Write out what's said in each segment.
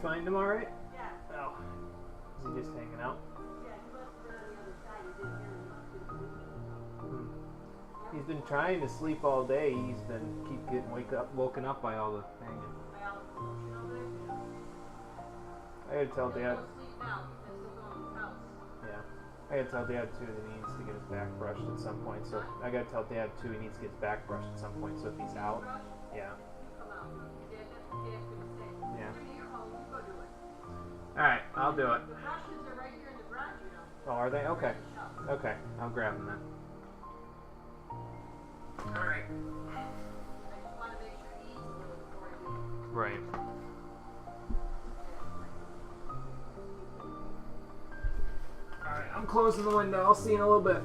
find him all right? Yeah. Oh, is he just hanging out? Yeah, he must have been on the other side. He didn't hear him. He's been trying to sleep all day. He's been keep getting woken up by all the banging. I gotta tell Dad. Yeah, I gotta tell Dad too that he needs to get his back brushed at some point. So I gotta tell Dad too he needs to get his back brushed at some point. So if he's out, yeah. Yeah. All right, I'll do it. Oh, are they? Okay. Okay, I'll grab them then. All right. Right. Alright, I'm closing the window. I'll see you in a little bit.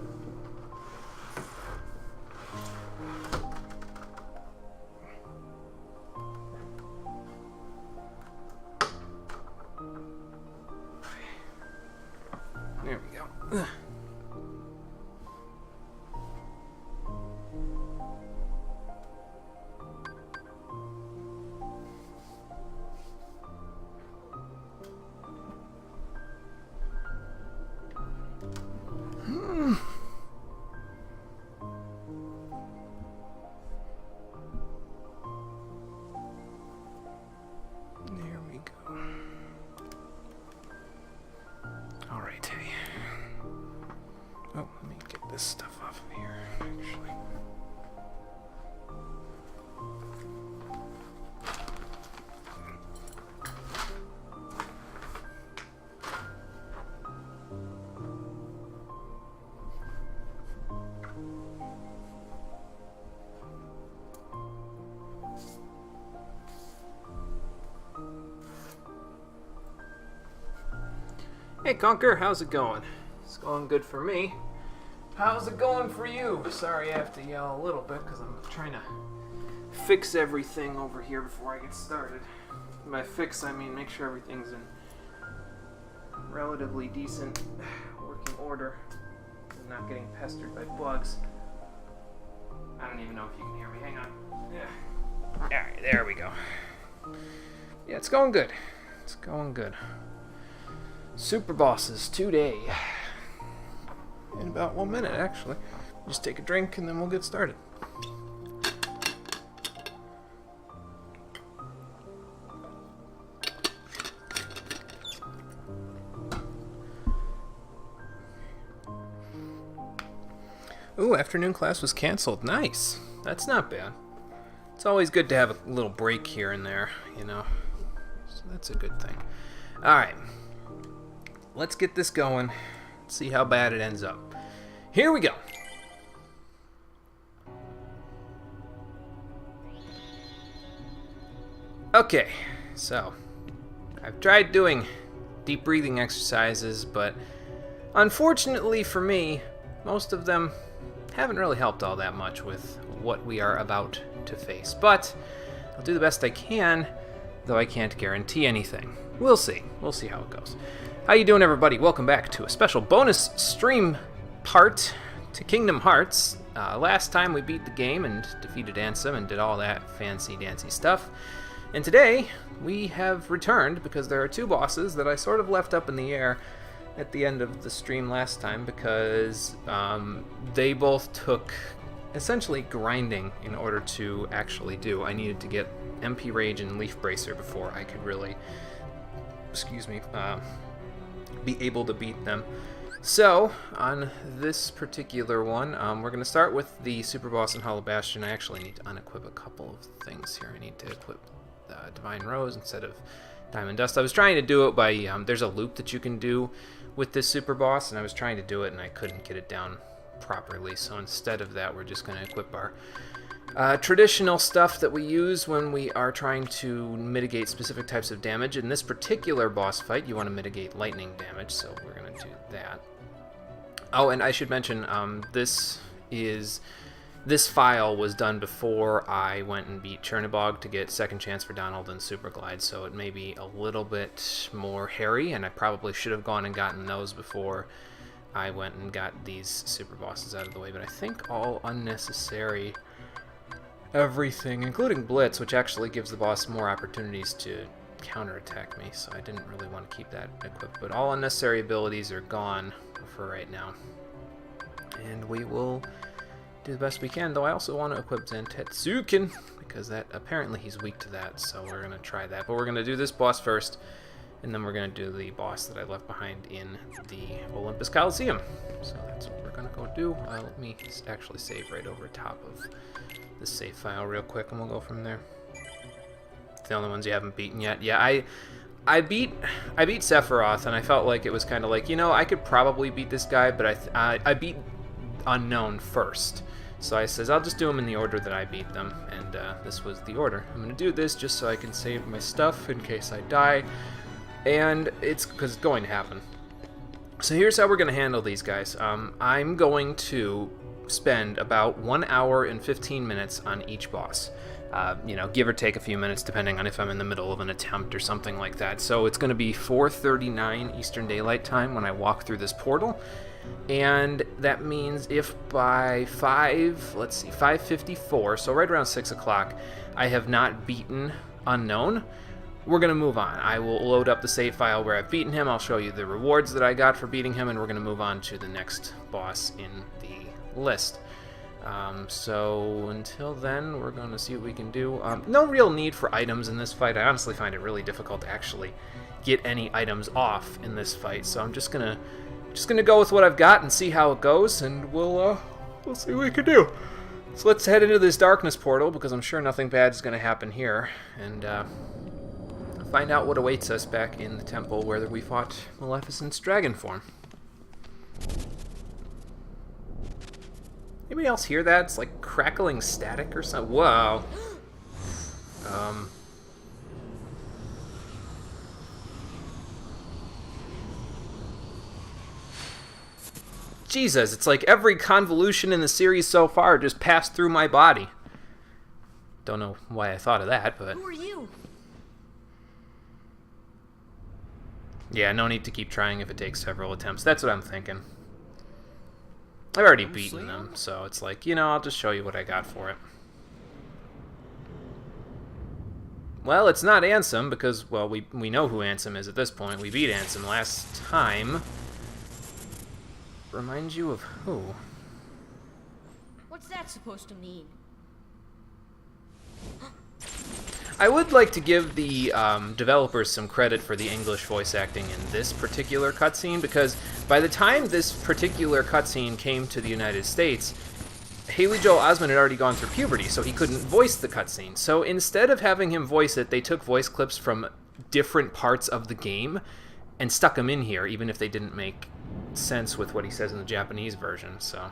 There we go. There we go. All right, hey. Oh, let me get this stuff off of here, actually. Hey Conker, how's it going? It's going good for me. How's it going for you? Sorry I have to yell a little bit because I'm trying to fix everything over here before I get started. By fix, I mean make sure everything's in relatively decent working order and not getting pestered by bugs. I don't even know if you can hear me. Hang on. Yeah. Alright, there we go. Yeah, it's going good. It's going good. Super bosses today. In about 1 minute, actually. Just take a drink and then we'll get started. Ooh, afternoon class was canceled. Nice. That's not bad. It's always good to have a little break here and there, you know. So that's a good thing. Alright. Let's get this going. See how bad it ends up. Here we go. Okay, so I've tried doing deep breathing exercises, but unfortunately for me, most of them haven't really helped all that much with what we are about to face. But I'll do the best I can, though I can't guarantee anything. We'll see. We'll see how it goes. How you doing, everybody? Welcome back to a special bonus stream part to Kingdom Hearts. Last time we beat the game and defeated Ansem and did all that fancy dancy stuff. And today we have returned because there are two bosses that I sort of left up in the air at the end of the stream last time because they both took essentially grinding in order to actually do. I needed to get MP Rage and Leaf Bracer before I could really, be able to beat them. So, on this particular one, we're going to start with the Super Boss in Hollow Bastion. I actually need to unequip a couple of things here. I need to equip Divine Rose instead of Diamond Dust. I was trying to do it by, there's a loop that you can do with this Super Boss, and I was trying to do it and I couldn't get it down properly. So instead of that, we're just going to equip our traditional stuff that we use when we are trying to mitigate specific types of damage. In this particular boss fight, you want to mitigate lightning damage, so we're going to do that. Oh, and I should mention, this file was done before I went and beat Chernobog to get Second Chance for Donald and Super Glide, so it may be a little bit more hairy, and I probably should have gone and gotten those before I went and got these super bosses out of the way, but I think all unnecessary everything, including Blitz, which actually gives the boss more opportunities to counterattack me, so I didn't really want to keep that equipped. But all unnecessary abilities are gone for right now. And we will do the best we can, though I also want to equip Zantetsuken, because that apparently he's weak to that, so we're going to try that. But we're going to do this boss first, and then we're going to do the boss that I left behind in the Olympus Coliseum. So that's what we're going to go do. Let me actually save right over top of this save file real quick, and we'll go from there. It's the only ones you haven't beaten yet. Yeah, I beat Sephiroth, and I felt like it was kind of like, you know, I could probably beat this guy, but I beat Unknown first. So I says, I'll just do them in the order that I beat them, and this was the order. I'm going to do this just so I can save my stuff in case I die, and it's because it's going to happen. So here's how we're going to handle these guys. I'm going to spend about 1 hour and 15 minutes on each boss. You know, give or take a few minutes depending on if I'm in the middle of an attempt or something like that. So it's going to be 4:39 Eastern Daylight Time when I walk through this portal. And that means if by 5:54, so right around 6 o'clock, I have not beaten Unknown, we're going to move on. I will load up the save file where I've beaten him, I'll show you the rewards that I got for beating him, and we're going to move on to the next boss in the list. So until then, we're going to see what we can do. No real need for items in this fight. I honestly find it really difficult to actually get any items off in this fight, so I'm just gonna go with what I've got and see how it goes, and we'll see what we can do. So let's head into this darkness portal, because I'm sure nothing bad is going to happen here, and find out what awaits us back in the temple where we fought Maleficent's dragon form. Anybody else hear that? It's like crackling static or something. Whoa. Jesus, it's like every convolution in the series so far just passed through my body. Don't know why I thought of that, but... Who are you? Yeah, no need to keep trying if it takes several attempts. That's what I'm thinking. I've already beaten them, so it's like, you know, I'll just show you what I got for it. Well, it's not Ansem, because, well, we know who Ansem is at this point. We beat Ansem last time. Remind you of who? What's that supposed to mean? I would like to give the developers some credit for the English voice acting in this particular cutscene, because by the time this particular cutscene came to the United States, Haley Joel Osment had already gone through puberty, so he couldn't voice the cutscene. So instead of having him voice it, they took voice clips from different parts of the game and stuck them in here, even if they didn't make sense with what he says in the Japanese version, so...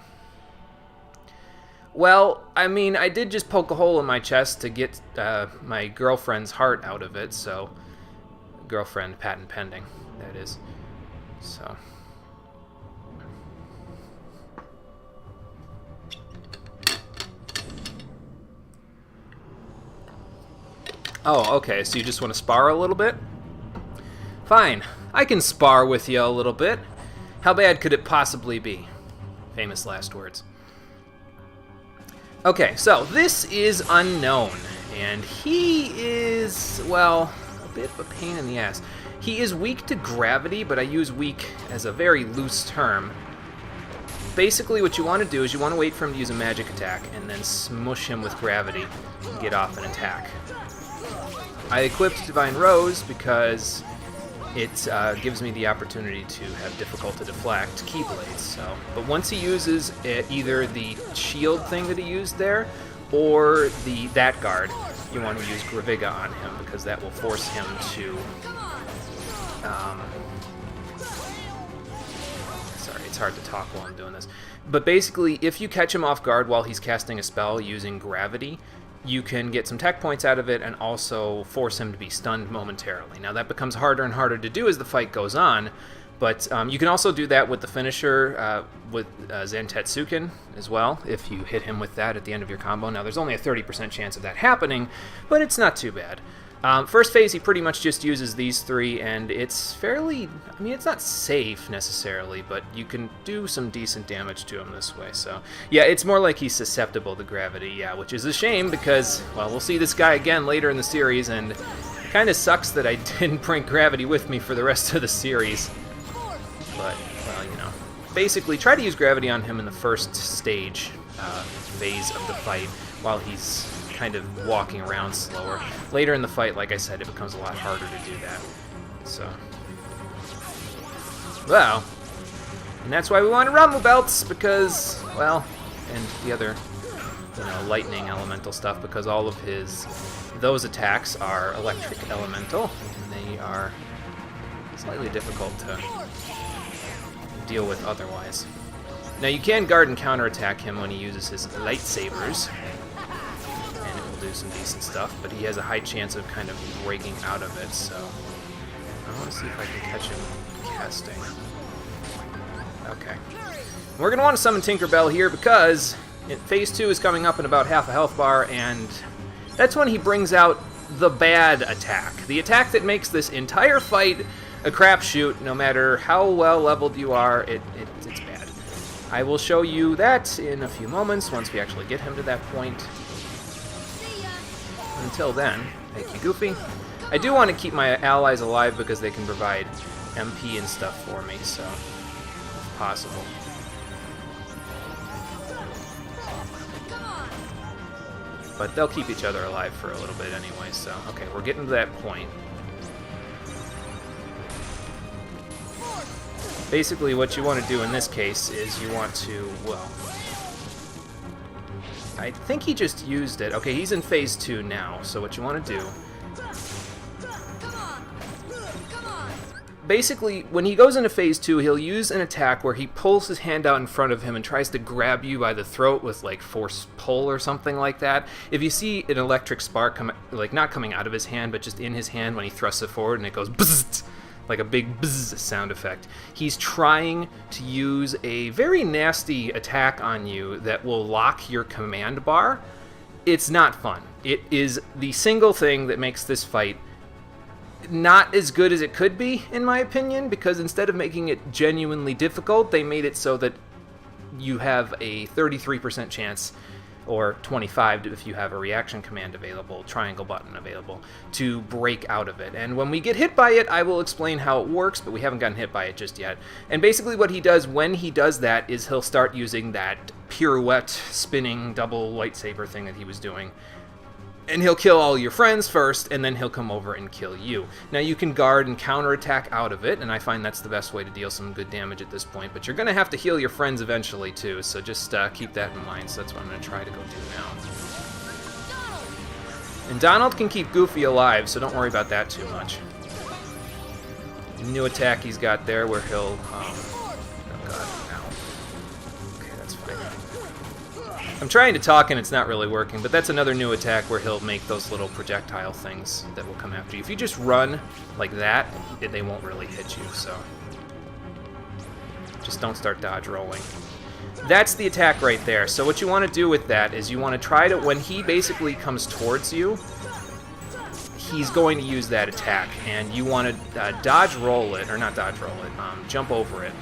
Well, I mean, I did just poke a hole in my chest to get my girlfriend's heart out of it, so... Girlfriend, patent pending, that is. So... Oh, okay, so you just want to spar a little bit? Fine, I can spar with you a little bit. How bad could it possibly be? Famous last words. Okay, so this is Unknown, and he is, well, a bit of a pain in the ass. He is weak to gravity, but I use weak as a very loose term. Basically, what you want to do is you want to wait for him to use a magic attack, and then smush him with gravity and get off an attack. I equipped Divine Rose because it gives me the opportunity to have difficult to deflect Keyblades. So, but once he uses either the shield thing that he used there, or that guard, you want to use Graviga on him because that will force him to. Sorry, it's hard to talk while I'm doing this. But basically, if you catch him off guard while he's casting a spell using gravity, you can get some tech points out of it and also force him to be stunned momentarily. Now that becomes harder and harder to do as the fight goes on, but you can also do that with the finisher with Zantetsuken as well, if you hit him with that at the end of your combo. Now there's only a 30% chance of that happening, but it's not too bad. First phase, he pretty much just uses these three, and it's fairly, I mean, it's not safe necessarily, but you can do some decent damage to him this way. So, yeah, it's more like he's susceptible to gravity, yeah, which is a shame because, well, we'll see this guy again later in the series, and Kind of sucks that I didn't bring Gravity with me for the rest of the series. But, well, you know. Basically, try to use Gravity on him in the first stage, phase of the fight, while he's kind of walking around slower. Later in the fight, like I said, it becomes a lot harder to do that. So, well, and that's why we wanted Rumble Belts, because, well, and the other, you know, lightning elemental stuff, because all of those attacks are electric elemental, and they are slightly difficult to deal with otherwise. Now you can guard and counterattack him when he uses his lightsabers, and it will do some decent stuff, but he has a high chance of kind of breaking out of it, so I want to see if I can catch him casting. Okay. We're going to want to summon Tinkerbell here because Phase 2 is coming up in about half a health bar, and that's when he brings out the bad attack. The attack that makes this entire fight a crapshoot. No matter how well leveled you are, it's bad. I will show you that in a few moments once we actually get him to that point. Until then, thank you, Goofy. I do want to keep my allies alive because they can provide MP and stuff for me, so if possible. But they'll keep each other alive for a little bit anyway, so okay, we're getting to that point. Basically, what you want to do in this case is you want to, well, I think he just used it. Okay, he's in Phase 2 now, so what you want to do, basically, when he goes into Phase 2, he'll use an attack where he pulls his hand out in front of him and tries to grab you by the throat with, like, force pull or something like that. If you see an electric spark like, not coming out of his hand, but just in his hand when he thrusts it forward and it goes bzzzt, like a big buzz sound effect. He's trying to use a very nasty attack on you that will lock your command bar. It's not fun. It is the single thing that makes this fight not as good as it could be, in my opinion, because instead of making it genuinely difficult, they made it so that you have a 33% chance, or 25 if you have a reaction command available, triangle button available, to break out of it. And when we get hit by it, I will explain how it works, but we haven't gotten hit by it just yet. And basically what he does when he does that is he'll start using that pirouette, spinning, double lightsaber thing that he was doing. And he'll kill all your friends first, and then he'll come over and kill you. Now you can guard and counterattack out of it, and I find that's the best way to deal some good damage at this point, but you're going to have to heal your friends eventually too, so just keep that in mind, so that's what I'm going to try to go do now. And Donald can keep Goofy alive, so don't worry about that too much. New attack he's got there where he'll... oh god, ow. Okay, that's fine. I'm trying to talk and it's not really working, but that's another new attack where he'll make those little projectile things that will come after you. If you just run like that, they won't really hit you, so just don't start dodge rolling. That's the attack right there. So what you want to do with that is you want to try to, when he basically comes towards you, he's going to use that attack, and you want to dodge roll it, or not dodge roll it, jump over it.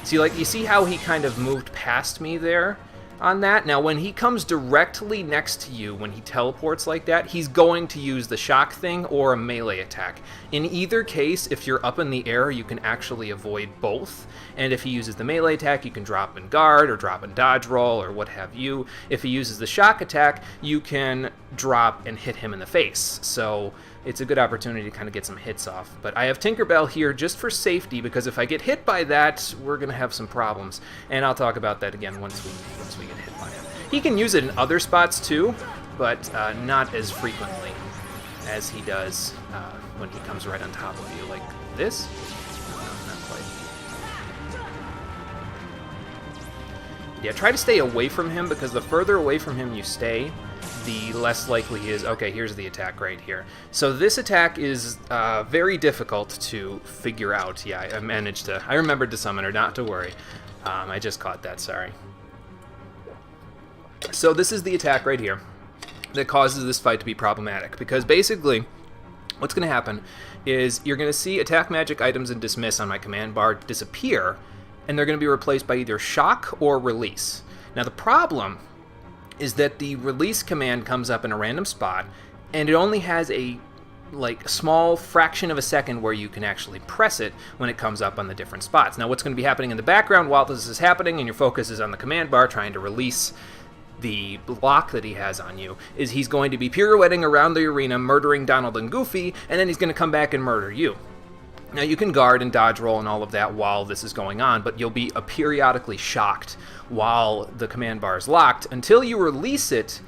See, like, you see how he kind of moved past me there? On that. Now, when he comes directly next to you, when he teleports like that, he's going to use the shock thing or a melee attack. In either case, if you're up in the air, you can actually avoid both. And if he uses the melee attack, you can drop and guard or drop and dodge roll or what have you. If he uses the shock attack, you can drop and hit him in the face. So it's a good opportunity to kind of get some hits off. But I have Tinkerbell here just for safety, because if I get hit by that, we're going to have some problems. And I'll talk about that again once we get hit by him. He can use it in other spots too, but not as frequently as he does when he comes right on top of you, like this. No, not quite. Yeah, try to stay away from him, because the further away from him you stay, the less likely he is. Okay, here's the attack right here. So this attack is very difficult to figure out. Yeah, I remembered to summon her, not to worry. I just caught that, sorry. So this is the attack right here that causes this fight to be problematic, because basically what's going to happen is you're going to see attack magic items and dismiss on my command bar disappear, and they're going to be replaced by either shock or release. Now the problem is that the release command comes up in a random spot, and it only has a like small fraction of a second where you can actually press it when it comes up on the different spots. Now what's going to be happening in the background while this is happening and your focus is on the command bar trying to release the block that he has on you, is he's going to be pirouetting around the arena, murdering Donald and Goofy, and then he's going to come back and murder you. Now you can guard and dodge roll and all of that while this is going on, but you'll be periodically shocked while the command bar is locked. Until you release it,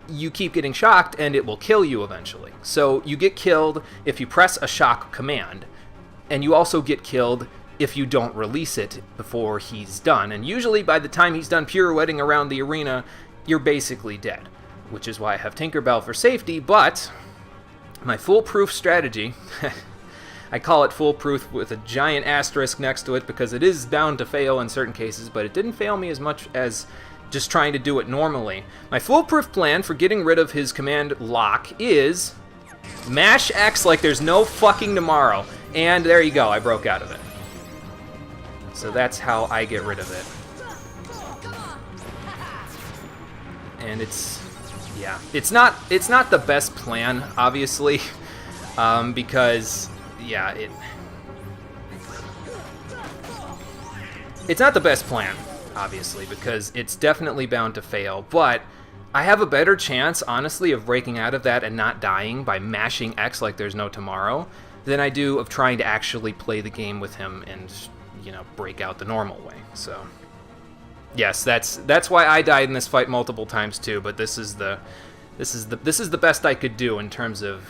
you keep getting shocked and it will kill you eventually. So you get killed if you press a shock command, and you also get killed if you don't release it before he's done. And usually by the time he's done pirouetting around the arena, you're basically dead, which is why I have Tinkerbell for safety. But my foolproof strategy, I call it foolproof with a giant asterisk next to it because it is bound to fail in certain cases, but it didn't fail me as much as just trying to do it normally. My foolproof plan for getting rid of his command lock is mash X like there's no fucking tomorrow. And there you go, I broke out of it. So that's how I get rid of it. And it's not the best plan, obviously, because yeah, it's not the best plan, obviously, because it's definitely bound to fail. But I have a better chance, honestly, of breaking out of that and not dying by mashing X like there's no tomorrow than I do of trying to actually play the game with him and, you know, break out the normal way. So yes, that's why I died in this fight multiple times too. But this is the best I could do in terms of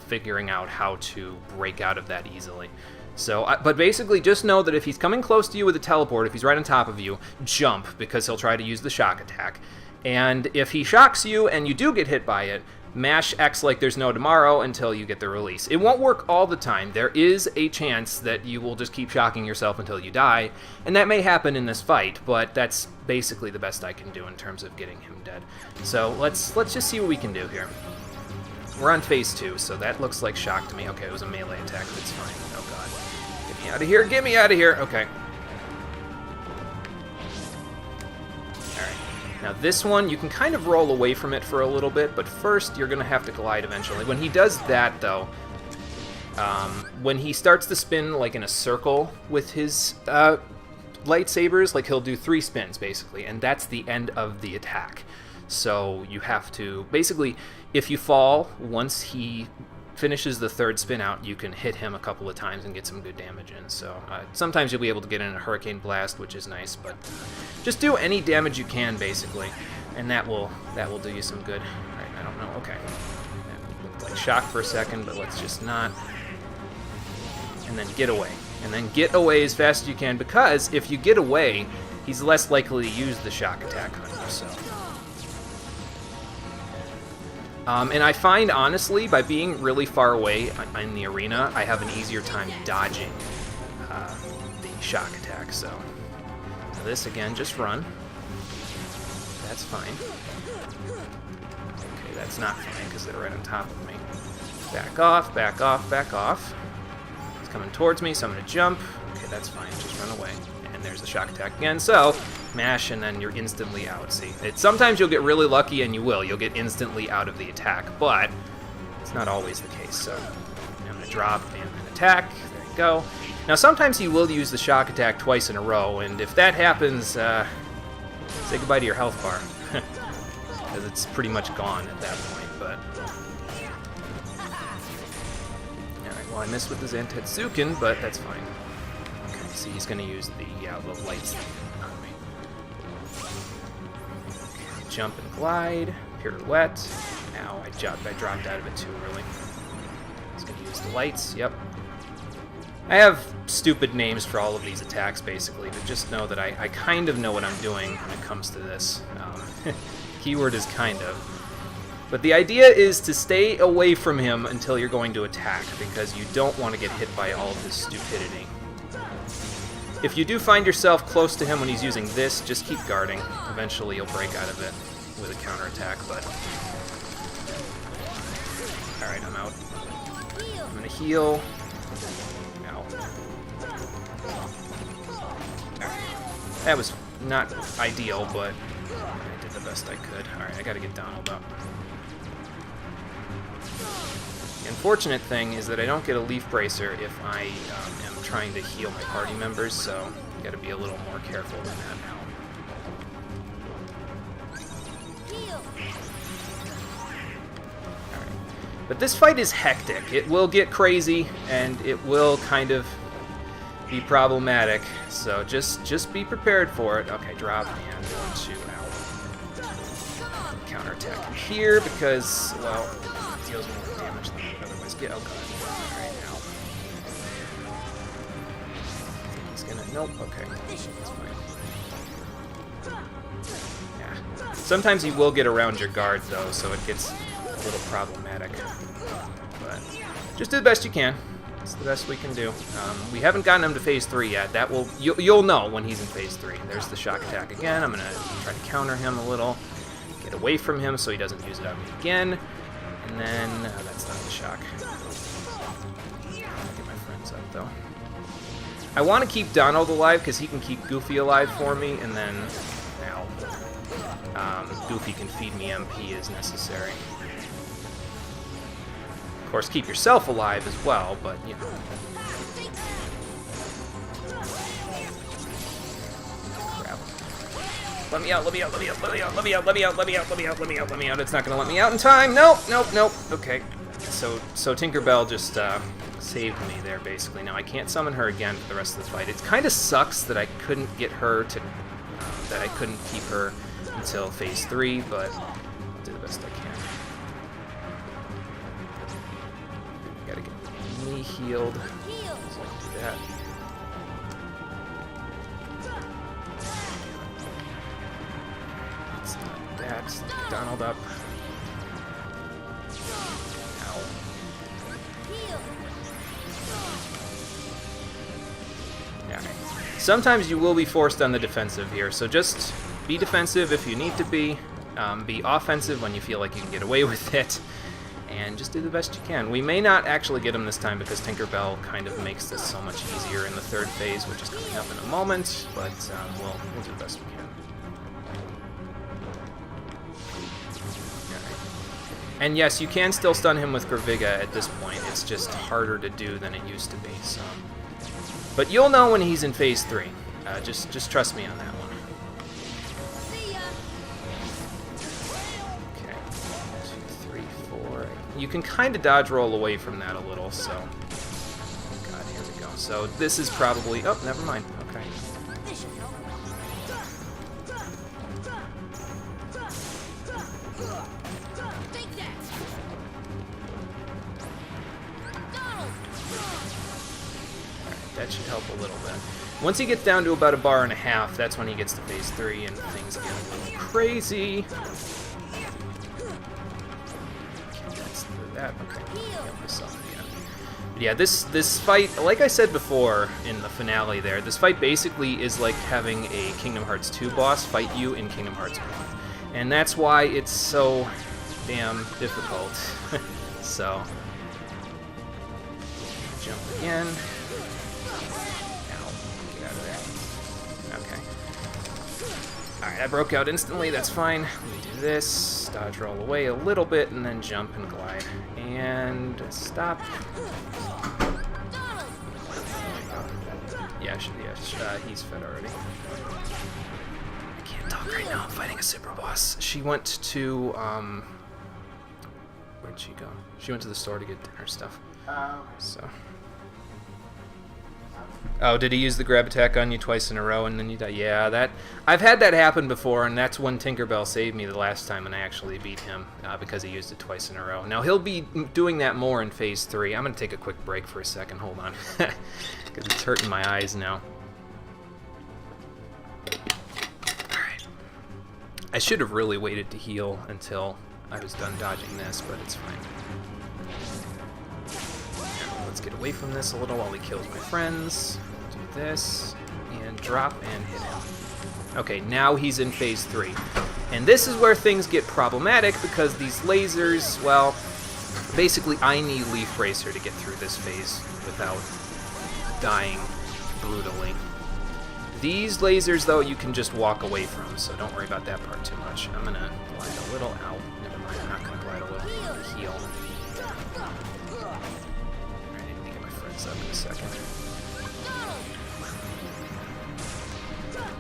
figuring out how to break out of that easily. So, but basically, just know that if he's coming close to you with a teleport, if he's right on top of you, jump, because he'll try to use the shock attack. And if he shocks you and you do get hit by it, mash X like there's no tomorrow until you get the release. It won't work all the time. There is a chance that you will just keep shocking yourself until you die, and that may happen in this fight, but that's basically the best I can do in terms of getting him dead. So let's just see what we can do here. We're on phase 2, so that looks like shock to me. Okay, it was a melee attack, that's fine. Oh god. Get me out of here, get me out of here! Okay. Now this one, you can kind of roll away from it for a little bit, but first you're going to have to glide eventually. When he does that, though, when he starts to spin like in a circle with his lightsabers, like he'll do 3 spins basically, and that's the end of the attack. So you have to, basically, if you fall, once he finishes the 3rd spin out, you can hit him a couple of times and get some good damage in. So sometimes you'll be able to get in a Hurricane Blast, which is nice, but just do any damage you can, basically, and that will do you some good. All right, I don't know. Okay, that looked like shock for a second, but let's just not. And then get away, and then get away as fast as you can, because if you get away, he's less likely to use the shock attack on you. So. And I find, honestly, by being really far away in the arena, I have an easier time dodging the shock attack. So now this, again, just run. That's fine. Okay, that's not fine because they're right on top of me. Back off, back off, back off. He's coming towards me, so I'm going to jump. Okay, that's fine. Just run away. And there's the shock attack again. So mash, and then you're instantly out. See, sometimes you'll get really lucky, and you will. You'll get instantly out of the attack, but it's not always the case. So I'm going to drop and then attack. There you go. Now, sometimes he will use the shock attack twice in a row, and if that happens, say goodbye to your health bar, because it's pretty much gone at that point. But all right, well, I missed with the Zantetsuken, but that's fine. Okay, see, he's going to use the lights on me. Okay, jump and glide, pirouette. Now I dropped out of it too early. He's going to use the lights. Yep. I have stupid names for all of these attacks, basically, but just know that I kind of know what I'm doing when it comes to this. Keyword is kind of. But the idea is to stay away from him until you're going to attack, because you don't want to get hit by all of his stupidity. If you do find yourself close to him when he's using this, just keep guarding. Eventually you'll break out of it with a counterattack, but... Alright, I'm out. I'm gonna heal. Ow. That was not ideal, but I did the best I could. Alright, I gotta get Donald up. The unfortunate thing is that I don't get a Leaf Bracer if I am trying to heal my party members, so you gotta be a little more careful than that now. Alright. But this fight is hectic. It will get crazy, and it will kind of be problematic, so just be prepared for it. Okay, drop and 1, 2, out. Counterattack here because, well, it deals more damage than I would otherwise get. Oh god. Alright, now. He's gonna. Nope, okay. That's fine. Yeah. Sometimes you will get around your guard though, so it gets a little problematic. But just do the best you can. It's the best we can do. We haven't gotten him to phase 3 yet. That will you'll know when he's in phase 3. There's the shock attack again. I'm gonna try to counter him a little, get away from him so he doesn't use it on me again. And then that's not the shock. I'll get my friends up though. I want to keep Donald alive because he can keep Goofy alive for me, and then Goofy can feed me MP as necessary. Of course, keep yourself alive as well, but, you know. Crap. Let me out, let me out, let me out, let me out, let me out, let me out, let me out, let me out, let me out, let me out. It's not going to let me out in time. Nope, nope, nope. Okay. So Tinkerbell just saved me there, basically. Now, I can't summon her again for the rest of the fight. It kind of sucks that I couldn't get her to... that I couldn't keep her until phase 3, but I'll do the best I can. Gotta get me healed. So I'll do that. It's not that. Donald up. Ow. Yeah. Sometimes you will be forced on the defensive here, so just be defensive if you need to be offensive when you feel like you can get away with it, and just do the best you can. We may not actually get him this time because Tinkerbell kind of makes this so much easier in the 3rd phase, which is coming up in a moment, but we'll do the best we can. And yes, you can still stun him with Graviga at this point. It's just harder to do than it used to be. So, but you'll know when he's in phase 3. Just trust me on that one. Okay, 2, 3, 4. You can kind of dodge roll away from that a little. So, oh god, here we go. So this is probably. Oh, never mind. Okay. That should help a little bit. Once he gets down to about 1.5 bars, that's when he gets to phase 3 and things get a little crazy. That's that. Okay. Get myself again. But yeah, this fight, like I said before in the finale there, this fight basically is like having a Kingdom Hearts 2 boss fight you in Kingdom Hearts 1. And that's why it's so damn difficult. So, jump again. Alright, I broke out instantly, that's fine. Let me do this, dodge roll away a little bit, and then jump and glide. And stop. Yeah, he's fed already. I can't talk right now, I'm fighting a super boss. She went to, where'd she go? She went to the store to get dinner stuff. So. Oh, did he use the grab attack on you twice in a row and then you die? Yeah, I've had that happen before, and that's when Tinkerbell saved me the last time and I actually beat him because he used it twice in a row. Now, he'll be doing that more in phase 3. I'm going to take a quick break for a second. Hold on. Because it's hurting my eyes now. Alright. I should have really waited to heal until I was done dodging this, but it's fine. Let's get away from this a little while he kills my friends. Do this, and drop, and hit him. Okay, now he's in phase 3. And this is where things get problematic, because these lasers, well, basically I need Leaf Bracer to get through this phase without dying brutally. These lasers, though, you can just walk away from, so don't worry about that part too much. I'm gonna glide a little out. Never mind, I'm not gonna glide a little. I'm gonna heal. heals up in a second.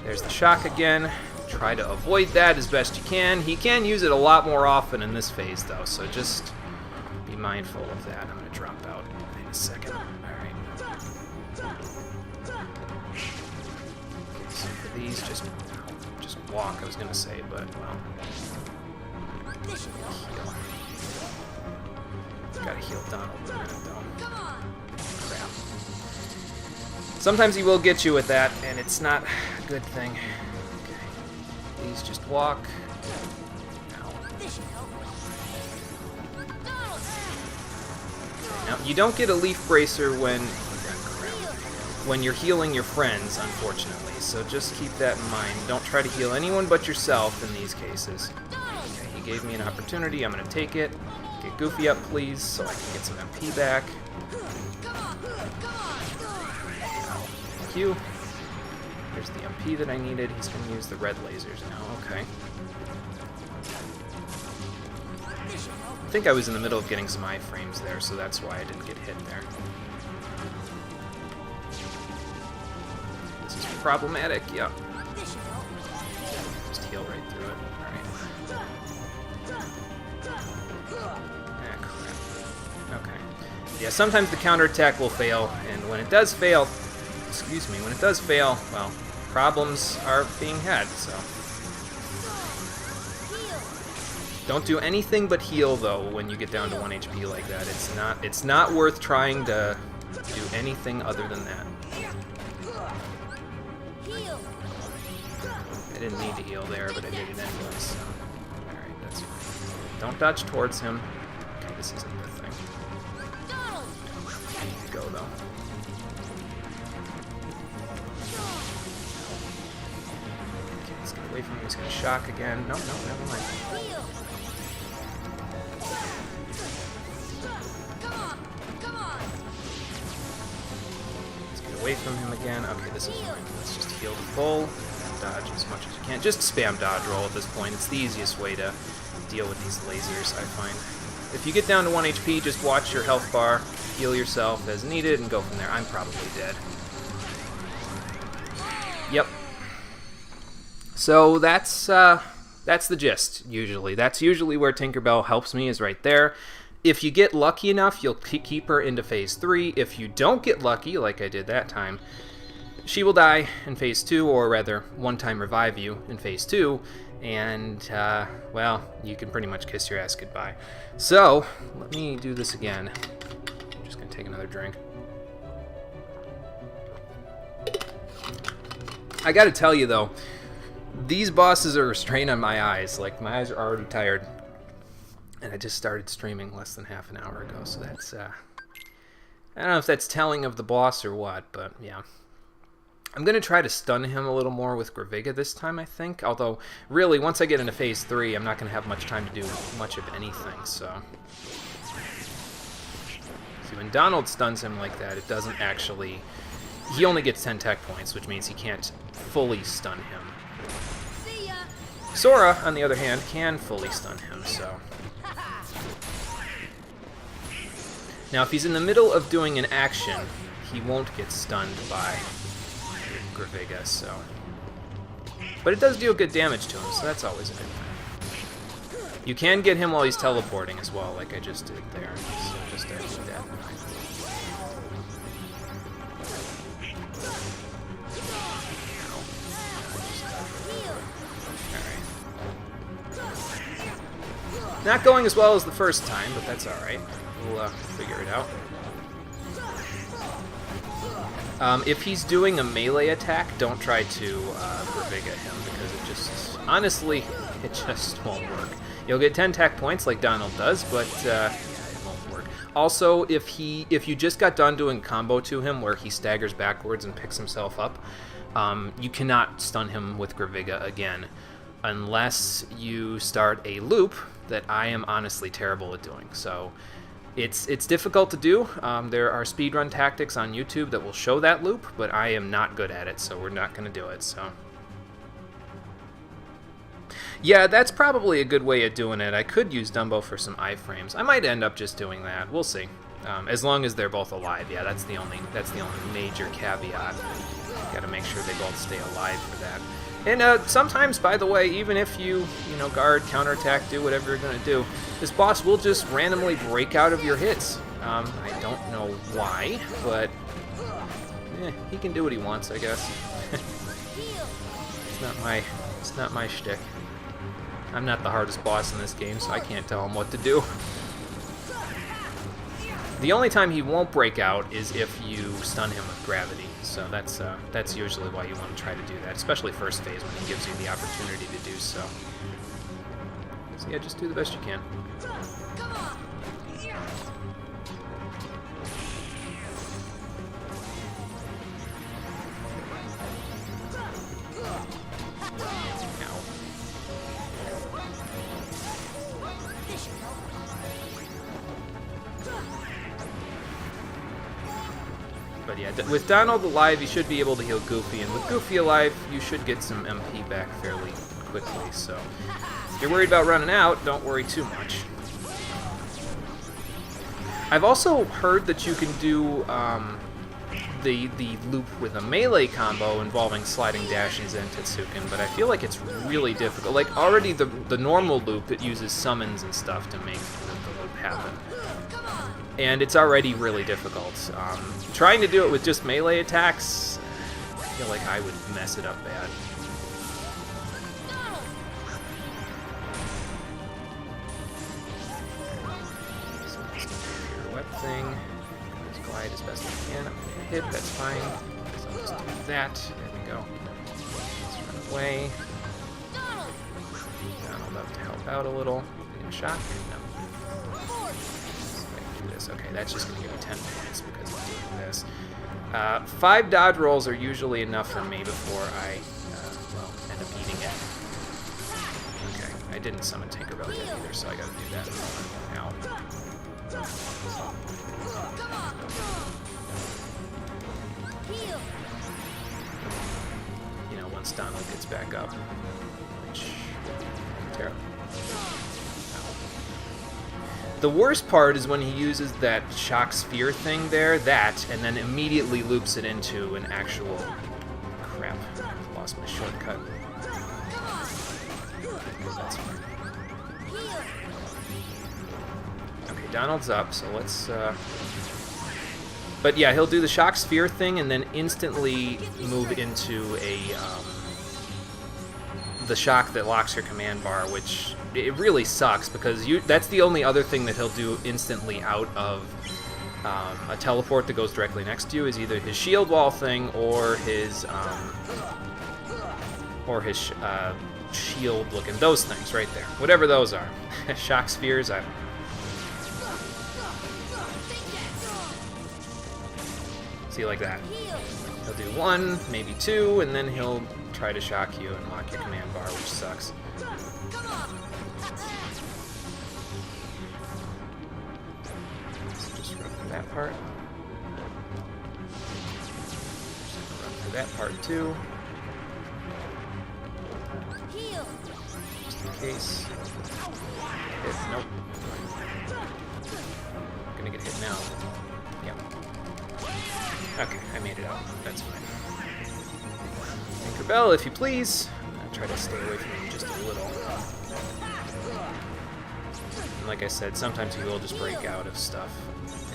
There's the shock again. Try to avoid that as best you can. He can use it a lot more often in this phase, though, so just be mindful of that. I'm going to drop out in a second. Alright. So for these, just walk, I was going to say, but, well. Heal. Gotta heal Donald in a minute, though. Crap. Sometimes he will get you with that, and it's not a good thing. Okay. Please just walk. Now, you don't get a leaf bracer when you're healing your friends, unfortunately, so just keep that in mind. Don't try to heal anyone but yourself in these cases. Okay, he gave me an opportunity. I'm going to take it. Get Goofy up, please, so I can get some MP back. Thank you. Here's the MP that I needed. He's going to use the red lasers now. Okay. I think I was in the middle of getting some iframes there, so that's why I didn't get hit there. This is problematic. Yep. Just heal right through it. Alright. Ah, crap. Okay. Yeah, sometimes the counterattack will fail, and when it does fail, well, problems are being had, so. Don't do anything but heal, though, when you get down to 1 HP like that. It's not worth trying to do anything other than that. I didn't need to heal there, but I did it anyway, so. Alright, that's fine. Don't dodge towards him. Okay, this isn't the thing. I need to go, though. Okay, let's get away from him. He's going to shock again. No, never mind. Away from him again. Okay, this is fine. Let's just heal the full. Dodge as much as you can. Just spam dodge roll at this point. It's the easiest way to deal with these lasers, I find. If you get down to 1 HP, just watch your health bar, heal yourself as needed, and go from there. I'm probably dead. Yep. So that's the gist, usually. That's usually where Tinkerbell helps me, is right there. If you get lucky enough, you'll keep her into Phase 3. If you don't get lucky, like I did that time, she will die in Phase 2, or rather, one-time revive you in Phase 2, and, well, you can pretty much kiss your ass goodbye. So, let me do this again. I'm just going to take another drink. I gotta tell you, though, these bosses are a strain on my eyes. Like, my eyes are already tired. And I just started streaming less than half an hour ago, so that's, I don't know if that's telling of the boss or what, but yeah. I'm going to try to stun him a little more with Graviga this time, I think. Although, really, once I get into Phase 3, I'm not going to have much time to do much of anything, so. See, when Donald stuns him like that, it doesn't actually... He only gets 10 tech points, which means he can't fully stun him. Sora, on the other hand, can fully stun him, so... Now, if he's in the middle of doing an action, he won't get stunned by Graviga, so... But it does deal good damage to him, so that's always a good thing. You can get him while he's teleporting as well, like I just did there, so just to keep that in mind. Alright. Not going as well as the first time, but that's alright. We'll figure it out. If he's doing a melee attack, don't try to Graviga him, because it just, honestly, it just won't work. You'll get 10 tech points like Donald does, but it won't work. Also, if you just got done doing a combo to him where he staggers backwards and picks himself up, you cannot stun him with Graviga again, unless you start a loop that I am honestly terrible at doing. So it's difficult to do. There are speedrun tactics on YouTube that will show that loop, but I am not good at it, so we're not going to do it. So yeah, that's probably a good way of doing it. I could use Dumbo for some iframes. I might end up just doing that. We'll see. As long as they're both alive. Yeah, that's the only major caveat. Got to make sure they both stay alive for that. And sometimes, by the way, even if you guard, counterattack, do whatever you're gonna do, this boss will just randomly break out of your hits. I don't know why, but he can do what he wants, I guess. It's not my shtick. I'm not the hardest boss in this game, so I can't tell him what to do. The only time he won't break out is if you stun him with gravity. So that's usually why you want to try to do that, especially first phase when he gives you the opportunity to do so. So yeah, just do the best you can. But yeah, with Donald alive, you should be able to heal Goofy, and with Goofy alive, you should get some MP back fairly quickly, so if you're worried about running out, don't worry too much. I've also heard that you can do the loop with a melee combo involving sliding dash and Zen Tetsuken, but I feel like it's really difficult. Like, already the normal loop, it uses summons and stuff to make the loop happen. And it's already really difficult. Trying to do it with just melee attacks, I feel like I would mess it up bad. So let's do your web thing. Let's glide as best we can. I'm gonna hit, that's fine. So I'll just do that. There we go. Let's run away. Donald up to help out a little. Getting a shot? No. Okay, that's just going to give me 10 points because of doing this. 5 dodge rolls are usually enough for me before I, end up eating it. Okay, I didn't summon Tinkerbell yet either, so I got to do that now. You know, once Donald gets back up, which terrible. The worst part is when he uses that shock sphere thing there, and then immediately loops it into an actual... Crap, I've lost my shortcut. That's fine. Okay, Donald's up, so let's... But yeah, he'll do the shock sphere thing and then instantly move into the shock that locks your command bar, which... It really sucks because that's the only other thing that he'll do instantly out of a teleport that goes directly next to you is either his shield wall thing or his shield looking, those things right there. Whatever those are. Shock spheres, I don't know. See, like that. He'll do 1, maybe 2, and then he'll try to shock you and lock your command bar, which sucks. That part. Just run through that part too. Just in case. Hit. Nope. I'm gonna get hit now. Yep. Okay, I made it out. That's fine. Tinkerbell, if you please. I'm gonna try to stay away from him just a little. And like I said, sometimes he will just break out of stuff.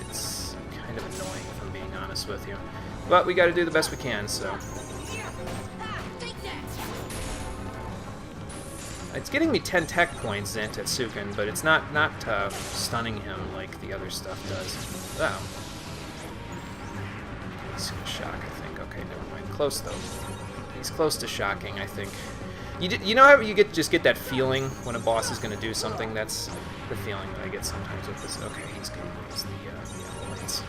It's kind of annoying, if I'm being honest with you. But we gotta do the best we can, so. It's getting me 10 tech points, Zen Tetsuken, but it's not stunning him like the other stuff does. Oh. He's gonna shock, I think. Okay, never mind. Close, though. He's close to shocking, I think. You know how you just get that feeling when a boss is going to do something? That's the feeling that I get sometimes with this. Okay, he's going to use the lights.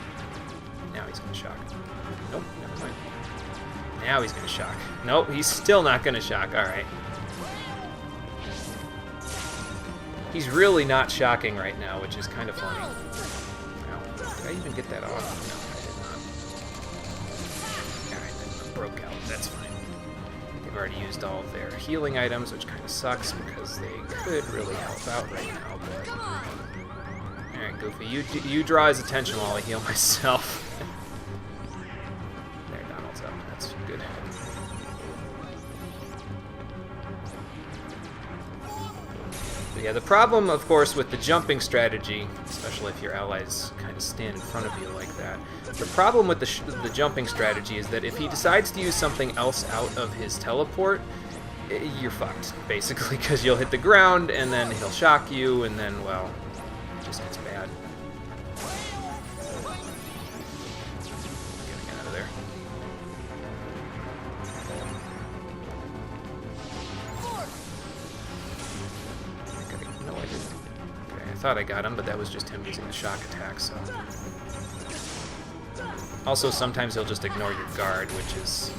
Now he's going to shock. Nope, never mind. Now he's going to shock. Nope, he's still not going to shock. Alright. He's really not shocking right now, which is kind of funny. Ow, did I even get that off? No, I did not. Alright, that broke out. That's fine. They've already used all of their healing items, which kind of sucks because they could really help out right now, but... Alright, Goofy, you draw his attention while I heal myself. There, Donald's up. That's good. But yeah, the problem, of course, with the jumping strategy, especially if your allies kind of stand in front of you like that, the problem with the jumping strategy is that if he decides to use something else out of his teleport, you're fucked, basically, because you'll hit the ground, and then he'll shock you, and then, well, it just gets bad. Getting out of there. Okay, no, I didn't. Okay, I thought I got him, but that was just him using the shock attack, so... Also, sometimes he'll just ignore your guard, which is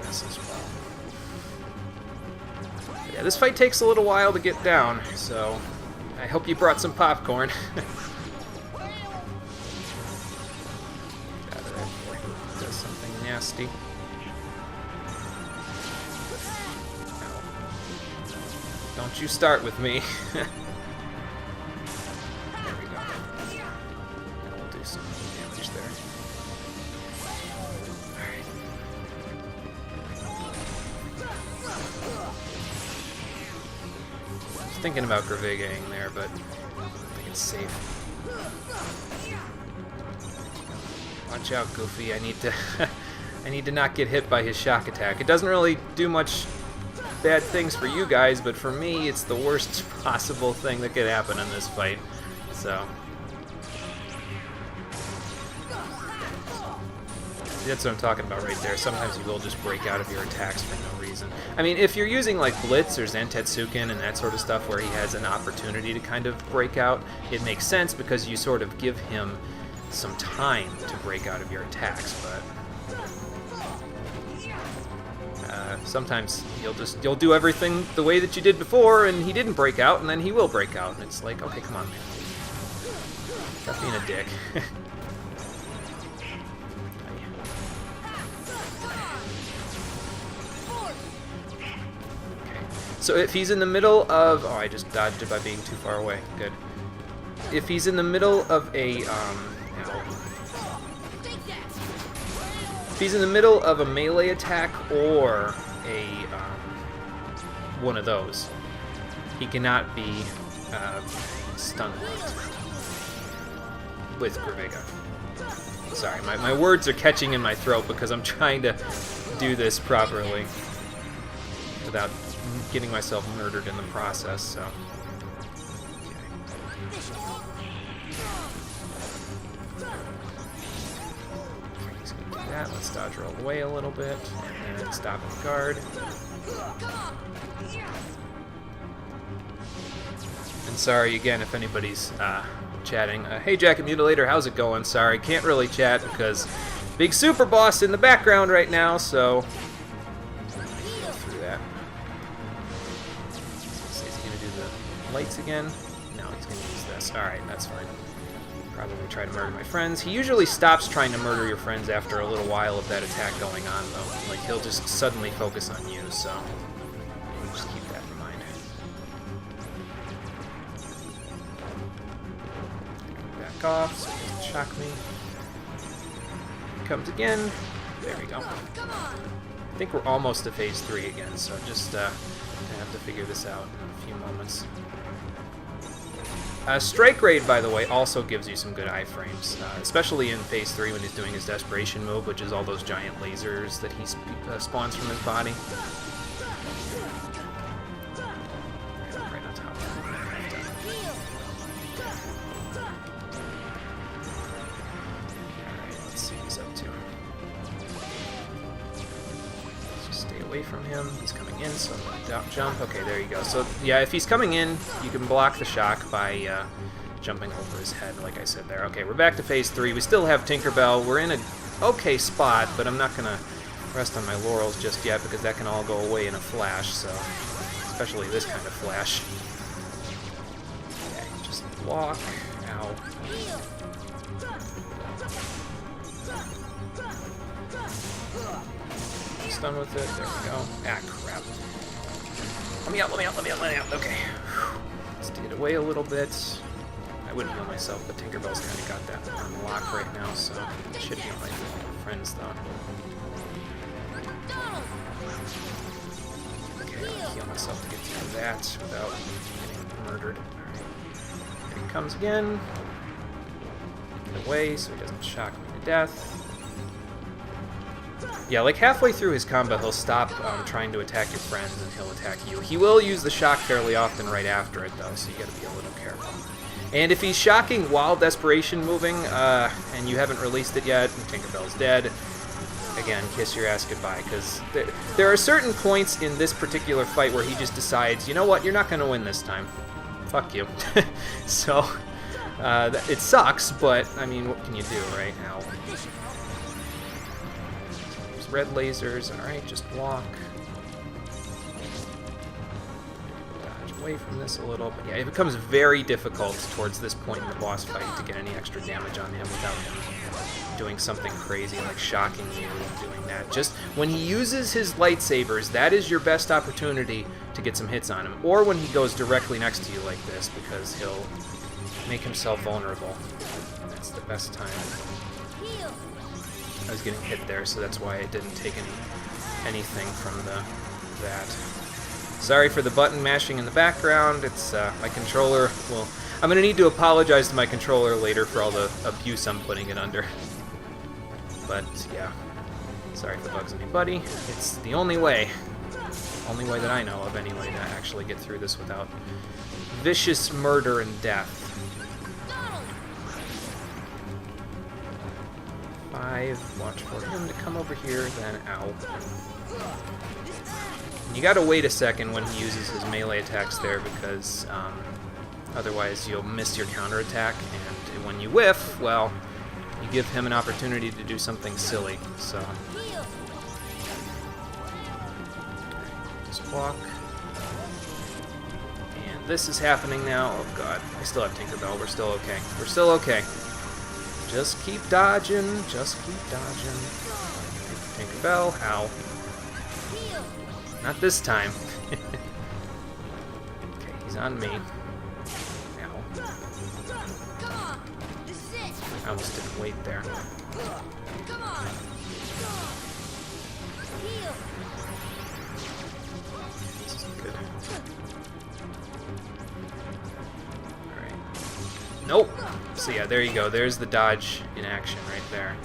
yes as well. But yeah, this fight takes a little while to get down, so I hope you brought some popcorn. Out of there before he does something nasty. Ow. Don't you start with me. There we go. And we'll do some damage there. Thinking about Gravigaing there, but I don't think it's safe. Watch out, Goofy. I need to I need to not get hit by his shock attack. It doesn't really do much bad things for you guys, but for me it's the worst possible thing that could happen in this fight. So that's what I'm talking about right there. Sometimes you will just break out of your attacks for no reason. I mean, if you're using like Blitz or Zentetsuken and that sort of stuff where he has an opportunity to kind of break out, it makes sense because you sort of give him some time to break out of your attacks, but sometimes you'll do everything the way that you did before and he didn't break out, and then he will break out, and it's like, okay, come on, man. Stop being a dick. So if he's in the middle of... Oh, I just dodged it by being too far away. Good. If he's in the middle of a... If he's in the middle of a melee attack or a one of those, he cannot be stun locked with Graviga. Sorry, my words are catching in my throat because I'm trying to do this properly without getting myself murdered in the process, so... He's gonna do that. Let's dodge roll away a little bit, and then stop his guard. And sorry again if anybody's chatting. Hey Jacket Mutilator, how's it going? Sorry, can't really chat because big super boss in the background right now, so... Lights again? No, he's going to use this. Alright, that's fine. Probably try to murder my friends. He usually stops trying to murder your friends after a little while of that attack going on, though. Like, he'll just suddenly focus on you, so... just keep that in mind. Back off, so he doesn't shock me. He comes again. There we go. I think we're almost to phase 3 again, so just gonna have to figure this out in a few moments. Strike Raid, by the way, also gives you some good iframes, especially in Phase 3 when he's doing his Desperation move, which is all those giant lasers that he spawns from his body. Right on top. Alright, let's see what he's up to. Let's just stay away from him. He's coming in, so I'm going to jump. Okay, there you go. So, yeah, if he's coming in, you can block the shock by jumping over his head, like I said there. Okay, we're back to Phase 3. We still have Tinkerbell. We're in a okay spot, but I'm not going to rest on my laurels just yet because that can all go away in a flash, so... especially this kind of flash. Okay, just walk. Ow. Stun with it. There we go. Ah, crap. Let me out, let me out, let me out, let me out. Okay. Let's get away a little bit. I wouldn't heal myself, but Tinkerbell's kind of got that on lock right now, so I should heal my friends, though. Okay, I'll heal myself to get through that without getting murdered. Alright. Here he comes again. Get away so he doesn't shock me to death. Yeah, like halfway through his combo, he'll stop trying to attack your friends and he'll attack you. He will use the shock fairly often right after it, though, so you gotta be a little careful. And if he's shocking while Desperation moving, and you haven't released it yet, and Tinkerbell's dead, again, kiss your ass goodbye, because there are certain points in this particular fight where he just decides, you know what, you're not gonna win this time. Fuck you. So, it sucks, but, I mean, what can you do, right? Ow. Red lasers, alright, just walk. Dodge away from this a little, but yeah, it becomes very difficult towards this point in the boss fight to get any extra damage on him without him doing something crazy like shocking you and doing that. Just when he uses his lightsabers, that is your best opportunity to get some hits on him. Or when he goes directly next to you like this, because he'll make himself vulnerable. That's the best time. I was getting hit there, so that's why I didn't take anything from that. Sorry for the button mashing in the background. It's my controller. Well, I'm gonna need to apologize to my controller later for all the abuse I'm putting it under. But yeah, sorry if it bugs anybody. It's the only way that I know of anyway to actually get through this without vicious murder and death. 5, watch for him to come over here, then ow. And you gotta wait a second when he uses his melee attacks there, because otherwise you'll miss your counterattack, and when you whiff, well, you give him an opportunity to do something silly, so. Just walk. And this is happening now. Oh god, I still have Tinkerbell, we're still okay. We're still okay. Just keep dodging, just keep dodging. Tinkerbell, ow. Not this time. Okay, he's on me. Ow. I almost didn't wait there. This is good. Alright. Nope! So yeah, there you go. There's the dodge in action right there.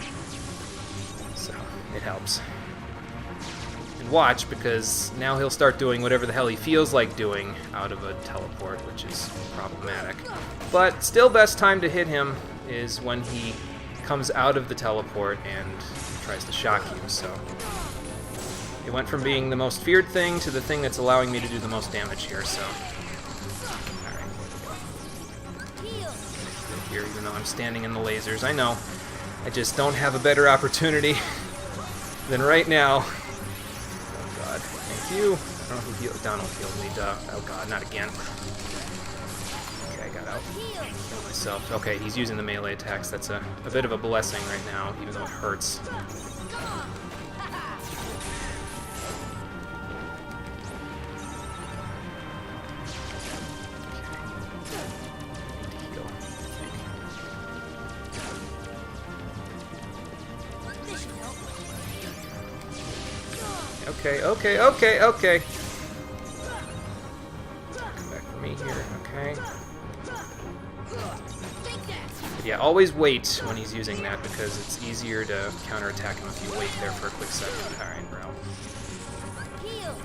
So, it helps. And watch, because now he'll start doing whatever the hell he feels like doing out of a teleport, which is problematic. But still, best time to hit him is when he comes out of the teleport and tries to shock you, so. It went from being the most feared thing to the thing that's allowing me to do the most damage here, so. Here, even though I'm standing in the lasers. I know. I just don't have a better opportunity than right now. Oh god. Thank you. I don't know who healed. Donald healed me, duh. Oh god, not again. Okay, I got out. Heal myself. Okay, he's using the melee attacks. That's a bit of a blessing right now, even though it hurts. Okay. Come back for me here, okay. But yeah, always wait when he's using that, because it's easier to counterattack him if you wait there for a quick second. Alright, bro. Heal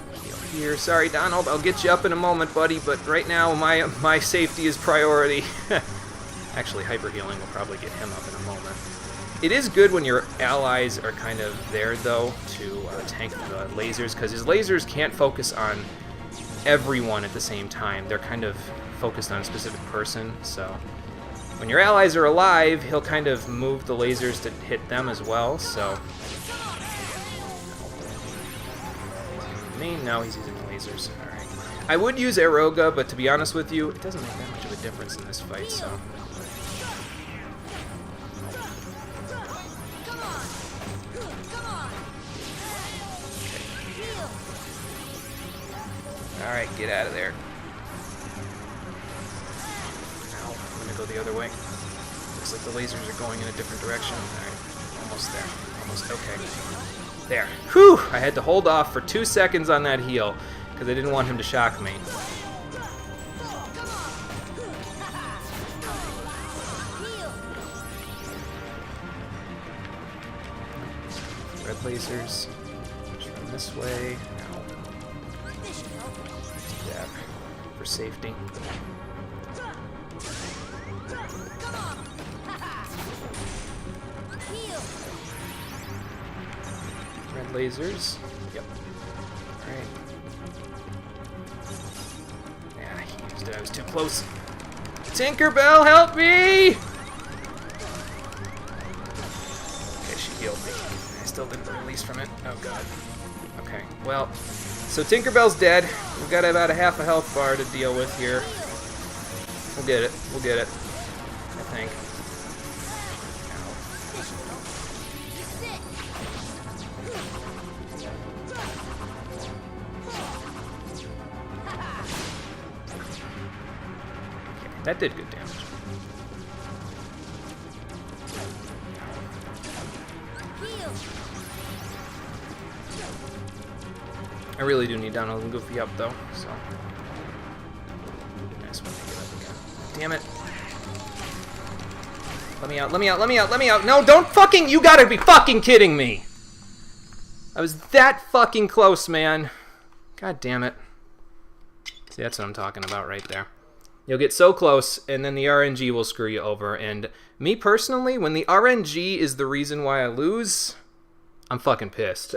here. Sorry, Donald, I'll get you up in a moment, buddy, but right now my safety is priority. Actually, hyper healing will probably get him up in a moment. It is good when your allies are kind of there, though, to tank the lasers, because his lasers can't focus on everyone at the same time. They're kind of focused on a specific person, so when your allies are alive, he'll kind of move the lasers to hit them as well, so. Me? No, he's using the lasers. Alright. I would use Aeroga, but to be honest with you, it doesn't make that much of a difference in this fight, so. Alright, get out of there. Ow, I'm gonna go the other way. Looks like the lasers are going in a different direction. Alright, almost there. Almost, okay. There. Whew! I had to hold off for 2 seconds on that heal, because I didn't want him to shock me. Red lasers. Just run this way. No. Yeah, for safety. Red lasers. Yep. Alright. Yeah, he used it. I was too close. Tinkerbell, help me! Okay, she healed me. I still didn't release from it. Oh god. Okay, well, so Tinkerbell's dead. We've got about a half a health bar to deal with here. We'll get it. We'll get it. I think. Okay, that did good damage. I really do need Donald and Goofy up though, so nice one to get up again. Damn it. Let me out, let me out, let me out, let me out. No, don't fucking, you gotta be fucking kidding me. I was that fucking close, man. God damn it. See, that's what I'm talking about right there. You'll get so close, and then the RNG will screw you over. And me personally, when the RNG is the reason why I lose, I'm fucking pissed.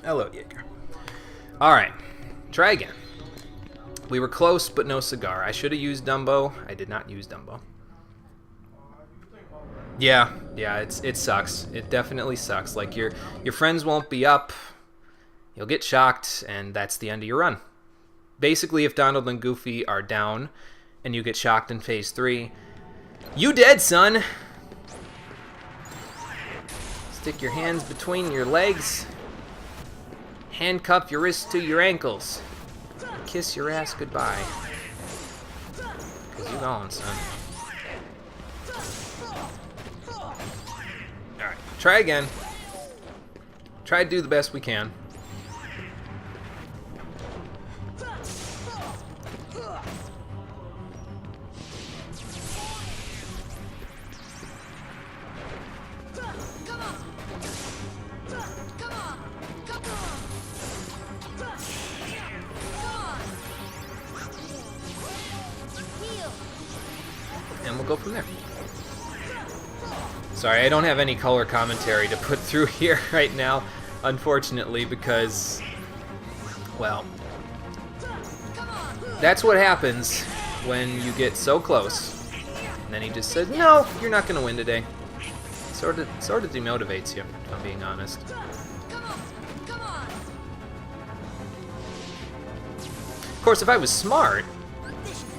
Hello, Jaeger. Alright, try again. We were close, but no cigar. I should have used Dumbo. I did not use Dumbo. Yeah, it sucks. It definitely sucks. Like, your friends won't be up, you'll get shocked, and that's the end of your run. Basically, if Donald and Goofy are down, and you get shocked in Phase 3, you dead, son! Stick your hands between your legs, handcuff your wrists to your ankles, kiss your ass goodbye. 'Cause you gone, son. Alright, try again. Try to do the best we can. And we'll go from there. Sorry, I don't have any color commentary to put through here right now, unfortunately, because, well, that's what happens when you get so close. And then he just says, no, you're not going to win today. Sort of demotivates you, if I'm being honest. Of course, if I was smart,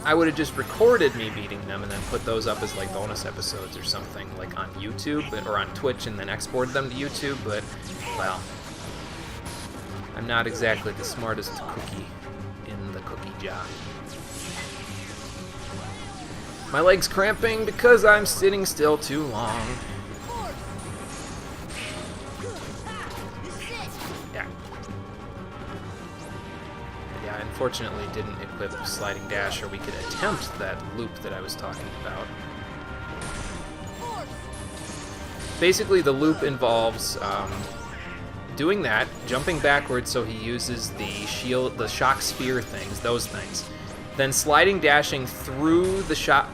I would have just recorded me beating them and then put those up as like bonus episodes or something, like on YouTube or on Twitch, and then exported them to YouTube, but, well, I'm not exactly the smartest cookie in the cookie jar. My leg's cramping because I'm sitting still too long. Yeah, unfortunately didn't equip sliding dash, or we could attempt that loop that I was talking about. Basically, the loop involves doing that, jumping backwards so he uses the shield, the shock sphere things, those things. Then sliding dashing through the shock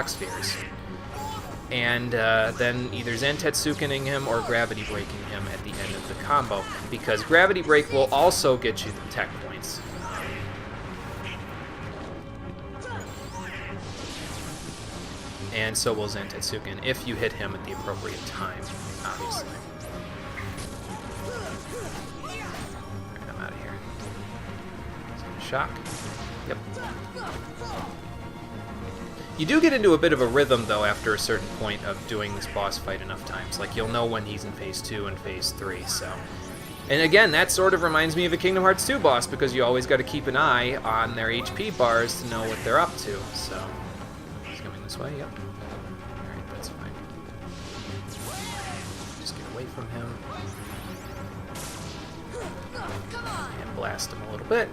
spheres. And then either Zentetsukening him or gravity breaking him at the end of the combo. Because gravity break will also get you the tech points. And so will Zentetsuken, if you hit him at the appropriate time, obviously. Alright, I'm out of here. Shock. Yep. You do get into a bit of a rhythm, though, after a certain point of doing this boss fight enough times. Like, you'll know when he's in Phase 2 and Phase 3, so And again, that sort of reminds me of a Kingdom Hearts 2 boss, because you always got to keep an eye on their HP bars to know what they're up to. So, he's coming this way, yep. Alright, that's fine. Just get away from him. And blast him a little bit.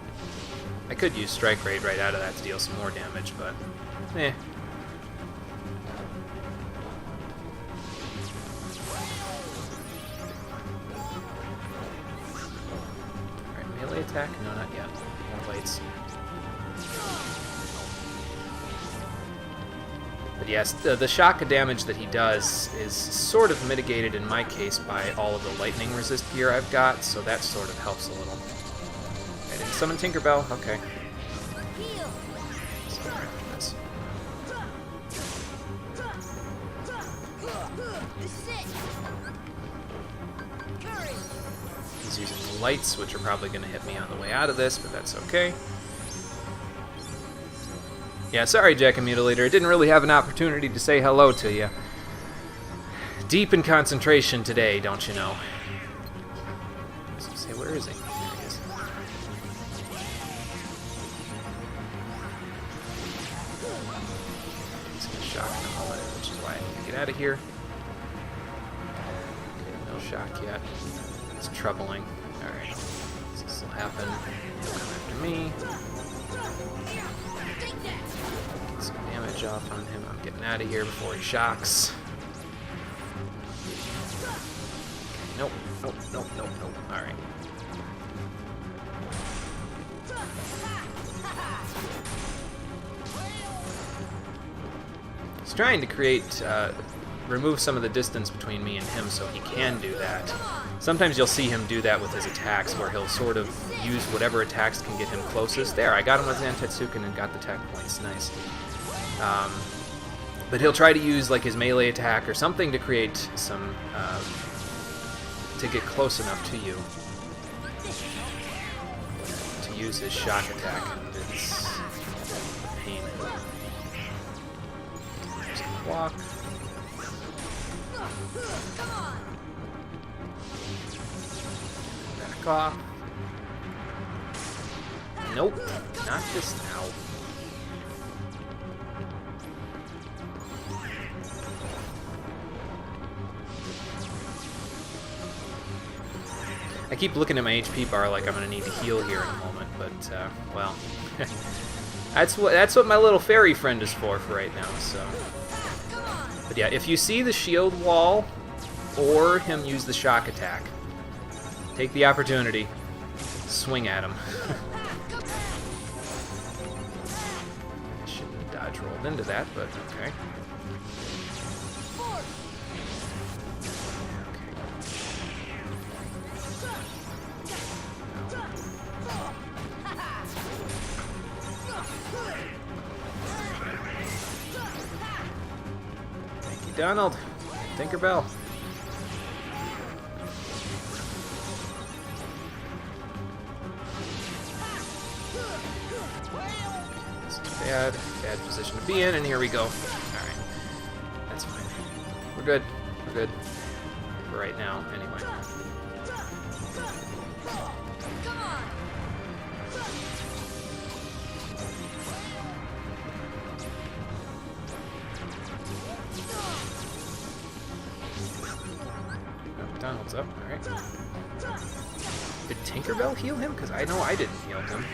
I could use Strike Raid right out of that to deal some more damage, but eh. Alright, melee attack? No, not yet. More lights. But yes, the shock of damage that he does is sort of mitigated in my case by all of the lightning resist gear I've got, so that sort of helps a little. I didn't summon Tinkerbell? Okay. He's using the lights, which are probably going to hit me on the way out of this, but that's okay. Yeah, sorry, Jack and Mutilator. I didn't really have an opportunity to say hello to you. Deep in concentration today, don't you know? Say, where is he? There he is. He's going to shock in a moment, which is why I need to get out of here. Okay, no shock yet. It's troubling. Alright. This will happen. He'll come after me. Get some damage off on him. I'm getting out of here before he shocks. Nope, nope, nope, nope, nope. Alright. He's trying to create, remove some of the distance between me and him so he can do that. Sometimes you'll see him do that with his attacks, where he'll sort of use whatever attacks can get him closest. There, I got him with Zantetsuken and got the tech points. Nice. But he'll try to use like his melee attack or something to create some, to get close enough to you to use his shock attack. It's a pain. There's a block. Back off. Nope, not just now. I keep looking at my HP bar like I'm gonna need to heal here in a moment, but well, that's what my little fairy friend is for right now. So, but yeah, if you see the shield wall or him use the shock attack, take the opportunity, swing at him. I shouldn't have dodge rolled into that, but okay. Donald, Tinkerbell. This is bad position to be in, and here we go. Alright, that's fine. We're good, for right now, anyway. Donald's up, alright. Did Tinkerbell heal him? Because I know I didn't heal him.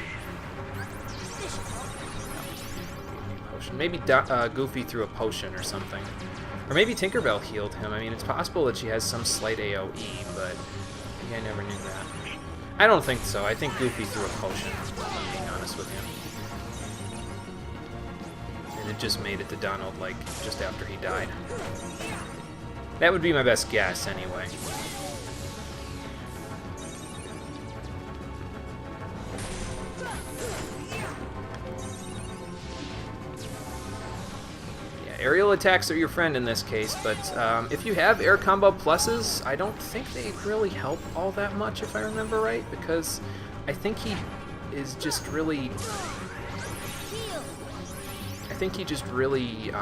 Potion. Maybe Goofy threw a potion or something. Or maybe Tinkerbell healed him. I mean, it's possible that she has some slight AoE, but I never knew that. I don't think so. I think Goofy threw a potion, if I'm being honest with you. And it just made it to Donald, like, just after he died. That would be my best guess, anyway. Yeah, aerial attacks are your friend in this case, but if you have air combo pluses, I don't think they really help all that much, if I remember right, because I think he is just really... I think he just really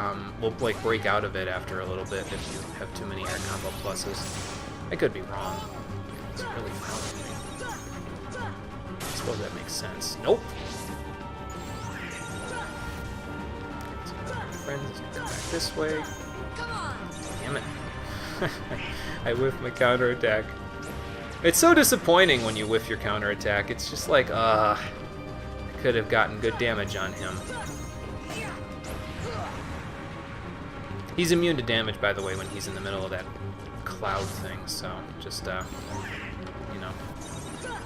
will like break out of it after a little bit if you have too many air combo pluses. I could be wrong. It's really following me. suppose that makes sense. Nope. So my friends come back this way. Damn it. I whiffed my counterattack. It's so disappointing when you whiff your counterattack. It's just like, I could have gotten good damage on him. He's immune to damage, by the way, when he's in the middle of that cloud thing, so just, you know.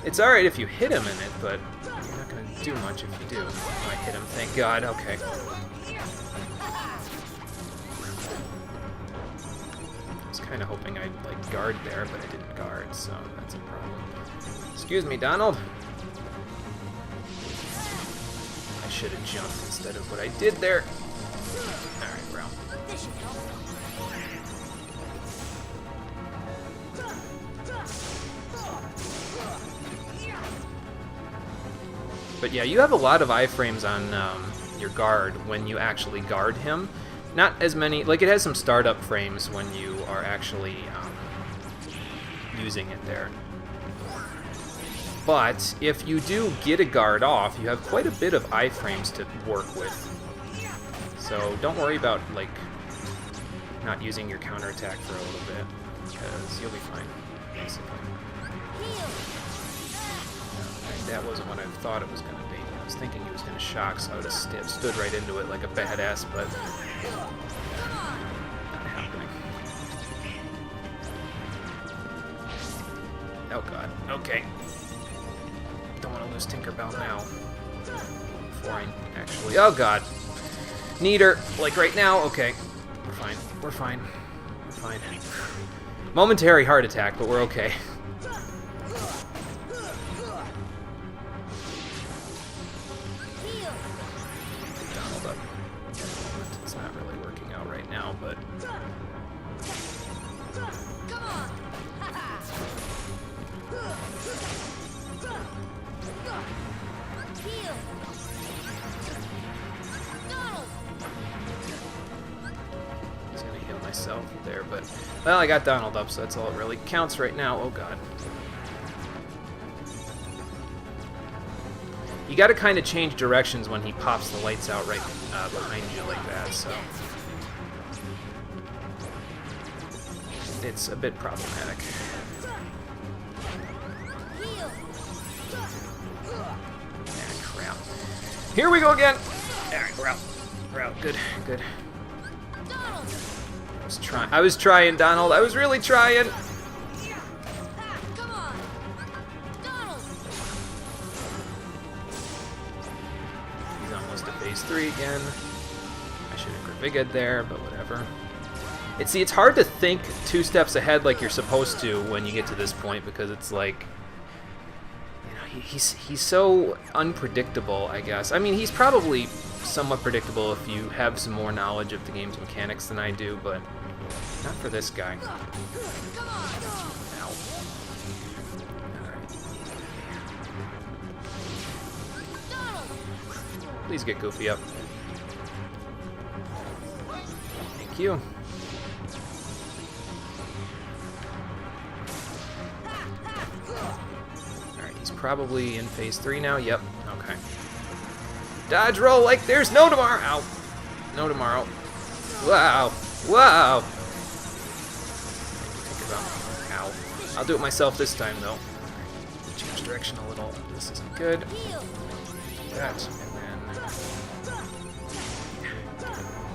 It's alright if you hit him in it, but you're not going to do much if you do. Oh, I hit him, thank God, okay. I was kind of hoping I'd, like, guard there, but I didn't guard, so that's a problem. Excuse me, Donald. I should have jumped instead of what I did there. Alright, bro. But yeah, you have a lot of iframes on your guard when you actually guard him. Not as many, like it has some startup frames when you are actually using it there. But if you do get a guard off, you have quite a bit of iframes to work with. So don't worry about like not using your counterattack for a little bit, because you'll be fine, basically. That wasn't what I thought it was going to be. I was thinking he was going to shock, so I would have stood right into it like a badass, but not happening. Oh god. Okay. Don't want to lose Tinkerbell now. Before I actually... Oh god. Need her. Like right now. Okay. We're fine. We're fine. We're fine. Momentary heart attack, but we're okay. Donald up. It's not really working out right now, but... myself there, but well, I got Donald up, so that's all that really counts right now. Oh god. You got to kind of change directions when he pops the lights out right behind you like that, so it's a bit problematic. Ah, crap. Here we go again. All right, we're out. We're out. Good, good. I was trying, Donald. I was really trying. He's almost at phase 3 again. I should have Graviga'd there, but whatever. It's hard to think 2 steps ahead like you're supposed to when you get to this point, because it's like, you know, he's so unpredictable, I guess. I mean, he's probably somewhat predictable if you have some more knowledge of the game's mechanics than I do, but not for this guy. Ow. Alright. Please get Goofy up. Thank you. Alright, he's probably in phase 3 now. Yep, okay. Dodge roll like there's no tomorrow. Ow. No tomorrow. Wow. Wow. Ow. I'll do it myself this time, though. Change direction a little. This isn't good. That, and then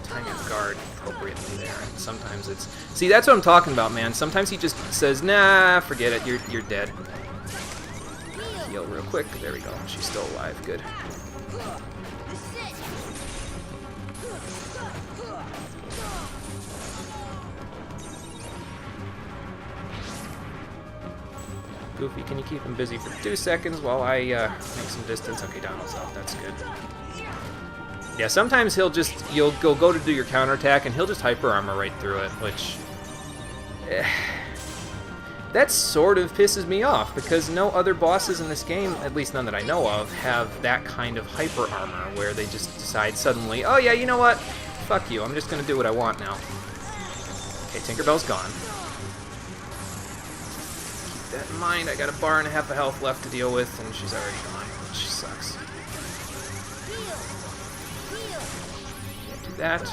time your guard appropriately there. And sometimes it's... See, that's what I'm talking about, man. Sometimes he just says, nah, forget it. You're dead. Heal real quick. There we go. She's still alive. Good. Goofy, can you keep him busy for 2 seconds while I make some distance? Okay, Donald's out. That's good. Yeah, sometimes you'll go to do your counterattack, and he'll just hyper armor right through it, which... that sort of pisses me off, because no other bosses in this game, at least none that I know of, have that kind of hyper armor, where they just decide suddenly, oh yeah, you know what? Fuck you, I'm just gonna do what I want now. Okay, Tinkerbell's gone. keep that in mind. I got a bar and a half of health left to deal with, and she's already gone, which sucks. Can't do that.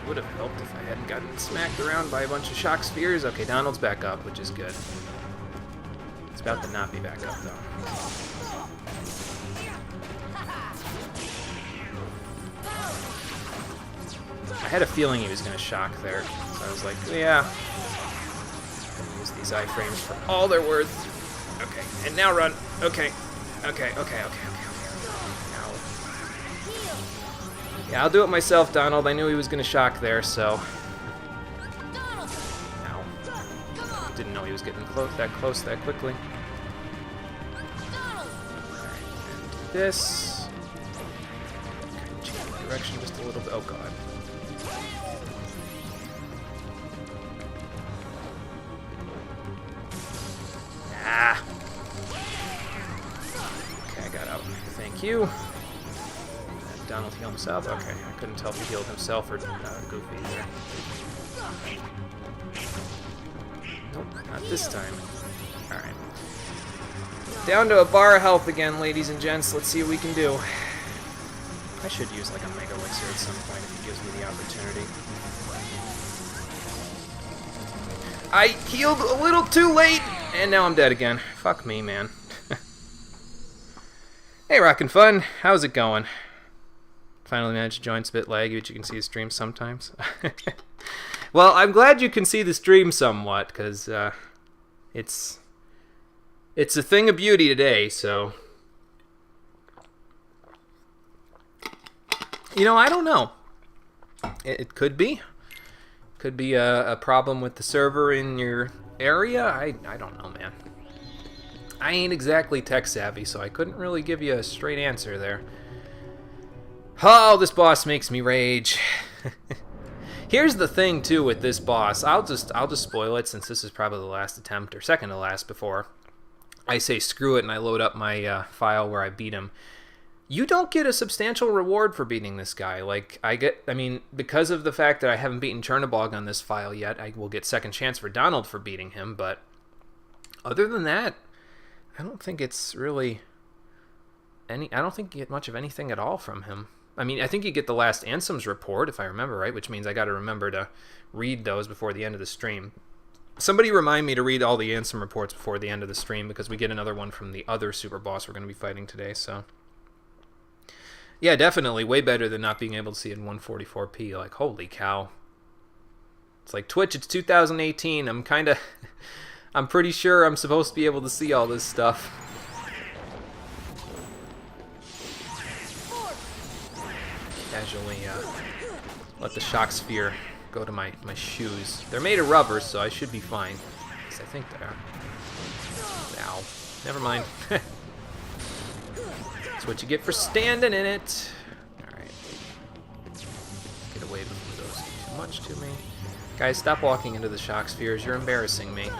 Would have helped if I hadn't gotten smacked around by a bunch of shock spheres. Okay, Donald's back up, which is good. It's about to not be back up, though. I had a feeling he was going to shock there, so I was like, yeah. Use these iframes for all they're worth. Okay, and now run. Okay. Okay. Now. Yeah, I'll do it myself, Donald. I knew he was going to shock there, so. Ow. Didn't know he was getting that close that quickly. Alright, and do this. Okay, change the direction just a little bit. Oh, God. Ah! Okay, I got out. Thank you. Donald heal himself? Okay, I couldn't tell if he healed himself or Goofy there. Nope, not this time. Alright. Down to a bar of health again, ladies and gents. Let's see what we can do. I should use like a Mega Elixir at some point if he gives me the opportunity. I healed a little too late, and now I'm dead again. Fuck me, man. Hey, Rockin' Fun. How's it going? Finally managed to join. It's a bit laggy, but you can see the stream sometimes. Well, I'm glad you can see the stream somewhat, because it's a thing of beauty today, so... You know, I don't know. It could be. Could be a problem with the server in your area. I don't know, man. I ain't exactly tech savvy, so I couldn't really give you a straight answer there. Oh, this boss makes me rage. Here's the thing too with this boss. I'll just spoil it since this is probably the last attempt or second to last before I say screw it and I load up my file where I beat him. You don't get a substantial reward for beating this guy. Like, I mean, because of the fact that I haven't beaten Chernobog on this file yet, I will get second chance for Donald for beating him, but other than that, I don't think it's really I don't think you get much of anything at all from him. I mean, I think you get the last Ansem's report, if I remember right, which means I got to remember to read those before the end of the stream. Somebody remind me to read all the Ansem reports before the end of the stream, because we get another one from the other super boss we're going to be fighting today, so... Yeah, definitely. Way better than not being able to see it in 144p. Like, holy cow. It's like, Twitch, it's 2018. I'm kind of... I'm pretty sure I'm supposed to be able to see all this stuff. Casually let the shock sphere go to my shoes. They're made of rubber, so I should be fine. At least I think they are. Ow. Never mind. That's what you get for standing in it. Alright. Get away from those too much to me. Guys, stop walking into the shock spheres. You're embarrassing me.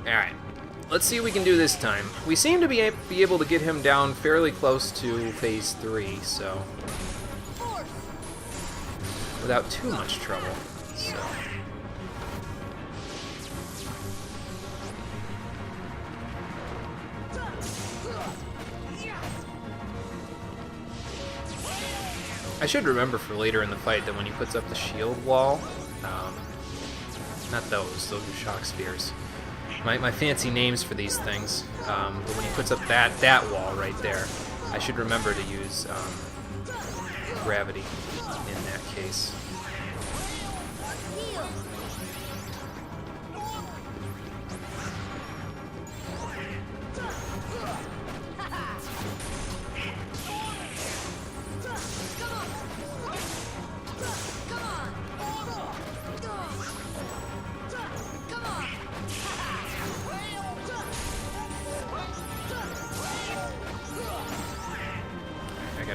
Alright. Let's see what we can do this time. We seem to be able to get him down fairly close to phase 3, so... without too much trouble, so... I should remember for later in the fight that when he puts up the shield wall, not those are shock spheres. My fancy names for these things, but when he puts up that wall right there, I should remember to use gravity in that case.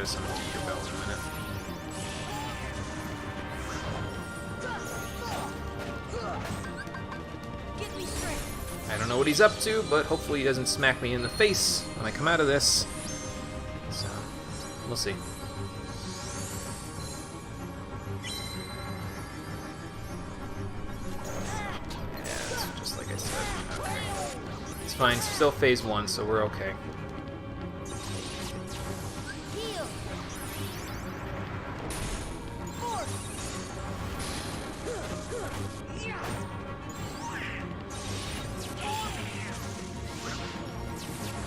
gotta summon Tinkerbell in a minute. Get me straight. I don't know what he's up to, but hopefully he doesn't smack me in the face when I come out of this. So, we'll see. Yeah, it's just like I said. Okay. It's fine, it's still phase 1, so we're okay. Heal. Force.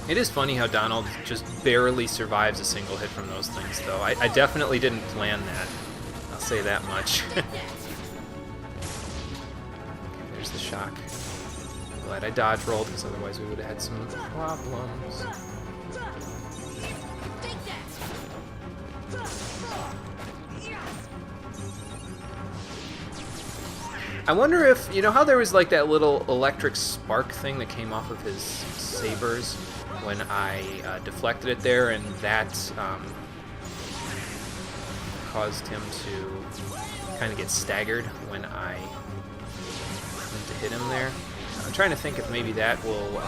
It is funny how Donald just barely survives a single hit from those things, though. I definitely didn't plan that. I'll say that much. Okay, there's the shock. Glad I dodge rolled, because otherwise we would have had some problems. Take that. I wonder if, you know how there was like that little electric spark thing that came off of his sabers when I deflected it there, and that caused him to kind of get staggered when I went to hit him there. I'm trying to think if maybe that will,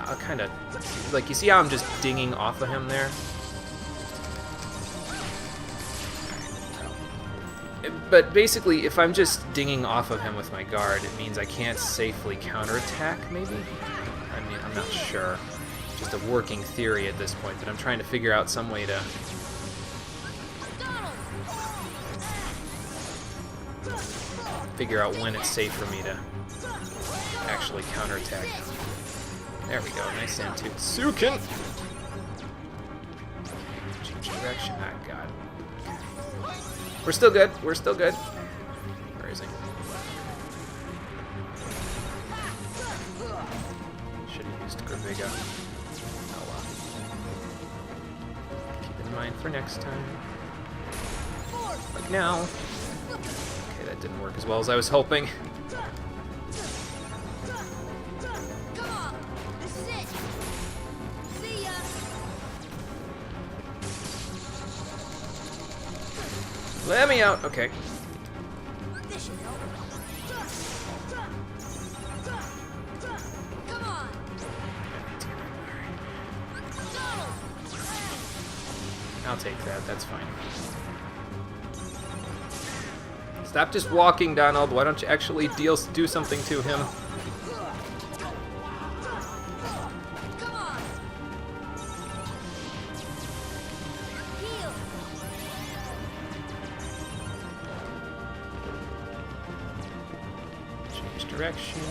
I'll kind of, like, you see how I'm just dinging off of him there? But basically, if I'm just dinging off of him with my guard, it means I can't safely counterattack, maybe? I mean, I'm not sure. Just a working theory at this point, but I'm trying to figure out some way to... figure out when it's safe for me to actually counterattack him. There we go, nice Sukin! Change direction, ah, God. We're still good. We're still good. Where is he? Should have used Graviga. Oh well. Keep in mind for next time. Like now. Okay, that didn't work as well as I was hoping. Come on. This is it. See ya. Let me out. Okay. This should help. Come on. Donald. I'll take that. That's fine. Stop just walking, Donald. Why don't you actually do something to him? Come on. Heal. Change direction.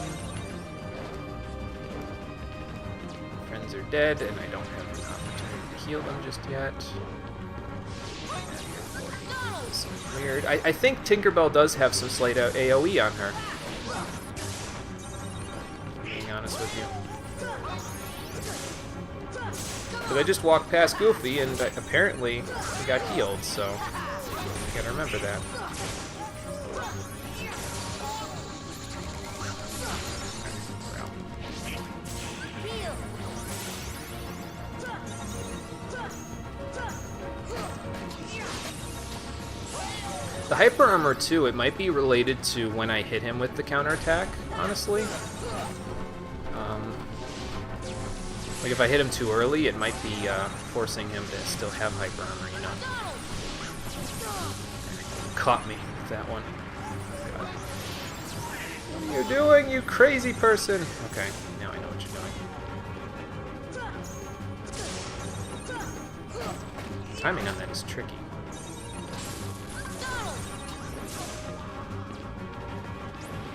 Friends are dead, and I don't have an opportunity to heal them just yet. This is weird. I think Tinkerbell does have some slight AoE on her. Being honest with you. But I just walked past Goofy, and apparently he got healed, so I gotta remember that. Heal. The Hyper Armor, too, it might be related to when I hit him with the counterattack, honestly. Like, if I hit him too early, it might be forcing him to still have Hyper Armor, you know? Caught me with that one. God. What are you doing, you crazy person? Okay, now I know what you're doing. Timing on that is tricky.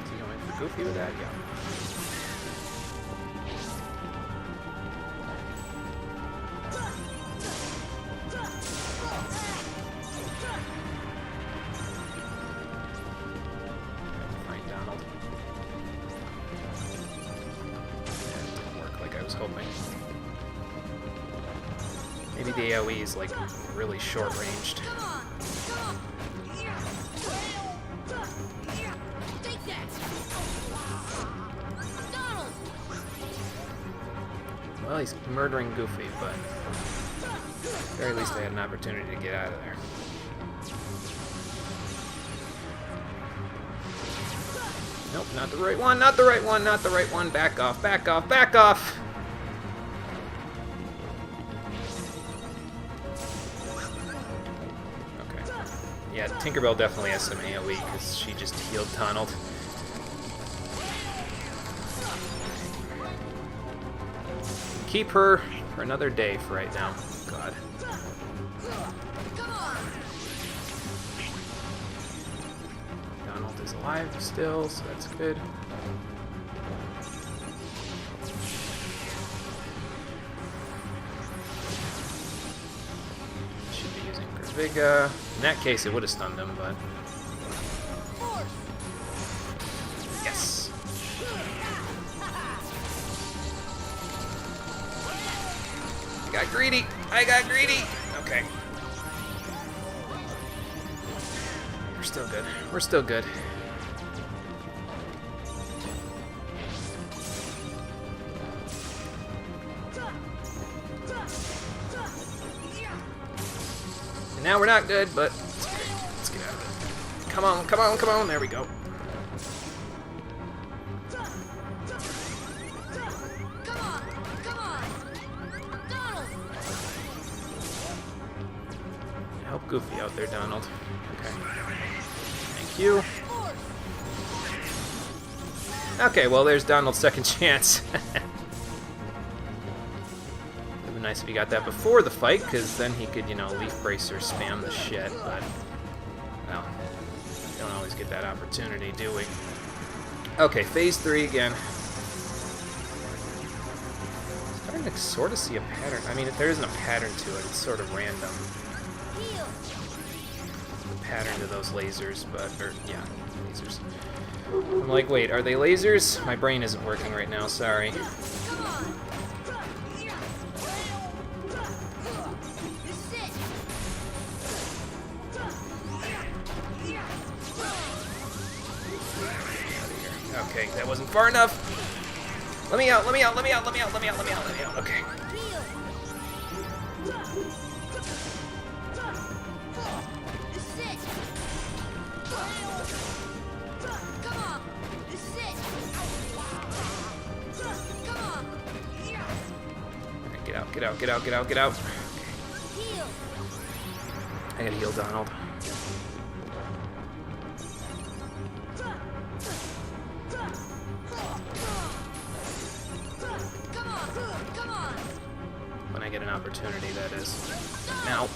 Is he going for Goofy with that? Yeah. Find Donald. That didn't work like I was hoping. Maybe the AoE is like really short ranged. Come on. Come on. Take that. Donald. Well, he's murdering Goofy, but very least I had an opportunity to get out of there. Nope, not the right one, not the right one, not the right one. Back off, back off, back off! Okay. Yeah, Tinkerbell definitely has some AoE because she just healed Donald. Keep her for another day for right now. God. Donald is alive still, so that's good. Should be using Persviga. In that case, it would have stunned him, but... Yes! I got greedy! I got greedy! Okay. We're still good. We're still good. And now we're not good, but it's okay. Let's get out of it. Come on, come on, come on. There we go. Help Goofy out there, Donald. Okay. Thank you. Okay, well, there's Donald's second chance. It would be nice if he got that before the fight, because then he could, you know, Leaf Bracer spam the shit, but, well, don't always get that opportunity, do we? Okay, phase 3 again. Starting to sort of see a pattern. I mean, if there isn't a pattern to it, it's sort of random. The pattern to those lasers, but, or, yeah, lasers. I'm like, wait, are they lasers? My brain isn't working right now, sorry. Okay, that wasn't far enough. Let me out, let me out, let me out, let me out, let me out, let me out, let me out. Okay. Get out, get out, get out, get out, get out. Okay. I gotta heal Donald. When I get an opportunity, that is. Now.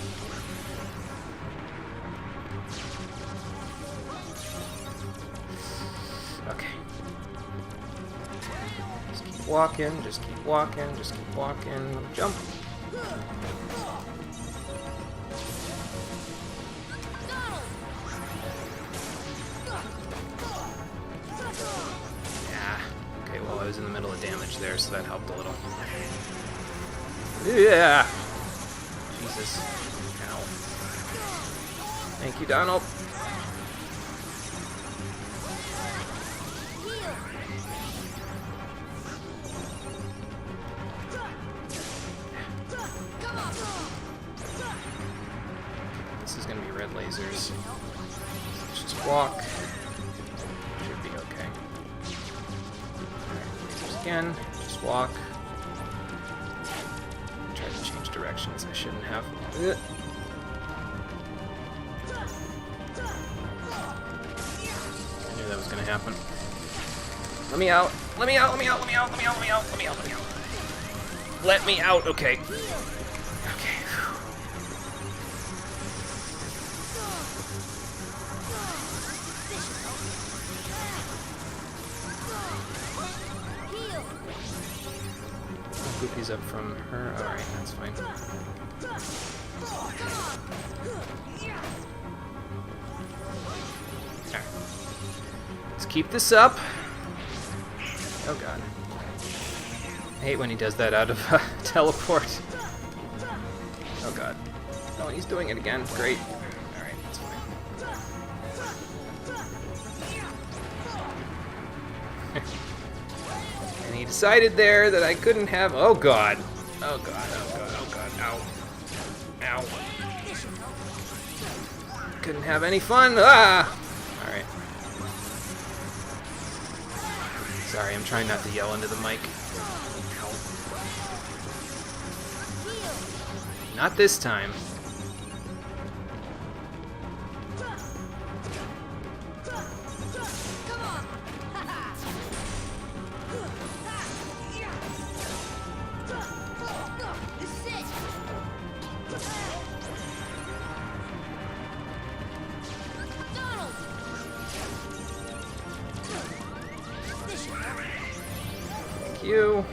Okay. Just keep walking, just keep walking, just keep walking. Jump. Yeah. Okay, well, I was in the middle of damage there, so that helped a little. Yeah. Jesus. Ow. Thank you, Donald. This is gonna be red lasers. Let's just walk. Should be okay. Alright, lasers again. Just walk. Tried to change directions. I shouldn't have. Ugh. I knew that was gonna happen. Let me out. Let me out. Let me out. Let me out. Let me out. Let me out. Let me out. Let me out. Let me out. Okay. Okay. Goofy's up from her. Alright, that's fine. Alright. Let's keep this up. Oh god. I hate when he does that out of teleport. Oh god. Oh, he's doing it again. Great. Alright, that's fine. And he decided there that I couldn't have. Oh god. Oh god. Oh god. Oh god. Ow. Ow. couldn't have any fun. Ah! Alright. Sorry, I'm trying not to yell into the mic. Ow. Not this time. Thank you.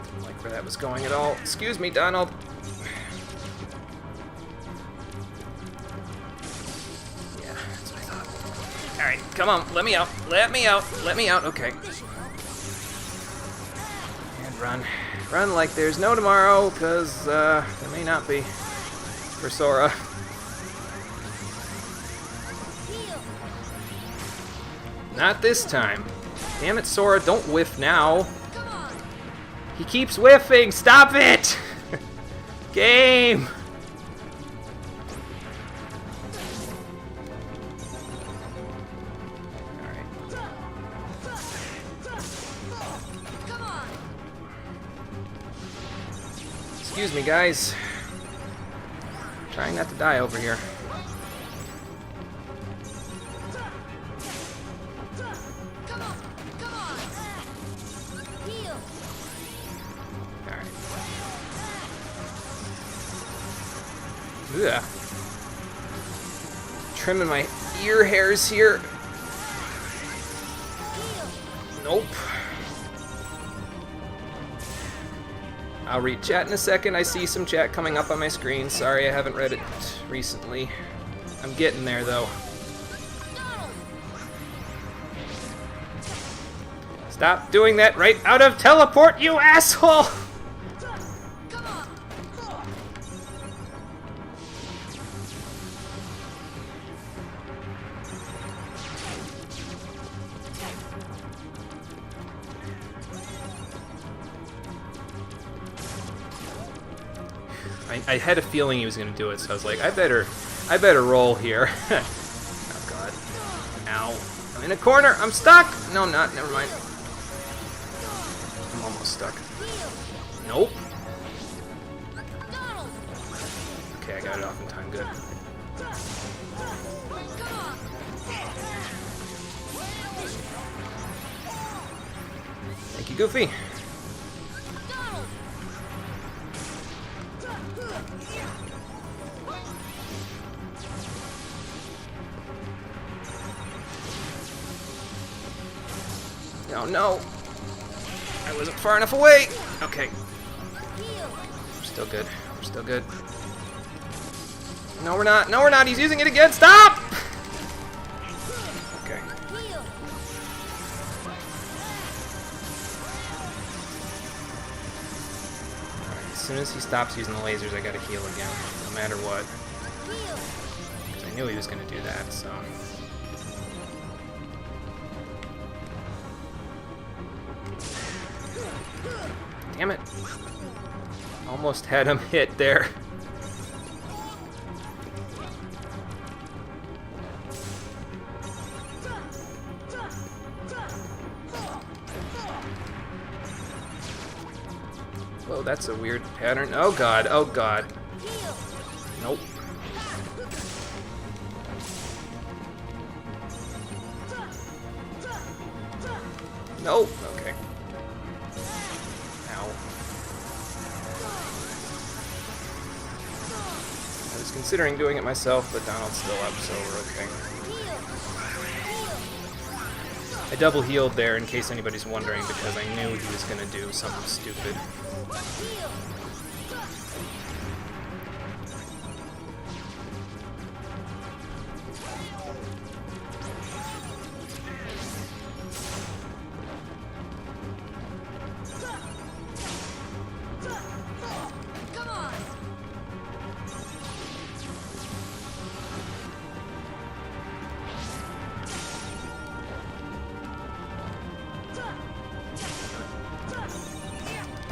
Didn't like where that was going at all. Excuse me, Donald. Yeah, that's what I thought. Alright, come on, let me out. Let me out. Let me out. Okay. And run. Run like there's no tomorrow, because there may not be for Sora. Not this time. Damn it, Sora, don't whiff now. He keeps whiffing. Stop it! Game! Alright. Excuse me, guys. Trying not to die over here. Ugh. Trimming my ear hairs here. Nope. I'll read chat in a second. I see some chat coming up on my screen. Sorry, I haven't read it recently. I'm getting there, though. Stop doing that right out of teleport, you asshole! I had a feeling he was gonna do it, so I was like, I better roll here. Oh god. Ow. I'm in a corner! I'm stuck! No, I'm not, never mind. I'm almost stuck. Nope. Okay, I got it off in time, good. Thank you, Goofy. Oh no! I wasn't far enough away! Okay. We're still good. We're still good. No, we're not. No, we're not. He's using it again. Stop! Okay. Alright, as soon as he stops using the lasers, I gotta heal again. No matter what. Because I knew he was gonna do that, so... Damn it. Almost had him hit there. Whoa, that's a weird pattern. Oh god, oh god. Nope. Nope. Okay. Ow. I was considering doing it myself, but Donald's still up, so we're okay. I double healed there in case anybody's wondering because I knew he was gonna do something stupid.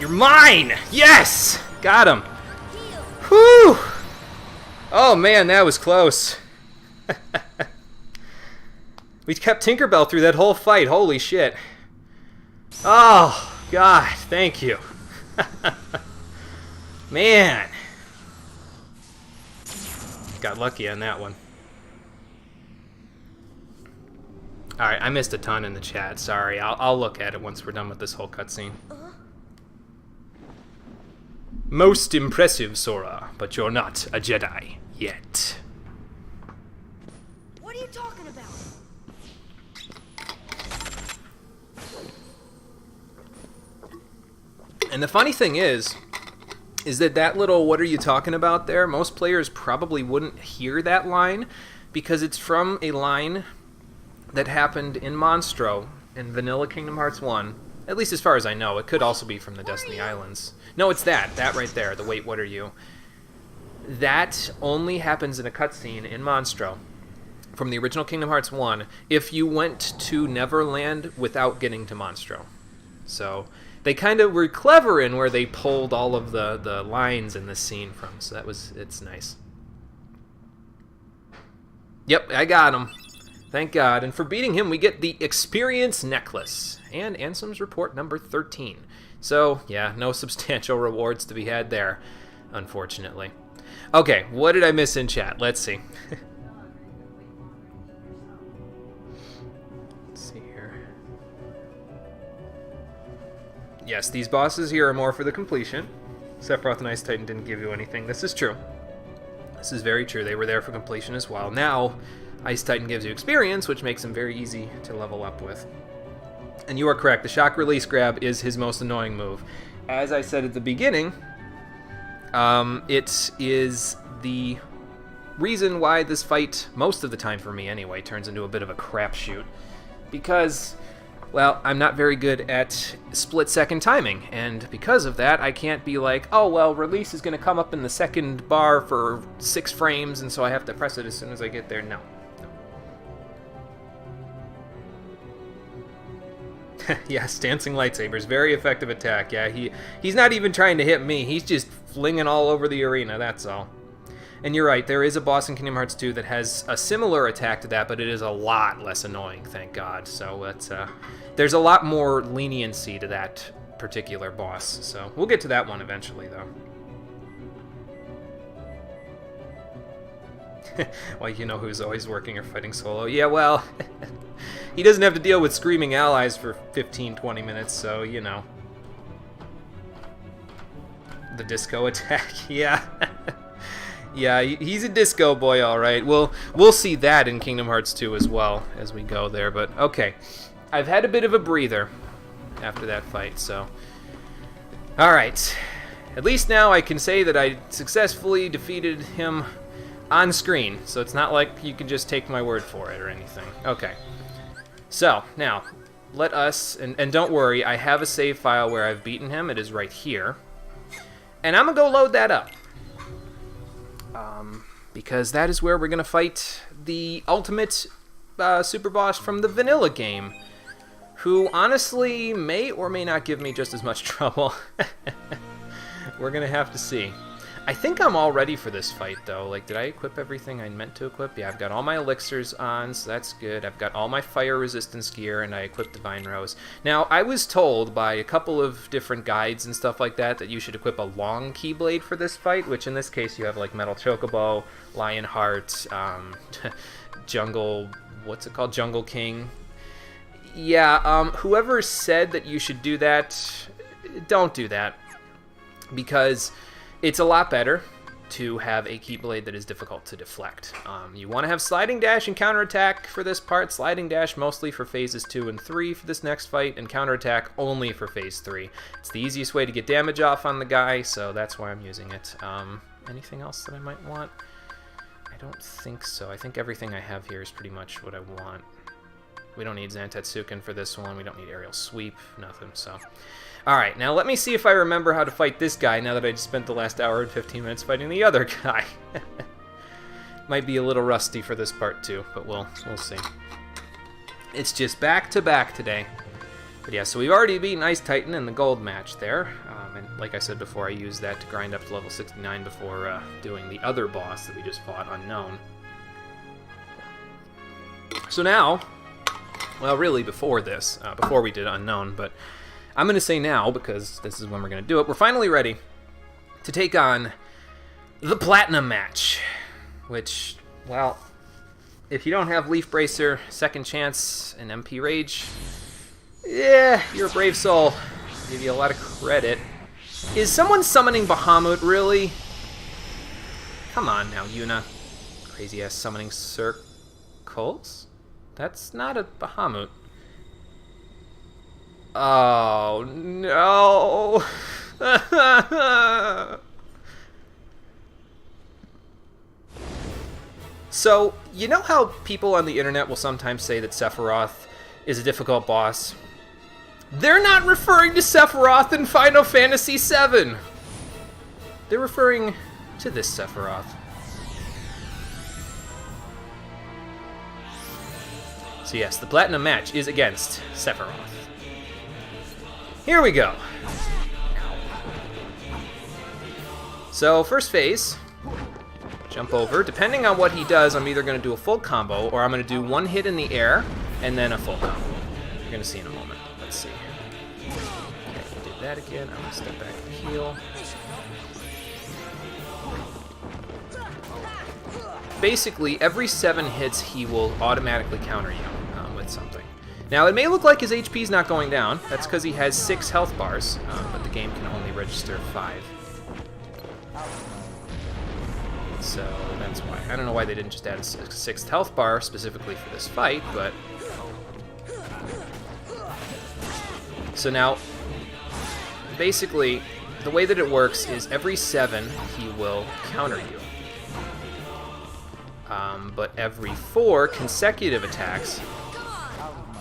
You're mine! Yes! Got him. Whew! Oh man, that was close. We kept Tinkerbell through that whole fight. Holy shit. Oh, God, thank you. Man. Got lucky on that one. Alright, I missed a ton in the chat. Sorry, I'll look at it once we're done with this whole cutscene. Most impressive, Sora, but you're not a Jedi yet. What are you talking about? And the funny thing is that little "what are you talking about" there, most players probably wouldn't hear that line because it's from a line that happened in Monstro in Vanilla Kingdom Hearts 1. At least as far as I know. It could also be from the Destiny Islands. No, it's that right there, the "wait, what are you?" That only happens in a cutscene in Monstro from the original Kingdom Hearts 1 if you went to Neverland without getting to Monstro. So they kind of were clever in where they pulled all of the lines in this scene from, so it's nice. Yep, I got him. Thank God. And for beating him, we get the Experience Necklace and Ansem's Report number 13. So, yeah, no substantial rewards to be had there, unfortunately. Okay, what did I miss in chat? Let's see. Let's see here. Yes, these bosses here are more for the completion. Sephiroth and Ice Titan didn't give you anything. This is true. This is very true. They were there for completion as well. Now, Ice Titan gives you experience, which makes him very easy to level up with. And you are correct. The shock release grab is his most annoying move. As I said at the beginning, it is the reason why this fight, most of the time for me anyway, turns into a bit of a crapshoot. Because, well, I'm not very good at split-second timing, and because of that, I can't be like, oh, well, release is going to come up in the second bar for 6 frames, and so I have to press it as soon as I get there. No. Yes, dancing lightsabers, very effective attack. Yeah, he's not even trying to hit me. He's just flinging all over the arena, that's all. And you're right, there is a boss in Kingdom Hearts 2 that has a similar attack to that, but it is a lot less annoying, thank God. So it's, there's a lot more leniency to that particular boss. So we'll get to that one eventually, though. Well, you know who's always working or fighting solo. Yeah, well, he doesn't have to deal with screaming allies for 15-20 minutes, so, you know. The disco attack, yeah. Yeah, he's a disco boy, all right. We'll see that in Kingdom Hearts 2 as well as we go there, but okay. I've had a bit of a breather after that fight, so. All right. At least now I can say that I successfully defeated him on screen, so it's not like you can just take my word for it or anything. Okay. So, now, let us, and don't worry, I have a save file where I've beaten him. It is right here. And I'm going to go load that up. Because that is where we're going to fight the ultimate super boss from the vanilla game, who honestly may or may not give me just as much trouble. We're going to have to see. I think I'm all ready for this fight, though. Like, did I equip everything I meant to equip? Yeah, I've got all my elixirs on, so that's good. I've got all my fire resistance gear, and I equipped Divine Rose. Now, I was told by a couple of different guides and stuff like that that you should equip a long Keyblade for this fight, which in this case you have, like, Metal Chocobo, Lionheart, Jungle... what's it called? Jungle King. Yeah, whoever said that you should do that, don't do that. Because it's a lot better to have a Keyblade that is difficult to deflect. You want to have Sliding Dash and Counterattack for this part. Sliding Dash mostly for phases 2 and 3 for this next fight, and Counterattack only for phase 3. It's the easiest way to get damage off on the guy, so that's why I'm using it. Anything else that I might want? I don't think so. I think everything I have here is pretty much what I want. We don't need Zantetsuken for this one. We don't need Aerial Sweep. Nothing, so... Alright, now let me see if I remember how to fight this guy now that I just spent the last hour and 15 minutes fighting the other guy. Might be a little rusty for this part too, but we'll see. It's just back to back today. But yeah, so we've already beaten Ice Titan in the gold match there. And like I said before, I used that to grind up to level 69 before doing the other boss that we just fought, Unknown. So now, well, really before this, before we did Unknown, but I'm going to say now, because this is when we're going to do it, we're finally ready to take on the Platinum match. Which, well, if you don't have Leaf Bracer, Second Chance, and MP Rage, yeah, you're a brave soul. I'll give you a lot of credit. Is someone summoning Bahamut, really? Come on now, Yuna. Crazy-ass summoning circles? That's not a Bahamut. Oh, no. So, you know how people on the internet will sometimes say that Sephiroth is a difficult boss? They're not referring to Sephiroth in Final Fantasy VII. They're referring to this Sephiroth. So yes, the Platinum match is against Sephiroth. Here we go. So, first phase, jump over. Depending on what he does, I'm either going to do a full combo, or I'm going to do one hit in the air, and then a full combo. You're going to see in a moment. Let's see. Okay, he did that again. I'm going to step back and heal. Basically, every 7 hits, he will automatically counter you with something. Now, it may look like his HP's not going down. That's because he has 6 health bars, but the game can only register 5. So that's why. I don't know why they didn't just add a 6th health bar specifically for this fight, but... So now, basically, the way that it works is every 7 he will counter you. But every 4 consecutive attacks,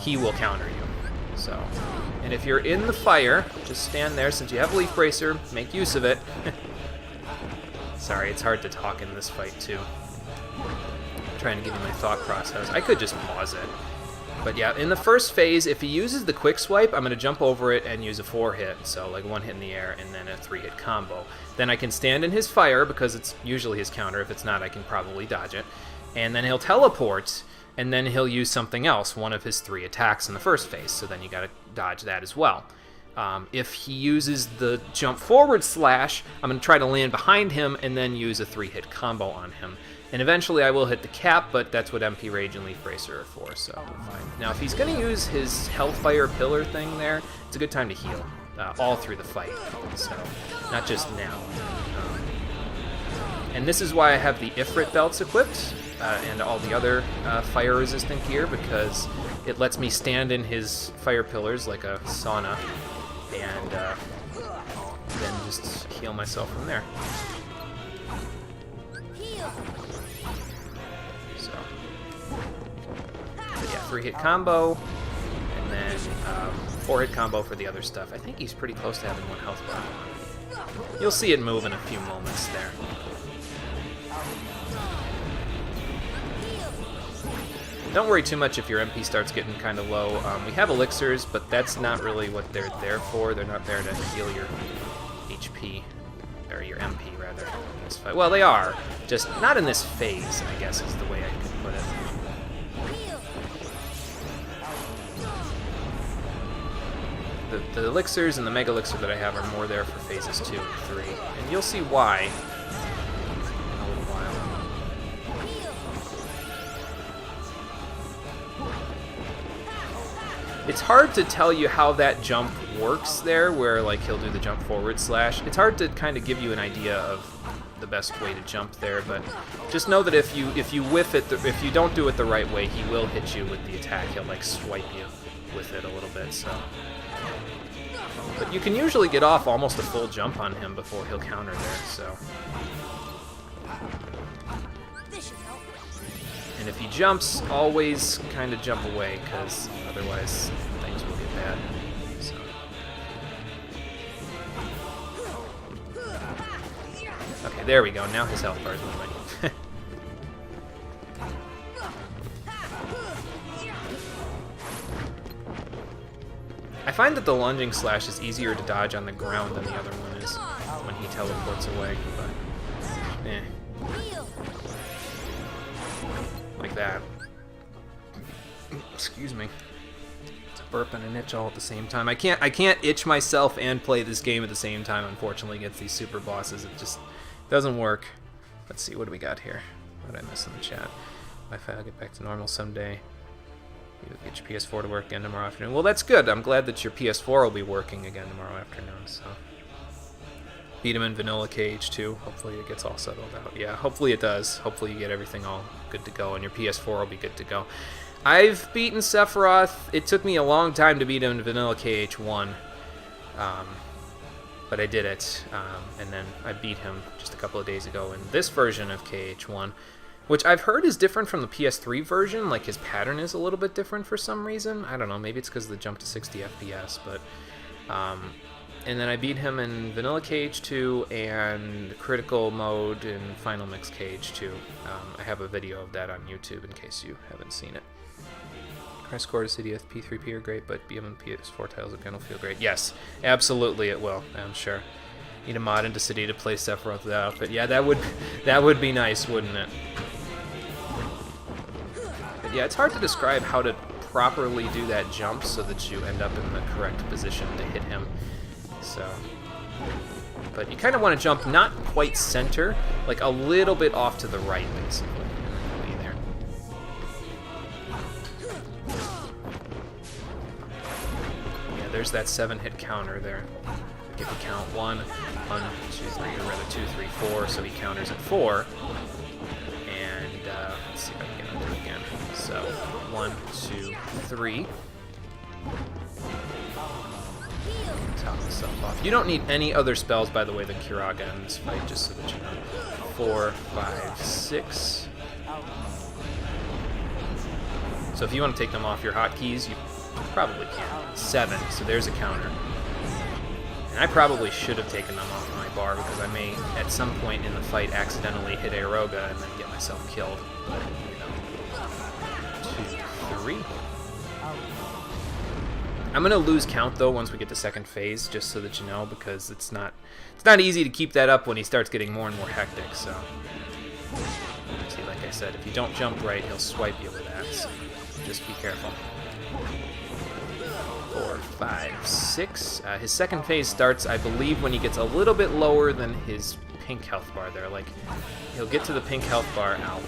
he will counter you. So, and if you're in the fire, just stand there. Since you have Leaf Bracer, make use of it. Sorry, it's hard to talk in this fight, too. I'm trying to give you my thought process. I could just pause it. But yeah, in the first phase, if he uses the quick swipe, I'm going to jump over it and use a 4-hit. So like 1 hit in the air and then a 3-hit combo. Then I can stand in his fire, because it's usually his counter. If it's not, I can probably dodge it. And then he'll teleport, and then he'll use something else, one of his 3 attacks in the first phase. So then you got to dodge that as well. If he uses the jump forward slash, I'm going to try to land behind him and then use a 3-hit combo on him. And eventually I will hit the cap, but that's what MP Rage and Leaf Bracer are for, so fine. Now, if he's going to use his Hellfire Pillar thing there, it's a good time to heal, all through the fight, so not just now. And this is why I have the Ifrit belts equipped, and all the other fire-resistant gear, because it lets me stand in his fire pillars like a sauna, and then just heal myself from there. So, but yeah, 3-hit combo, and then 4-hit combo for the other stuff. I think he's pretty close to having 1 health bar. You'll see it move in a few moments there. Don't worry too much if your MP starts getting kind of low. We have elixirs, but that's not really what they're there for. They're not there to heal your HP, or your MP, rather, in this fight. Well, they are, just not in this phase, I guess is the way I could put it. The elixirs and the mega elixir that I have are more there for phases 2 and 3, and you'll see why in a little while. It's hard to tell you how that jump works there, where like he'll do the jump forward slash. It's hard to kind of give you an idea of the best way to jump there, but just know that if you whiff it, if you don't do it the right way, he will hit you with the attack. He'll like swipe you with it a little bit. So, but you can usually get off almost a full jump on him before he'll counter there. So. And if he jumps, always kind of jump away, because otherwise things will get bad. So. Okay, there we go. Now his health bar is moving. I find that the lunging slash is easier to dodge on the ground than the other one is when he teleports away, but like that. Excuse me. It's a burp and an itch all at the same time. I can't itch myself and play this game at the same time, unfortunately, against these super bosses. It just doesn't work. Let's see, what do we got here? What did I miss in the chat? Wi-Fi will get back to normal someday. You get your PS4 to work again tomorrow afternoon. Well, that's good. I'm glad that your PS4 will be working again tomorrow afternoon. So, beat him in Vanilla KH2. Hopefully it gets all settled out. Yeah, hopefully it does. Hopefully you get everything all good to go, and your PS4 will be good to go. I've beaten Sephiroth. It took me a long time to beat him in Vanilla KH1, but I did it, and then I beat him just a couple of days ago in this version of KH1. Which I've heard is different from the PS3 version, like his pattern is a little bit different for some reason. I don't know, maybe it's because of the jump to 60 FPS, but... and then I beat him in Vanilla KH2 and Critical Mode in Final Mix KH2. I have a video of that on YouTube in case you haven't seen it. Crash Score to CDS P3P are great, but BM and PS4 titles again will feel great. Yes, absolutely it will, I'm sure. Need a mod into City to play Sephiroth with that outfit. Yeah, that would be nice, wouldn't it? But yeah, it's hard to describe how to properly do that jump so that you end up in the correct position to hit him. So, but you kind of want to jump not quite center, like a little bit off to the right, basically. Be there. Yeah, there's that 7-hit counter there. If you count 1, 2, 3, or rather 2, 3, 4, so he counters at 4. And let's see if I can get into it again. So 1, 2, 3. Top myself off. You don't need any other spells, by the way, than Curaga in this fight, just so that you know. 4, 5, 6. So if you want to take them off your hotkeys, you probably can. 7, so there's a counter. And I probably should have taken them off my bar because I may, at some point in the fight, accidentally hit Aeroga and then get myself killed. But, you know. 2, 3. I'm gonna lose count though once we get to second phase, just so that you know, because it's not easy to keep that up when he starts getting more and more hectic. So, see, like I said, if you don't jump right, he'll swipe you with that. So just be careful. 4, 5, 6. His second phase starts, I believe, when he gets a little bit lower than his pink health bar there. Like, he'll get to the pink health bar out.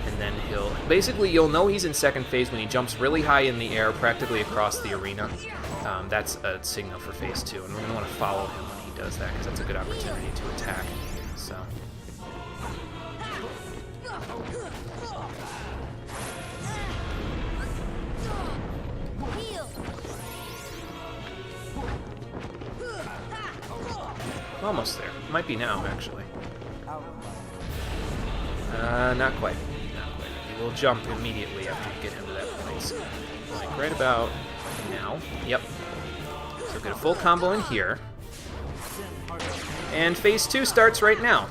And then he'll... Basically, you'll know he's in second phase when he jumps really high in the air, practically across the arena. That's a signal for phase 2, and we're going to want to follow him when he does that, because that's a good opportunity to attack. So... Almost there. Might be now, actually. Not quite. Not quite. He will jump immediately after you get him to that point. So, like right about now. Yep. So get a full combo in here. And phase 2 starts right now.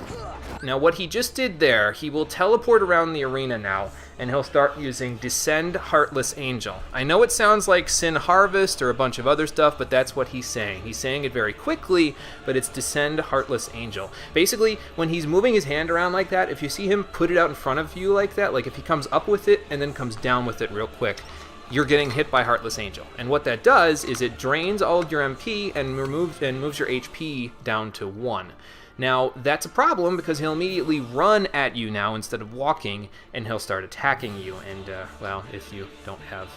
Now what he just did there, he will teleport around the arena now, and he'll start using Descend Heartless Angel. I know it sounds like Sin Harvest or a bunch of other stuff, but that's what he's saying. He's saying it very quickly, but it's Descend Heartless Angel. Basically, when he's moving his hand around like that, if you see him put it out in front of you like that, like if he comes up with it and then comes down with it real quick, you're getting hit by Heartless Angel. And what that does is it drains all of your MP and moves your HP down to 1. Now, that's a problem because he'll immediately run at you now instead of walking, and he'll start attacking you. And, well, if you don't have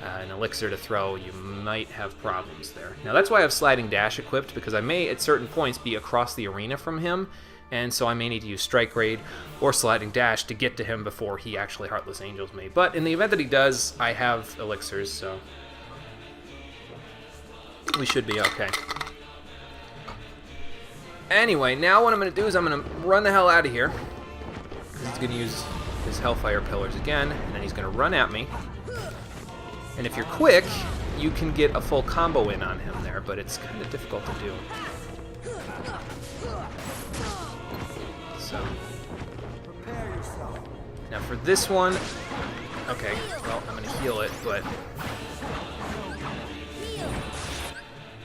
an elixir to throw, you might have problems there. Now, that's why I have Sliding Dash equipped, because I may, at certain points, be across the arena from him, and so I may need to use Strike Raid or Sliding Dash to get to him before he actually Heartless Angels me. But in the event that he does, I have elixirs, so we should be okay. Anyway, now what I'm going to do is I'm going to run the hell out of here. Because he's going to use his Hellfire Pillars again, and then he's going to run at me. And if you're quick, you can get a full combo in on him there, but it's kind of difficult to do. So, now for this one, okay, well, I'm going to heal it, but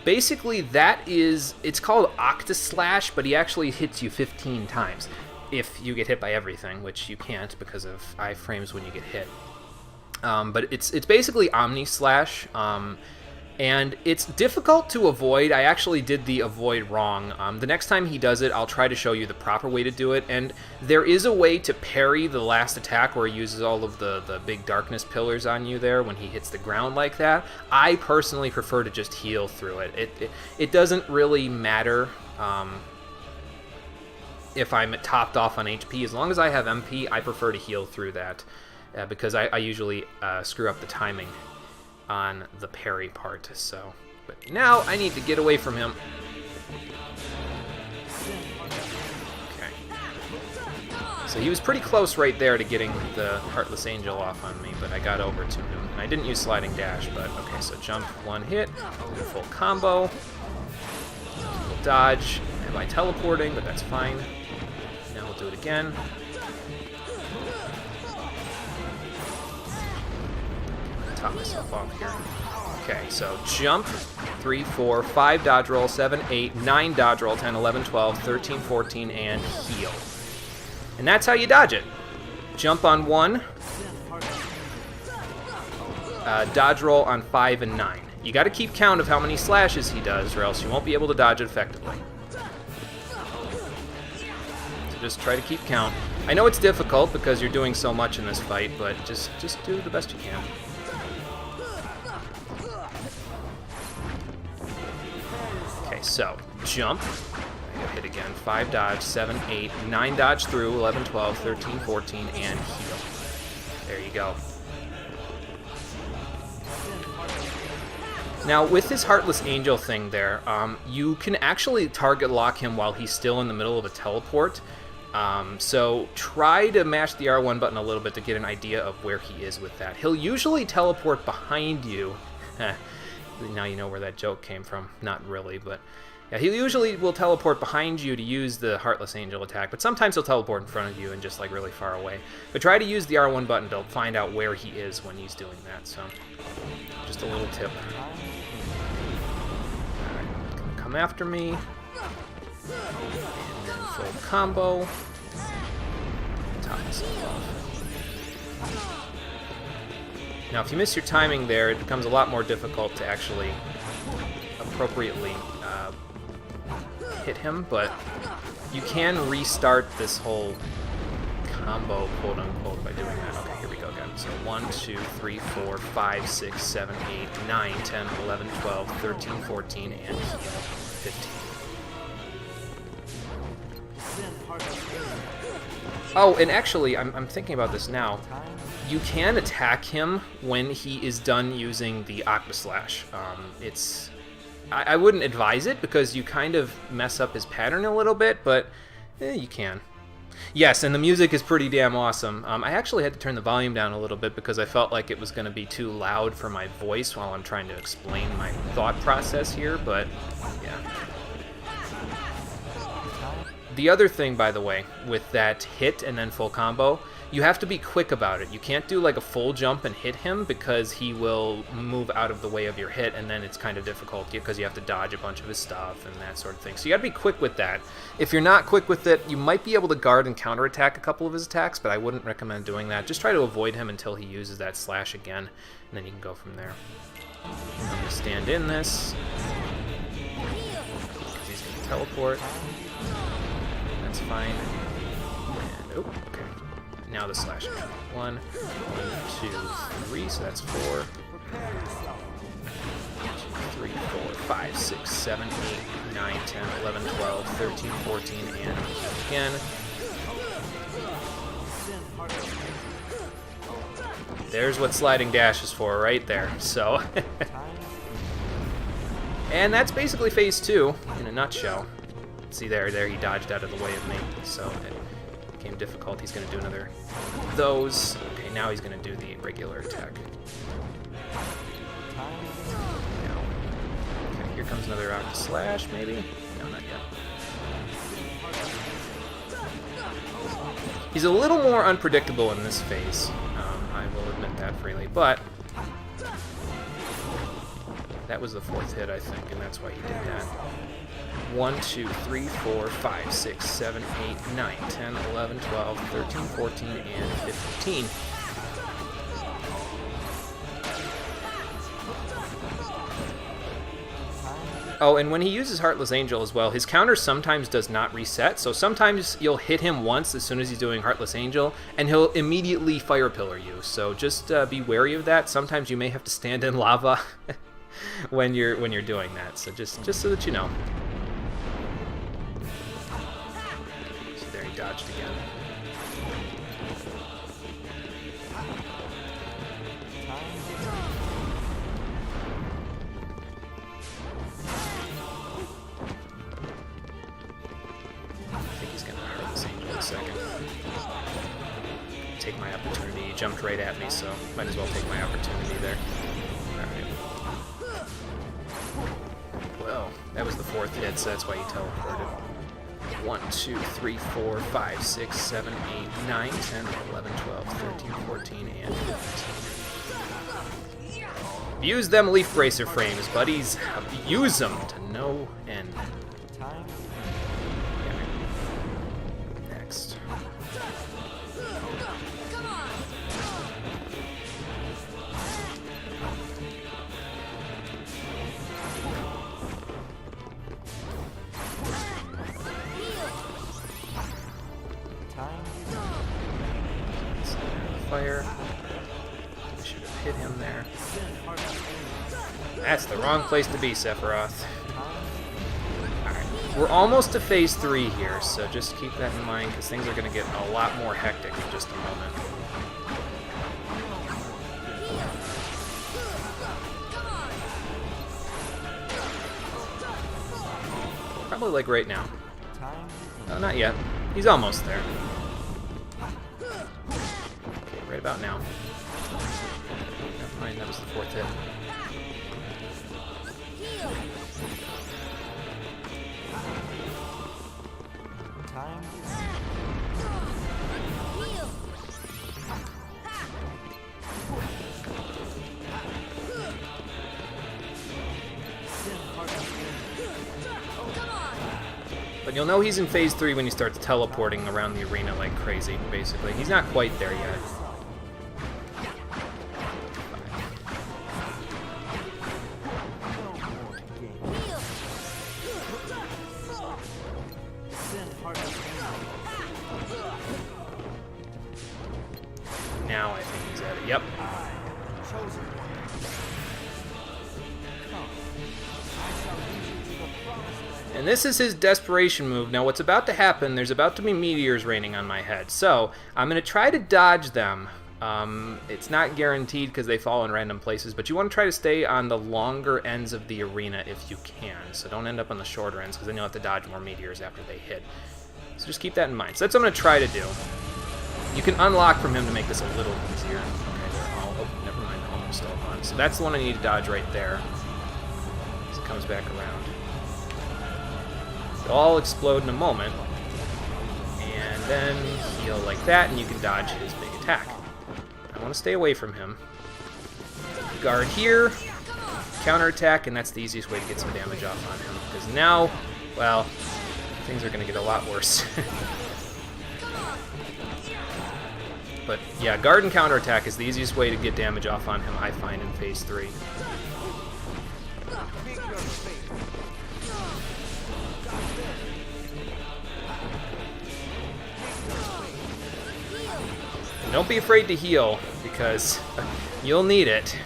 basically it's called Octaslash, but he actually hits you 15 times if you get hit by everything, which you can't because of iframes when you get hit. But it's basically Omni Slash, and it's difficult to avoid. I actually did the avoid wrong. The next time he does it, I'll try to show you the proper way to do it, and there is a way to parry the last attack where he uses all of the big darkness pillars on you there when he hits the ground like that. I personally prefer to just heal through it. It doesn't really matter if I'm topped off on HP. As long as I have MP, I prefer to heal through that because I usually screw up the timing on the parry part. So, but now I need to get away from him. Okay. So he was pretty close right there to getting the Heartless Angel off on me, but I got over to him. And I didn't use sliding dash, but okay, so jump, one hit, do a full combo, full dodge by teleporting, but that's fine. Now we'll do it again. Top myself off here. Okay, so jump, 3, 4, 5 dodge roll, 7, 8, 9 dodge roll, 10, 11, 12, 13, 14, and heal. And that's how you dodge it. Jump on 1, dodge roll on 5 and 9. You got to keep count of how many slashes he does, or else you won't be able to dodge it effectively. So just try to keep count. I know it's difficult because you're doing so much in this fight, but just do the best you can. So, jump, hit again, 5 dodge, 7, 8, 9 dodge through, 11, 12, 13, 14, and heal. There you go. Now, with this Heartless Angel thing there, you can actually target lock him while he's still in the middle of a teleport. So try to mash the R1 button a little bit to get an idea of where he is with that. He'll usually teleport behind you. Now you know where that joke came from. Not really, but yeah, he usually will teleport behind you to use the Heartless Angel attack, but sometimes he'll teleport in front of you and just like really far away. But try to use the R1 button to find out where he is when he's doing that, so just a little tip. Alright, come after me. And then full combo. Top myself off. Now, if you miss your timing there, it becomes a lot more difficult to actually appropriately hit him, but you can restart this whole combo, quote-unquote, by doing that. Okay, here we go again. So 1, 2, 3, 4, 5, 6, 7, 8, 9, 10, 11, 12, 13, 14, and 15. Oh, and actually, I'm thinking about this now. You can attack him when he is done using the Octaslash. I wouldn't advise it because you kind of mess up his pattern a little bit, but you can. Yes, and the music is pretty damn awesome. I actually had to turn the volume down a little bit because I felt like it was going to be too loud for my voice while I'm trying to explain my thought process here, but yeah. The other thing, by the way, with that hit and then full combo, you have to be quick about it. You can't do like a full jump and hit him because he will move out of the way of your hit, and then it's kind of difficult because you have to dodge a bunch of his stuff and that sort of thing. So you got to be quick with that. If you're not quick with it, you might be able to guard and counterattack a couple of his attacks, but I wouldn't recommend doing that. Just try to avoid him until he uses that slash again, and then you can go from there. I'm going to stand in this because he's going to teleport. That's fine. And, oh, okay. Now the slash again. 1, 2, 3, so that's 4. 2, 3, 4, 5, 6, 7, 8, 9, 10, 11, 12, 13, 14, and again. There's what sliding dash is for right there. So, and that's basically phase 2 in a nutshell. See there he dodged out of the way of me, so it became difficult. He's going to do another of those. Okay, now he's going to do the regular attack. Now, okay, here comes another Octaslash, maybe? No, not yet. He's a little more unpredictable in this phase. I will admit that freely, but That was the 4th hit, I think, and that's why he did that. 1, 2, 3, 4, 5, 6, 7, 8, 9, 10, 11, 12, 13, 14, and 15. Oh, and when he uses Heartless Angel as well, his counter sometimes does not reset, so sometimes you'll hit him once as soon as he's doing Heartless Angel, and he'll immediately Fire Pillar you, so just be wary of that. Sometimes you may have to stand in lava when you're doing that, so just so that you know. So there, he dodged again. Take my opportunity. He jumped right at me, so might as well take my opportunity there. Alright. Well, that was the 4th hit, so that's why he teleported. 1, 2, 3, 4, 5, 6, 7, 8, 9, 10, 11, 12, 13, 14, and 15. Abuse them Leaf Bracer frames, buddies. Abuse them to no end. Next. Fire. I should have hit him there. That's the wrong place to be, Sephiroth. Alright, we're almost to phase 3 here, so just keep that in mind, because things are going to get a lot more hectic in just a moment. Probably like right now. No, not yet. He's almost there. Right about now. Never mind, that was the 4th hit. But you'll know he's in phase 3 when he starts teleporting around the arena like crazy, basically. He's not quite there yet. Now I think he's at it. Yep. And this is his desperation move. Now what's about to happen, there's about to be meteors raining on my head. So I'm going to try to dodge them. It's not guaranteed because they fall in random places, but you want to try to stay on the longer ends of the arena if you can. So don't end up on the shorter ends, because then you'll have to dodge more meteors after they hit. So just keep that in mind. So that's what I'm going to try to do. You can unlock from him to make this a little easier. Okay, they're all... Oh, never mind. The home is still on. So that's the one I need to dodge right there. As it comes back around. They'll all explode in a moment. And then heal like that, and you can dodge his big attack. I want to stay away from him. Guard here. Counterattack, and that's the easiest way to get some damage off on him. Because now, well, things are going to get a lot worse. But yeah, guard and counterattack is the easiest way to get damage off on him, I find, in phase 3. Don't be afraid to heal, because you'll need it.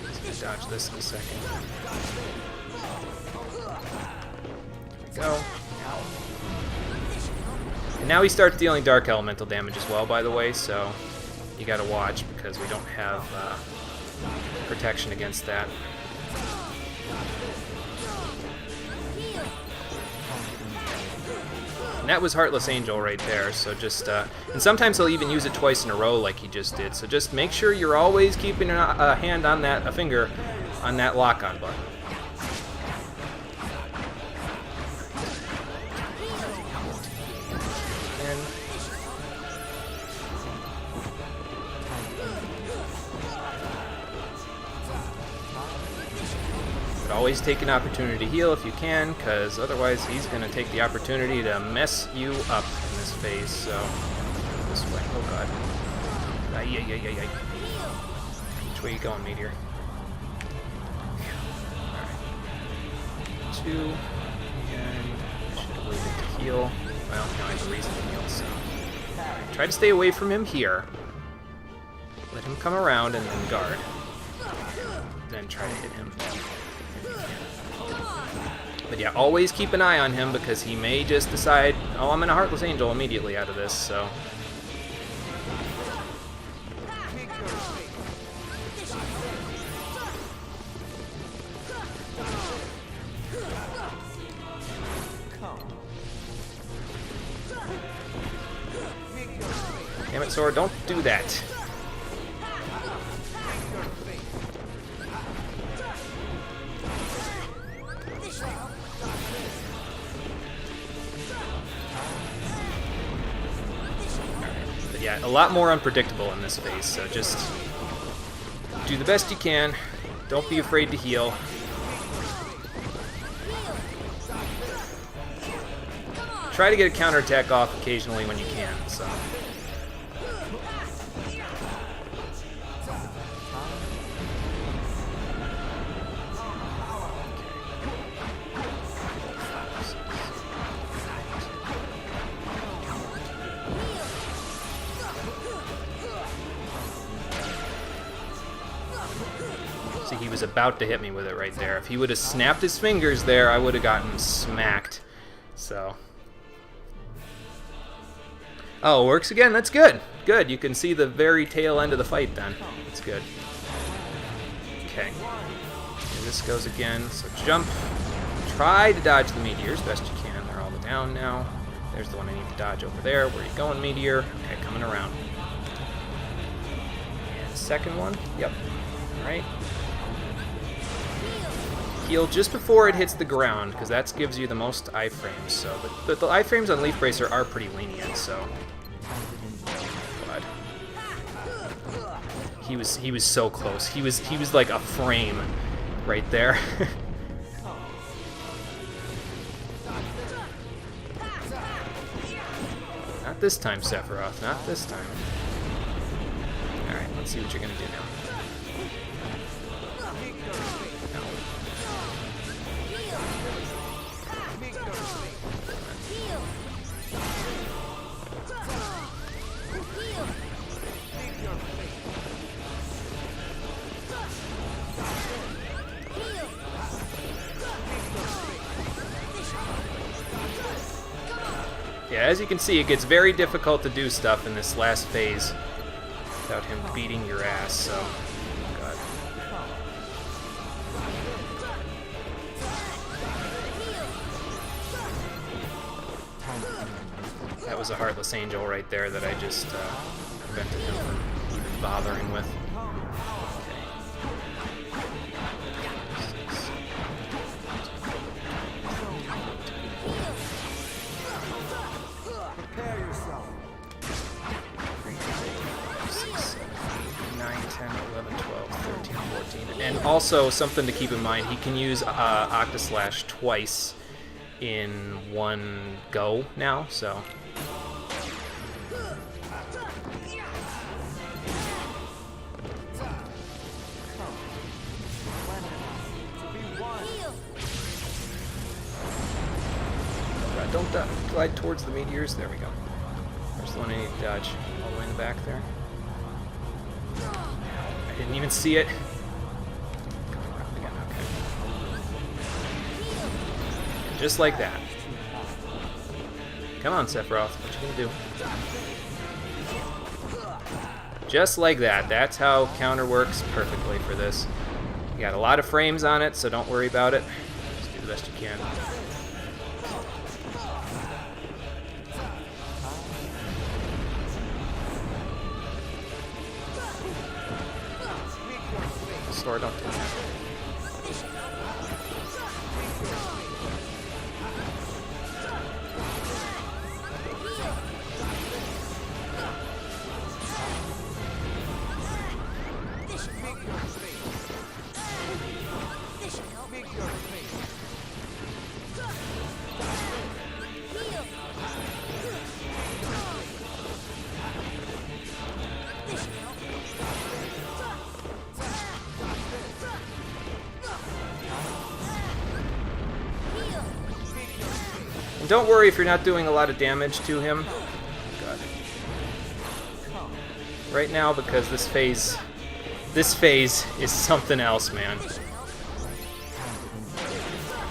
Let's dodge this in a second. There we go. And now he starts dealing dark elemental damage as well, by the way, so you gotta watch, because we don't have protection against that. And that was Heartless Angel right there, so just, and sometimes he'll even use it twice in a row like he just did, so just make sure you're always keeping a hand on that, a finger on that lock-on button. And always take an opportunity to heal if you can, because otherwise he's going to take the opportunity to mess you up in this phase. So, this way. Oh god. Ay, ay, ay, ay, ay. Which way you going, Meteor? Alright. 2. And I should have waited to heal. Well, now I have a reason to heal, so. Alright, try to stay away from him here. Let him come around and then guard. Then try to hit him. But yeah, always keep an eye on him because he may just decide, oh, I'm in a Heartless Angel immediately out of this, so. Damn it, Sora, don't do that. But yeah, a lot more unpredictable in this phase, so just do the best you can. Don't be afraid to heal. Try to get a counterattack off occasionally when you can, so. See, he was about to hit me with it right there. If he would have snapped his fingers there, I would have gotten smacked. So. Oh, it works again. That's good. Good. You can see the very tail end of the fight then. That's good. Okay. And this goes again. So jump. Try to dodge the meteors best you can. They're all down now. There's the one I need to dodge over there. Where are you going, meteor? Okay, coming around. And second one. Yep. All right. Heal just before it hits the ground, because that gives you the most iframes. So, but the iframes on Leaf Bracer are pretty lenient. So, God, he was so close. He was like a frame right there. Not this time, Sephiroth. Not this time. All right, let's see what you're gonna do now. Yeah, as you can see, it gets very difficult to do stuff in this last phase without him beating your ass, so. God. That was a Heartless Angel right there that I just prevented him from even bothering with. And also, something to keep in mind, he can use Octaslash twice in one go now, so. Don't glide towards the meteors. There we go. There's the one I need to dodge all the way in the back there. I didn't even see it. Just like that. Come on, Sephiroth. What you gonna do? Just like that. That's how counter works perfectly for this. You got a lot of frames on it, so don't worry about it. Just do the best you can. Sora, don't do that. And don't worry if you're not doing a lot of damage to him. God. Right now, because this phase is something else, man.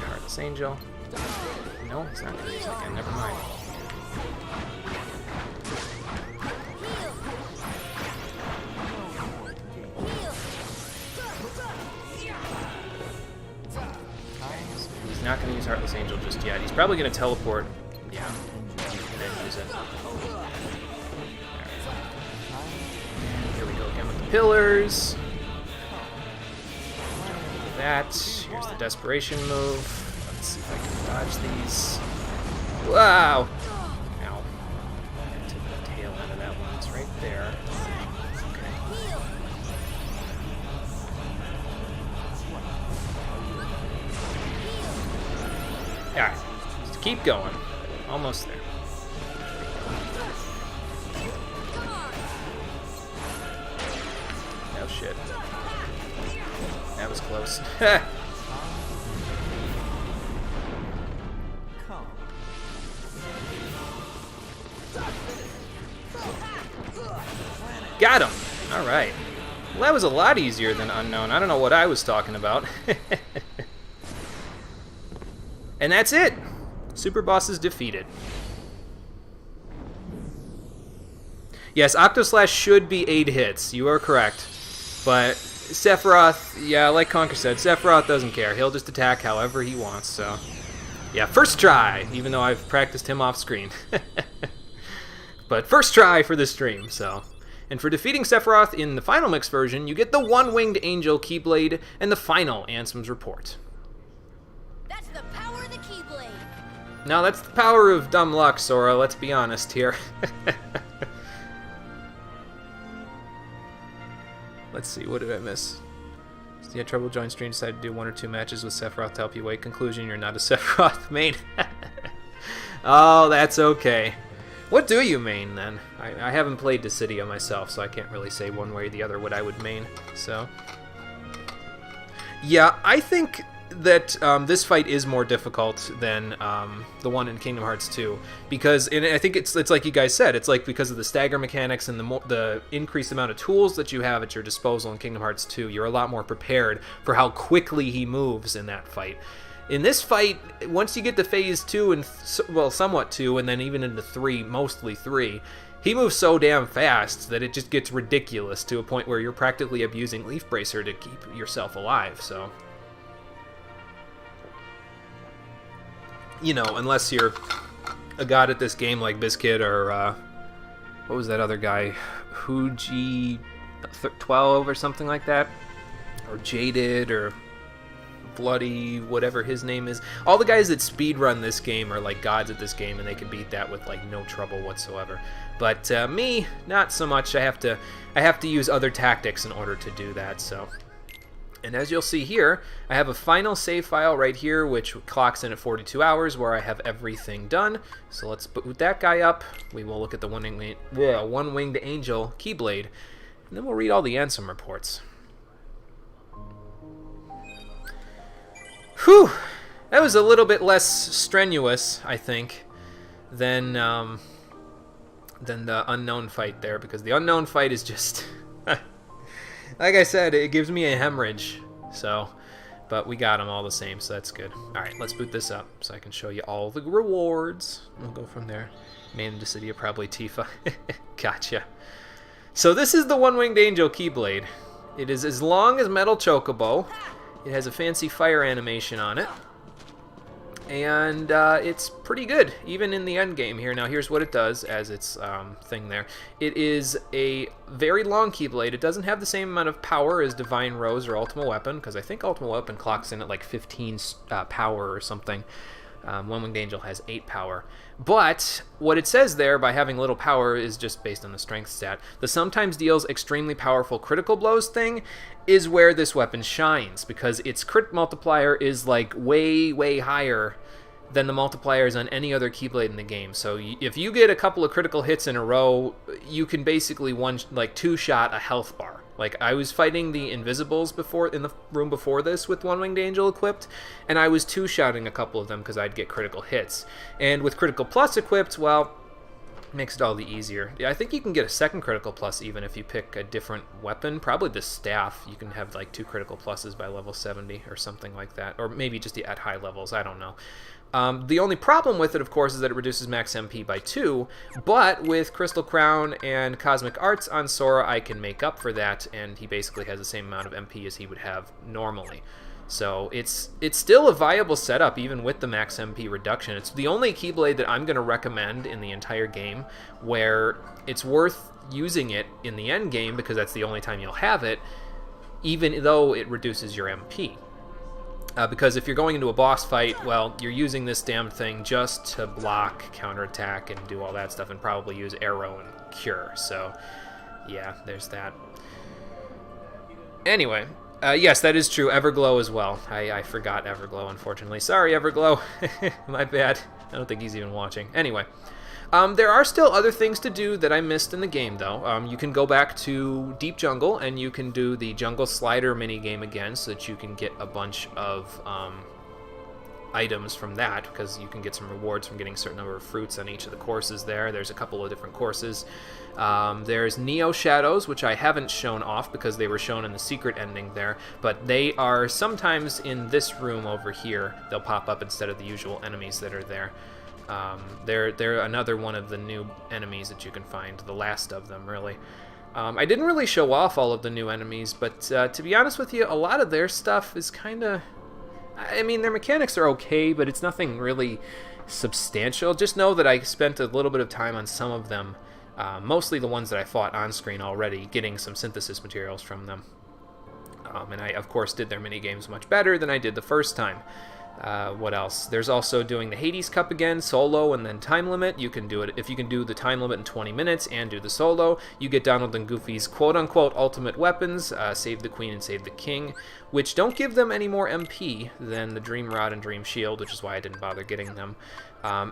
Heartless Angel. No, he's not going to use it again. Never mind. He's not going to use Heartless Angel just yet. He's probably going to teleport. Yeah. And then use it. Here we go again with the pillars. That. Here's the desperation move. Let's see if I can dodge these. Wow! Ow. I took the tail end of that one. It's right there. Okay. Alright. Just keep going. Almost there. Oh shit. That was close. Got him! Alright. Well, that was a lot easier than Unknown. I don't know what I was talking about. And that's it! Super Boss is defeated. Yes, Octoslash should be 8 hits. You are correct. But Sephiroth, yeah, like Conker said, Sephiroth doesn't care. He'll just attack however he wants, so... Yeah, first try, even though I've practiced him off screen. But first try for the stream, so... And for defeating Sephiroth in the final mix version, you get the One-Winged Angel Keyblade and the final Ansem's Report. That's the power of the Keyblade. Now that's the power of dumb luck, Sora, let's be honest here. Let's see, what did I miss? So you had trouble joining stream, decided to do 1 or 2 matches with Sephiroth to help you wait. Conclusion, you're not a Sephiroth main. Oh, that's okay. What do you main, then? I haven't played Dissidia myself, so I can't really say one way or the other what I would main, so... Yeah, I think that this fight is more difficult than the one in Kingdom Hearts 2, because and I think it's like you guys said, it's like because of the stagger mechanics and the increased amount of tools that you have at your disposal in Kingdom Hearts 2, you're a lot more prepared for how quickly he moves in that fight. In this fight, once you get to Phase 2 and, well, somewhat 2, and then even into 3, mostly 3, he moves so damn fast that it just gets ridiculous to a point where you're practically abusing Leaf Bracer to keep yourself alive, so... You know, unless you're a god at this game like Bizkit or, what was that other guy? Huji 12 or something like that? Or Jaded, or Bloody, whatever his name is. All the guys that speedrun this game are like gods at this game, and they can beat that with like no trouble whatsoever. But me, not so much. I have to use other tactics in order to do that, so... And as you'll see here, I have a final save file right here, which clocks in at 42 hours, where I have everything done. So let's boot that guy up. We will look at the One-Winged Angel Keyblade, and then we'll read all the Ansem reports. Whew! That was a little bit less strenuous, I think, than the Unknown fight there, because the Unknown fight is just... Like I said, it gives me a hemorrhage, so, but we got them all the same, so that's good. Alright, let's boot this up so I can show you all the rewards. We'll go from there. Main in Dissidia, probably Tifa. Gotcha. So this is the One-Winged Angel Keyblade. It is as long as Metal Chocobo. It has a fancy fire animation on it. And it's pretty good, even in the end game here. Now here's what it does as its thing there. It is a very long Keyblade. It doesn't have the same amount of power as Divine Rose or Ultimate Weapon, because I think Ultimate Weapon clocks in at like 15 power or something. One-Winged Angel has 8 power. But what it says there by having little power is just based on the strength stat. The sometimes deals extremely powerful critical blows thing is where this weapon shines, because its crit multiplier is like way, way higher than the multipliers on any other Keyblade in the game. So if you get a couple of critical hits in a row, you can basically two-shot a health bar. Like, I was fighting the Invisibles before in the room before this with One Winged Angel equipped, and I was two-shotting a couple of them because I'd get critical hits. And with Critical Plus equipped, well, makes it all the easier. Yeah, I think you can get a second Critical Plus even if you pick a different weapon. Probably the staff. You can have like 2 Critical Pluses by level 70 or something like that. Or maybe just at high levels. I don't know. The only problem with it, of course, is that it reduces max MP by 2, but with Crystal Crown and Cosmic Arts on Sora, I can make up for that, and he basically has the same amount of MP as he would have normally. So it's still a viable setup, even with the max MP reduction. It's the only Keyblade that I'm going to recommend in the entire game where it's worth using it in the end game, because that's the only time you'll have it, even though it reduces your MP. Because if you're going into a boss fight, well, you're using this damn thing just to block, counterattack, and do all that stuff, and probably use Arrow and Cure. So, yeah, there's that. Anyway, yes, that is true. Everglow as well. I forgot Everglow, unfortunately. Sorry, Everglow. My bad. I don't think he's even watching. Anyway. There are still other things to do that I missed in the game, though. You can go back to Deep Jungle, and you can do the Jungle Slider minigame again, so that you can get a bunch of items from that, because you can get some rewards from getting a certain number of fruits on each of the courses there. There's a couple of different courses. There's Neo Shadows, which I haven't shown off because they were shown in the secret ending there, but they are sometimes in this room over here. They'll pop up instead of the usual enemies that are there. They're another one of the new enemies that you can find, the last of them, really. I didn't really show off all of the new enemies, but to be honest with you, a lot of their stuff is kind of... I mean, their mechanics are okay, but it's nothing really substantial. Just know that I spent a little bit of time on some of them, mostly the ones that I fought on screen already, getting some synthesis materials from them. And I, of course, did their minigames much better than I did the first time. What else? There's also doing the Hades Cup again, solo, and then time limit. You can do it if you can do the time limit in 20 minutes and do the solo. You get Donald and Goofy's quote-unquote ultimate weapons, Save the Queen and Save the King, which don't give them any more MP than the Dream Rod and Dream Shield, which is why I didn't bother getting them.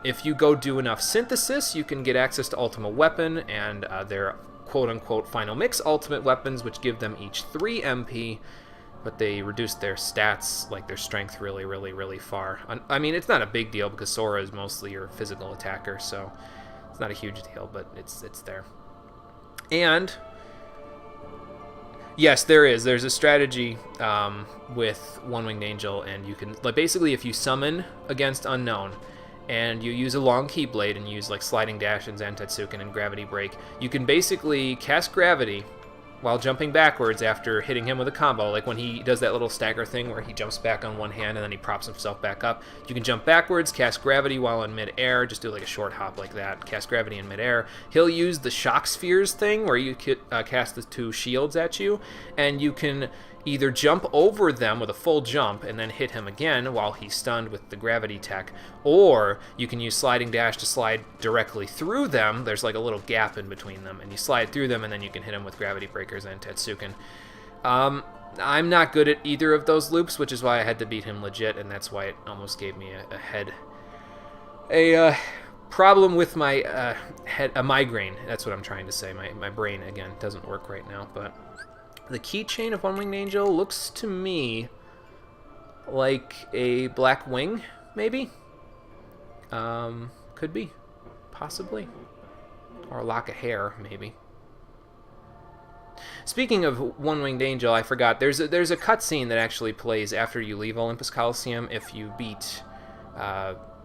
If you go do enough synthesis, you can get access to Ultimate Weapon and their quote-unquote Final Mix ultimate weapons, which give them each 3 MP. But they reduced their stats, like their strength, really, really, really far. I mean, it's not a big deal because Sora is mostly your physical attacker, so it's not a huge deal, but it's there. And yes, there's a strategy with One Winged Angel, and you can, like, basically if you summon against Unknown and you use a long Keyblade and use like Sliding Dash and Zantetsuken and Gravity Break, you can basically cast Gravity while jumping backwards after hitting him with a combo. Like when he does that little stagger thing where he jumps back on one hand and then he props himself back up. You can jump backwards, cast Gravity while in mid-air, just do like a short hop like that, cast Gravity in mid-air. He'll use the Shock Spheres thing where you cast the 2 shields at you, and you can either jump over them with a full jump and then hit him again while he's stunned with the gravity tech, or you can use Sliding Dash to slide directly through them. There's like a little gap in between them, and you slide through them, and then you can hit him with Gravity Breakers and Tetsuken. I'm not good at either of those loops, which is why I had to beat him legit, and that's why it almost gave me a problem with my a migraine. That's what I'm trying to say. My brain, again, doesn't work right now, but the keychain of One Winged Angel looks to me like a black wing, maybe? Could be. Possibly. Or a lock of hair, maybe. Speaking of One Winged Angel, I forgot, there's a cutscene that actually plays after you leave Olympus Coliseum if you beat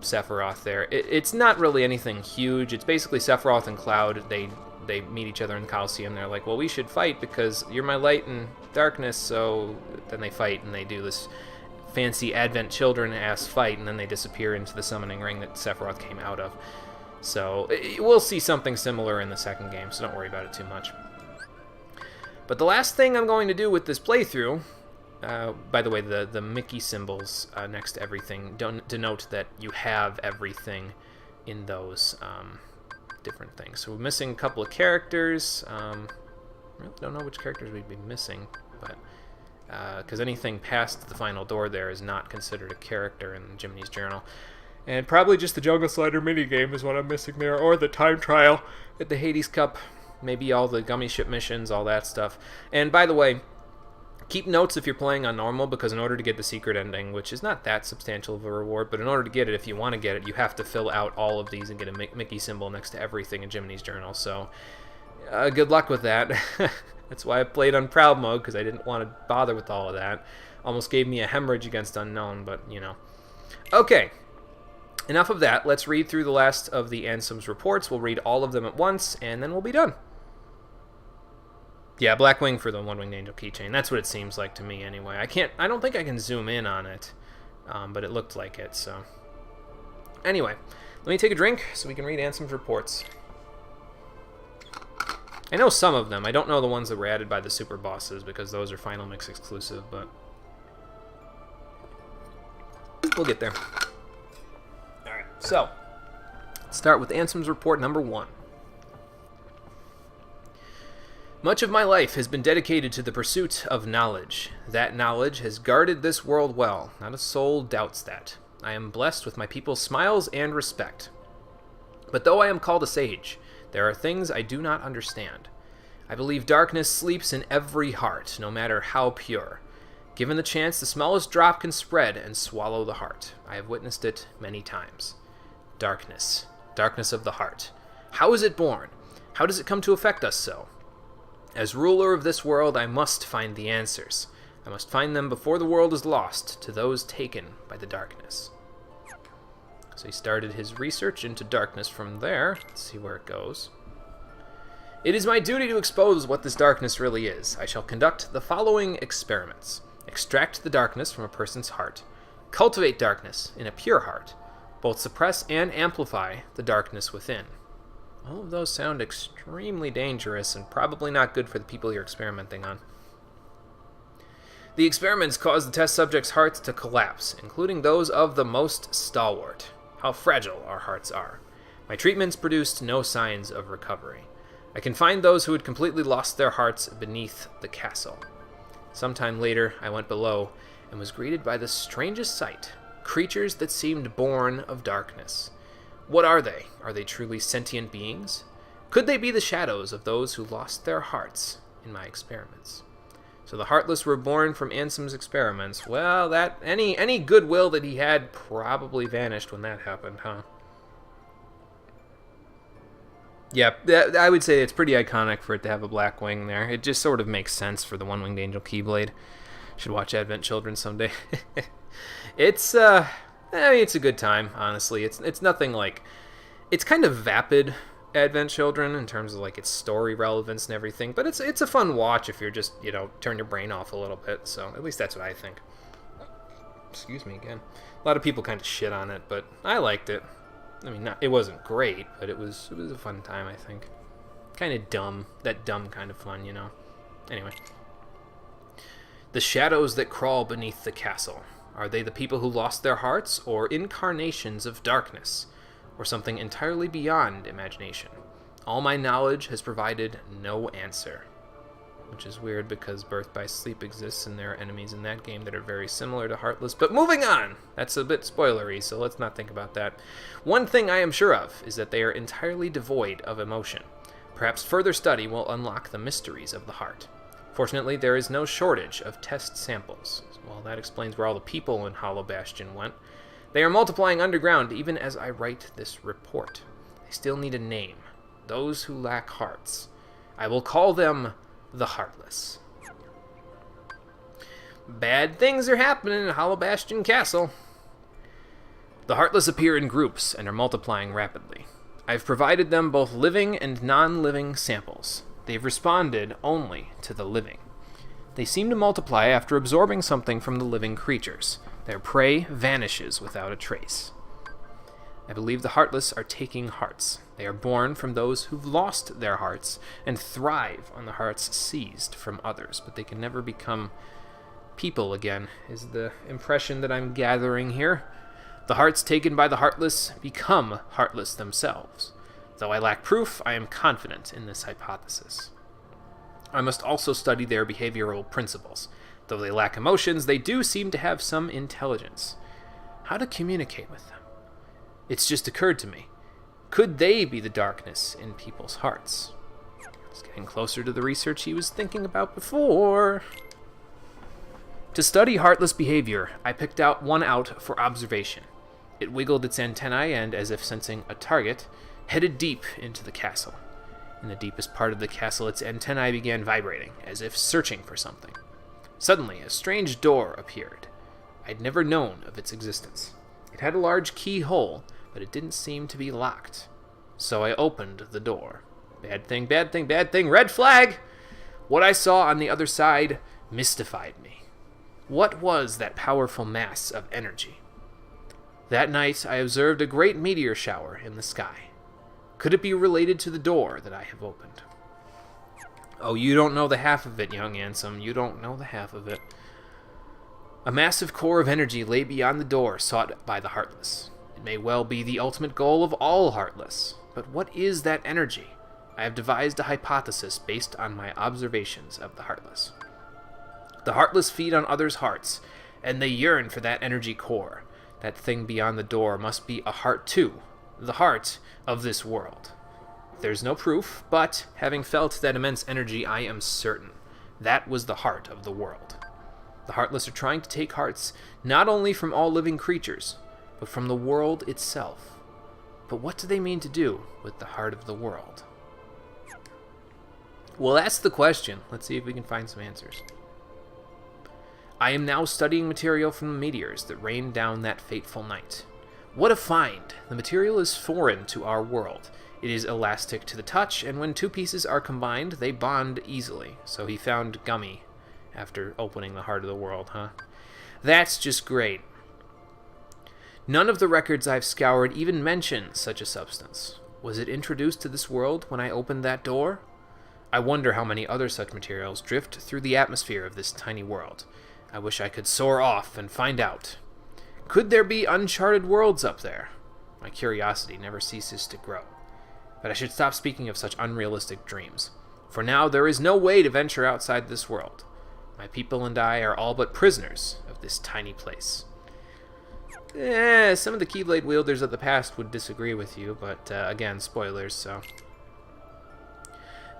Sephiroth there. It's not really anything huge. It's basically Sephiroth and Cloud. They meet each other in the Coliseum. They're like, well, we should fight because you're my light and darkness. So then they fight, and they do this fancy Advent Children-ass fight, and then they disappear into the summoning ring that Sephiroth came out of. So we'll see something similar in the second game, so don't worry about it too much. But the last thing I'm going to do with this playthrough, by the way, the Mickey symbols next to everything denote that you have everything in those different things. So we're missing a couple of characters. Really don't know which characters we'd be missing, but because anything past the final door there is not considered a character in Jiminy's Journal. And probably just the Jungle Slider minigame is what I'm missing there, or the time trial at the Hades Cup, maybe all the gummy ship missions, all that stuff. And by the way, keep notes if you're playing on normal, because in order to get the secret ending, which is not that substantial of a reward, but in order to get it, if you want to get it, you have to fill out all of these and get a Mickey symbol next to everything in Jiminy's Journal. So good luck with that. That's why I played on Proud Mode, because I didn't want to bother with all of that. Almost gave me a hemorrhage against Unknown, but, you know. Okay. Enough of that. Let's read through the last of the Ansem's reports. We'll read all of them at once, and then we'll be done. Yeah, Blackwing for the One-Winged Angel keychain. That's what it seems like to me, anyway. I don't think I can zoom in on it, but it looked like it, so. Anyway, let me take a drink so we can read Ansem's reports. I know some of them. I don't know the ones that were added by the super bosses, because those are Final Mix exclusive, but we'll get there. Alright, so let's start with Ansem's report number 1. Much of my life has been dedicated to the pursuit of knowledge. That knowledge has guarded this world well. Not a soul doubts that. I am blessed with my people's smiles and respect. But though I am called a sage, there are things I do not understand. I believe darkness sleeps in every heart, no matter how pure. Given the chance, the smallest drop can spread and swallow the heart. I have witnessed it many times. Darkness. Darkness of the heart. How is it born? How does it come to affect us so? As ruler of this world, I must find the answers. I must find them before the world is lost to those taken by the darkness. So he started his research into darkness from there. Let's see where it goes. It is my duty to expose what this darkness really is. I shall conduct the following experiments. Extract the darkness from a person's heart. Cultivate darkness in a pure heart. Both suppress and amplify the darkness within. All of those sound extremely dangerous and probably not good for the people you're experimenting on. The experiments cause the test subjects' hearts to collapse, including those of the most stalwart. How fragile our hearts are. My treatments produced no signs of recovery. I can find those who had completely lost their hearts beneath the castle. Sometime later, I went below and was greeted by the strangest sight. Creatures that seemed born of darkness. What are they? Are they truly sentient beings? Could they be the shadows of those who lost their hearts in my experiments? So the Heartless were born from Ansem's experiments. Well, that any goodwill that he had probably vanished when that happened, huh? Yeah, I would say it's pretty iconic for it to have a black wing there. It just sort of makes sense for the One-Winged Angel Keyblade. Should watch Advent Children someday. It's it's a good time, honestly. It's nothing like... It's kind of vapid Advent Children in terms of like its story relevance and everything, but it's a fun watch if you're just, turn your brain off a little bit, so at least that's what I think. Excuse me again. A lot of people kind of shit on it, but I liked it. I mean, it wasn't great, but it was a fun time, I think. Kind of dumb. That dumb kind of fun, Anyway. The shadows that crawl beneath the castle. Are they the people who lost their hearts, or incarnations of darkness, or something entirely beyond imagination? All my knowledge has provided no answer. Which is weird because Birth by Sleep exists and there are enemies in that game that are very similar to Heartless. But moving on! That's a bit spoilery, so let's not think about that. One thing I am sure of is that they are entirely devoid of emotion. Perhaps further study will unlock the mysteries of the heart. Fortunately, there is no shortage of test samples. Well, that explains where all the people in Hollow Bastion went. They are multiplying underground even as I write this report. They still need a name. Those who lack hearts. I will call them the Heartless. Bad things are happening in Hollow Bastion Castle. The Heartless appear in groups and are multiplying rapidly. I've provided them both living and non-living samples. They've responded only to the living. They seem to multiply after absorbing something from the living creatures. Their prey vanishes without a trace. I believe the Heartless are taking hearts. They are born from those who've lost their hearts and thrive on the hearts seized from others, but they can never become people again, is the impression that I'm gathering here. The hearts taken by the Heartless become heartless themselves. Though I lack proof, I am confident in this hypothesis. I must also study their behavioral principles. Though they lack emotions, they do seem to have some intelligence. How to communicate with them? It's just occurred to me. Could they be the darkness in people's hearts? It's getting closer to the research he was thinking about before. To study heartless behavior, I picked out one out for observation. It wiggled its antennae and, as if sensing a target, headed deep into the castle. In the deepest part of the castle, its antennae began vibrating, as if searching for something. Suddenly, a strange door appeared. I'd never known of its existence. It had a large keyhole, but it didn't seem to be locked. So I opened the door. Bad thing, bad thing, bad thing, red flag! What I saw on the other side mystified me. What was that powerful mass of energy? That night, I observed a great meteor shower in the sky. Could it be related to the door that I have opened? Oh, you don't know the half of it, young Ansem. You don't know the half of it. A massive core of energy lay beyond the door sought by the Heartless. It may well be the ultimate goal of all Heartless. But what is that energy? I have devised a hypothesis based on my observations of the Heartless. The Heartless feed on others' hearts, and they yearn for that energy core. That thing beyond the door must be a heart too, the heart of this world. There's no proof, but having felt that immense energy, I am certain that was the heart of the world. The Heartless are trying to take hearts not only from all living creatures, but from the world itself. But what do they mean to do with the heart of the world? Well, that's the question. Let's see if we can find some answers. I am now studying material from the meteors that rained down that fateful night. What a find! The material is foreign to our world. It is elastic to the touch, and when two pieces are combined, they bond easily. So he found gummy after opening the heart of the world, huh? That's just great. None of the records I've scoured even mention such a substance. Was it introduced to this world when I opened that door? I wonder how many other such materials drift through the atmosphere of this tiny world. I wish I could soar off and find out. Could there be uncharted worlds up there? My curiosity never ceases to grow. But I should stop speaking of such unrealistic dreams. For now, there is no way to venture outside this world. My people and I are all but prisoners of this tiny place. Some of the Keyblade wielders of the past would disagree with you, but again, spoilers, so...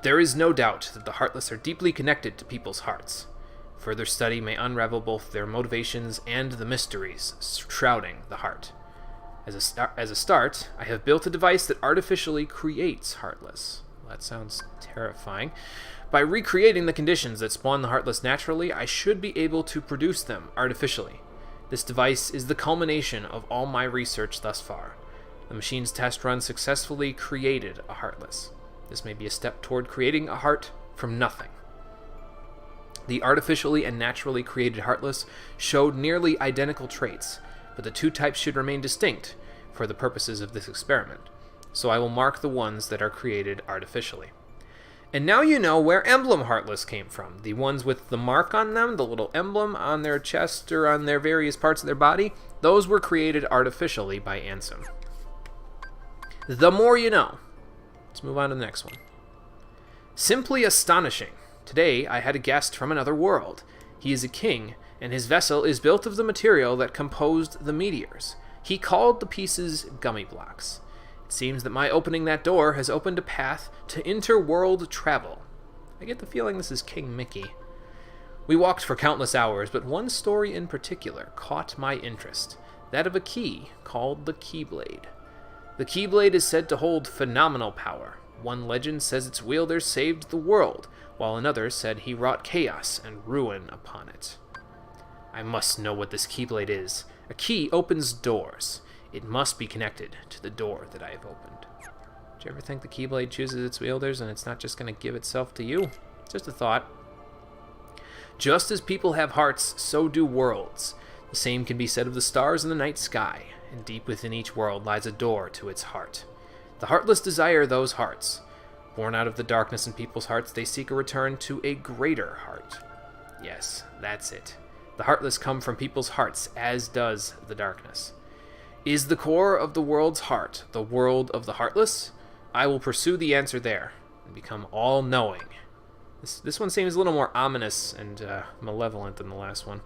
There is no doubt that the Heartless are deeply connected to people's hearts. Further study may unravel both their motivations and the mysteries shrouding the heart. As a start, I have built a device that artificially creates Heartless. Well, that sounds terrifying. By recreating the conditions that spawn the Heartless naturally, I should be able to produce them artificially. This device is the culmination of all my research thus far. The machine's test run successfully created a Heartless. This may be a step toward creating a heart from nothing. The artificially and naturally created Heartless showed nearly identical traits, but the two types should remain distinct for the purposes of this experiment, so I will mark the ones that are created artificially. And now you know where Emblem Heartless came from. The ones with the mark on them, the little emblem on their chest or on their various parts of their body, those were created artificially by Ansem. The more you know. Let's move on to the next one. Simply astonishing. Today, I had a guest from another world. He is a king, and his vessel is built of the material that composed the meteors. He called the pieces gummy blocks. It seems that my opening that door has opened a path to interworld travel. I get the feeling this is King Mickey. We walked for countless hours, but one story in particular caught my interest. That of a key called the Keyblade. The Keyblade is said to hold phenomenal power. One legend says its wielder saved the world, while another said he wrought chaos and ruin upon it. I must know what this Keyblade is. A key opens doors. It must be connected to the door that I have opened. Do you ever think the Keyblade chooses its wielders and it's not just going to give itself to you? Just a thought. Just as people have hearts, so do worlds. The same can be said of the stars in the night sky, and deep within each world lies a door to its heart. The Heartless desire those hearts. Born out of the darkness in people's hearts, they seek a return to a greater heart. Yes, that's it. The Heartless come from people's hearts, as does the darkness. Is the core of the world's heart the world of the Heartless? I will pursue the answer there and become all-knowing. This one seems a little more ominous and malevolent than the last one.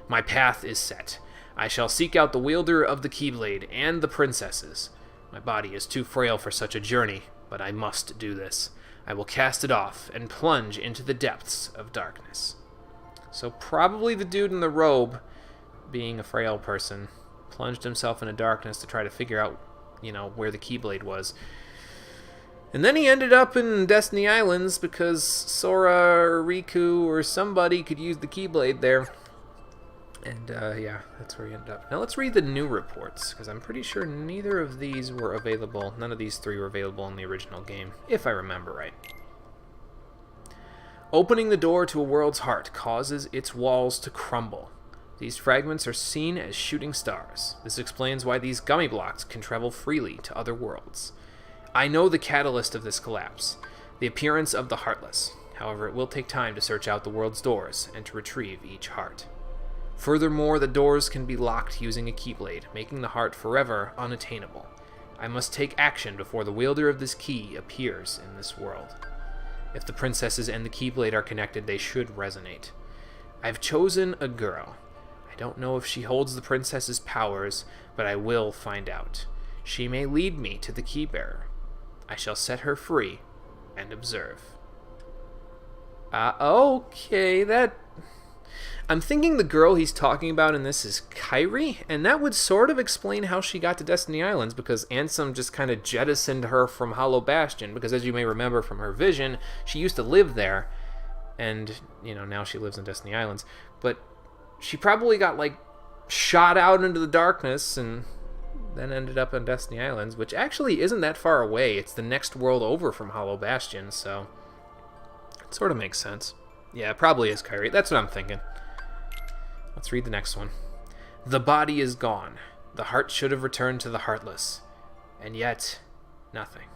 My path is set. I shall seek out the wielder of the Keyblade and the princesses. My body is too frail for such a journey, but I must do this. I will cast it off and plunge into the depths of darkness. So probably the dude in the robe, being a frail person, plunged himself into darkness to try to figure out, where the Keyblade was. And then he ended up in Destiny Islands because Sora or Riku or somebody could use the Keyblade there. And, yeah, that's where he ended up. Now let's read the new reports, because I'm pretty sure neither of these were available. None of these three were available in the original game, if I remember right. Opening the door to a world's heart causes its walls to crumble. These fragments are seen as shooting stars. This explains why these gummy blocks can travel freely to other worlds. I know the catalyst of this collapse, the appearance of the Heartless. However, it will take time to search out the world's doors and to retrieve each heart. Furthermore, the doors can be locked using a Keyblade, making the heart forever unattainable. I must take action before the wielder of this key appears in this world. If the princesses and the Keyblade are connected, they should resonate. I've chosen a girl. I don't know if she holds the princess's powers, but I will find out. She may lead me to the Keybearer. I shall set her free and observe. Okay, I'm thinking the girl he's talking about in this is Kairi, and that would sort of explain how she got to Destiny Islands, because Ansem just kind of jettisoned her from Hollow Bastion, because as you may remember from her vision, she used to live there, and, now she lives in Destiny Islands, but she probably got, shot out into the darkness, and then ended up on Destiny Islands, which actually isn't that far away. It's the next world over from Hollow Bastion, so it sort of makes sense. Yeah, it probably is Kairi. That's what I'm thinking. Let's read the next one. The body is gone. The heart should have returned to the Heartless. And yet, nothing.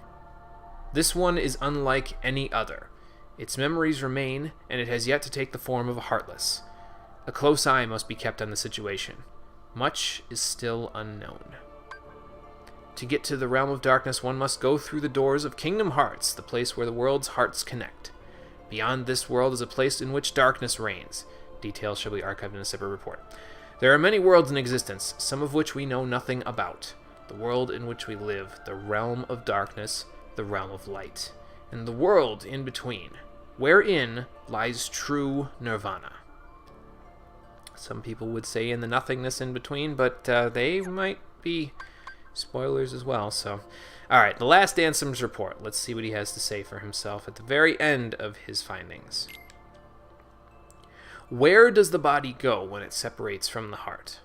This one is unlike any other. Its memories remain, and it has yet to take the form of a Heartless. A close eye must be kept on the situation. Much is still unknown. To get to the realm of darkness, one must go through the doors of Kingdom Hearts, the place where the world's hearts connect. Beyond this world is a place in which darkness reigns. Details shall be archived in a separate report. There are many worlds in existence, some of which we know nothing about. The world in which we live, the realm of darkness, the realm of light, and the world in between, wherein lies true nirvana. Some people would say in the nothingness in between, but they might be spoilers as well, so... Alright, the last Ansem's report. Let's see what he has to say for himself at the very end of his findings. Where does the body go when it separates from the heart?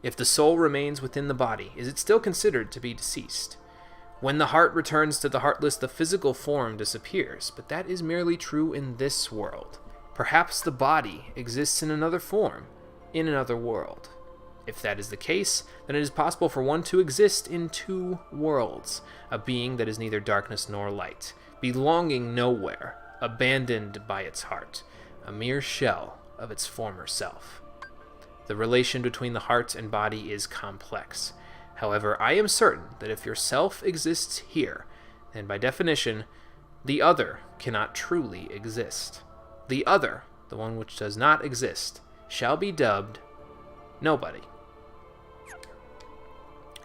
If the soul remains within the body, is it still considered to be deceased? When the heart returns to the Heartless, the physical form disappears, but that is merely true in this world. Perhaps the body exists in another form, in another world. If that is the case, then it is possible for one to exist in two worlds, a being that is neither darkness nor light, belonging nowhere, abandoned by its heart, a mere shell of its former self. The relation between the heart and body is complex. However, I am certain that if your self exists here, then by definition, the other cannot truly exist. The other, the one which does not exist, shall be dubbed Nobody.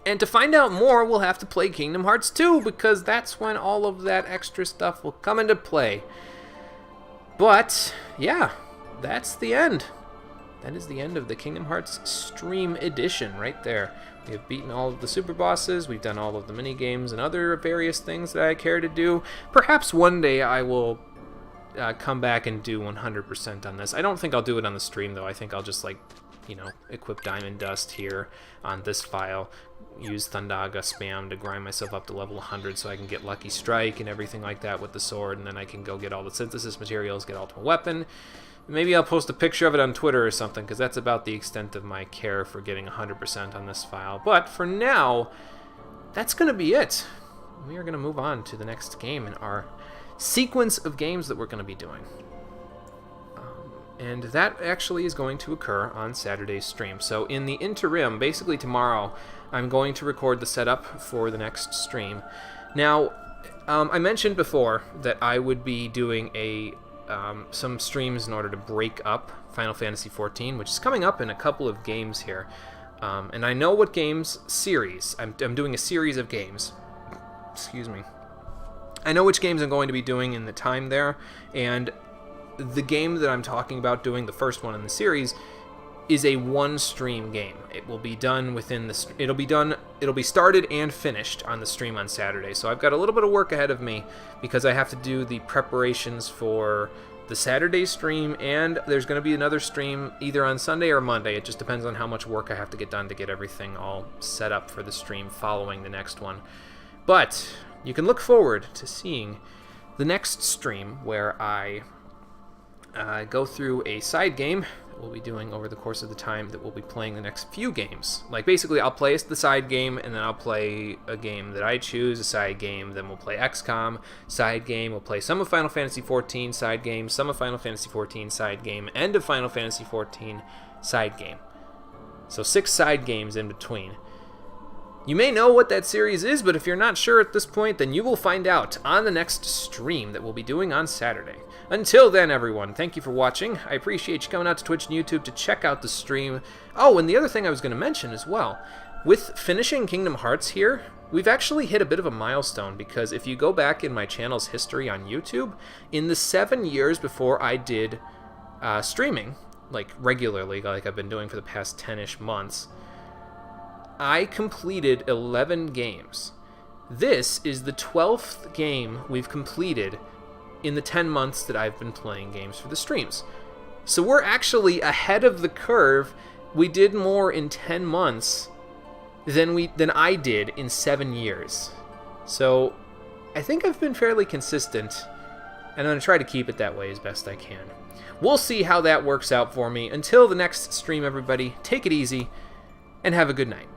And to find out more, we'll have to play Kingdom Hearts 2, because that's when all of that extra stuff will come into play. But, yeah, that's the end. That is the end of the Kingdom Hearts Stream Edition right there. We have beaten all of the super bosses, we've done all of the mini games and other various things that I care to do. Perhaps one day I will come back and do 100% on this. I don't think I'll do it on the stream, though. I think I'll just, equip Diamond Dust here on this file, use Thundaga spam to grind myself up to level 100 so I can get Lucky Strike and everything like that with the sword, and then I can go get all the synthesis materials, get Ultimate Weapon. Maybe I'll post a picture of it on Twitter or something, because that's about the extent of my care for getting 100% on this file. But for now, that's going to be it. We are going to move on to the next game in our sequence of games that we're going to be doing. And that actually is going to occur on Saturday's stream. So in the interim, basically tomorrow, I'm going to record the setup for the next stream. Now, I mentioned before that I would be doing some streams in order to break up Final Fantasy XIV, which is coming up in a couple of games here. And I know what games series. I'm doing a series of games. Excuse me. I know which games I'm going to be doing in the time there, and the game that I'm talking about doing, the first one in the series, is a one-stream game. It will be done within the... It'll be started and finished on the stream on Saturday. So I've got a little bit of work ahead of me because I have to do the preparations for the Saturday stream, and there's going to be another stream either on Sunday or Monday. It just depends on how much work I have to get done to get everything all set up for the stream following the next one. But you can look forward to seeing the next stream where I go through a side game that we'll be doing over the course of the time that we'll be playing the next few games. Like, basically, I'll play the side game, and then I'll play a game that I choose, a side game, then we'll play XCOM, side game, we'll play some of Final Fantasy XIV, side game, some of Final Fantasy XIV, side game, end of Final Fantasy XIV, side game. So 6 side games in between. You may know what that series is, but if you're not sure at this point, then you will find out on the next stream that we'll be doing on Saturday. Until then, everyone, thank you for watching. I appreciate you coming out to Twitch and YouTube to check out the stream. Oh, and the other thing I was going to mention as well, with finishing Kingdom Hearts here, we've actually hit a bit of a milestone, because if you go back in my channel's history on YouTube, in the 7 years before I did streaming, like regularly, like I've been doing for the past 10-ish months, I completed 11 games. This is the 12th game we've completed in the 10 months that I've been playing games for the streams. So we're actually ahead of the curve. We did more in 10 months than I did in 7 years. So I think I've been fairly consistent, and I'm going to try to keep it that way as best I can. We'll see how that works out for me. Until the next stream, everybody, take it easy, and have a good night.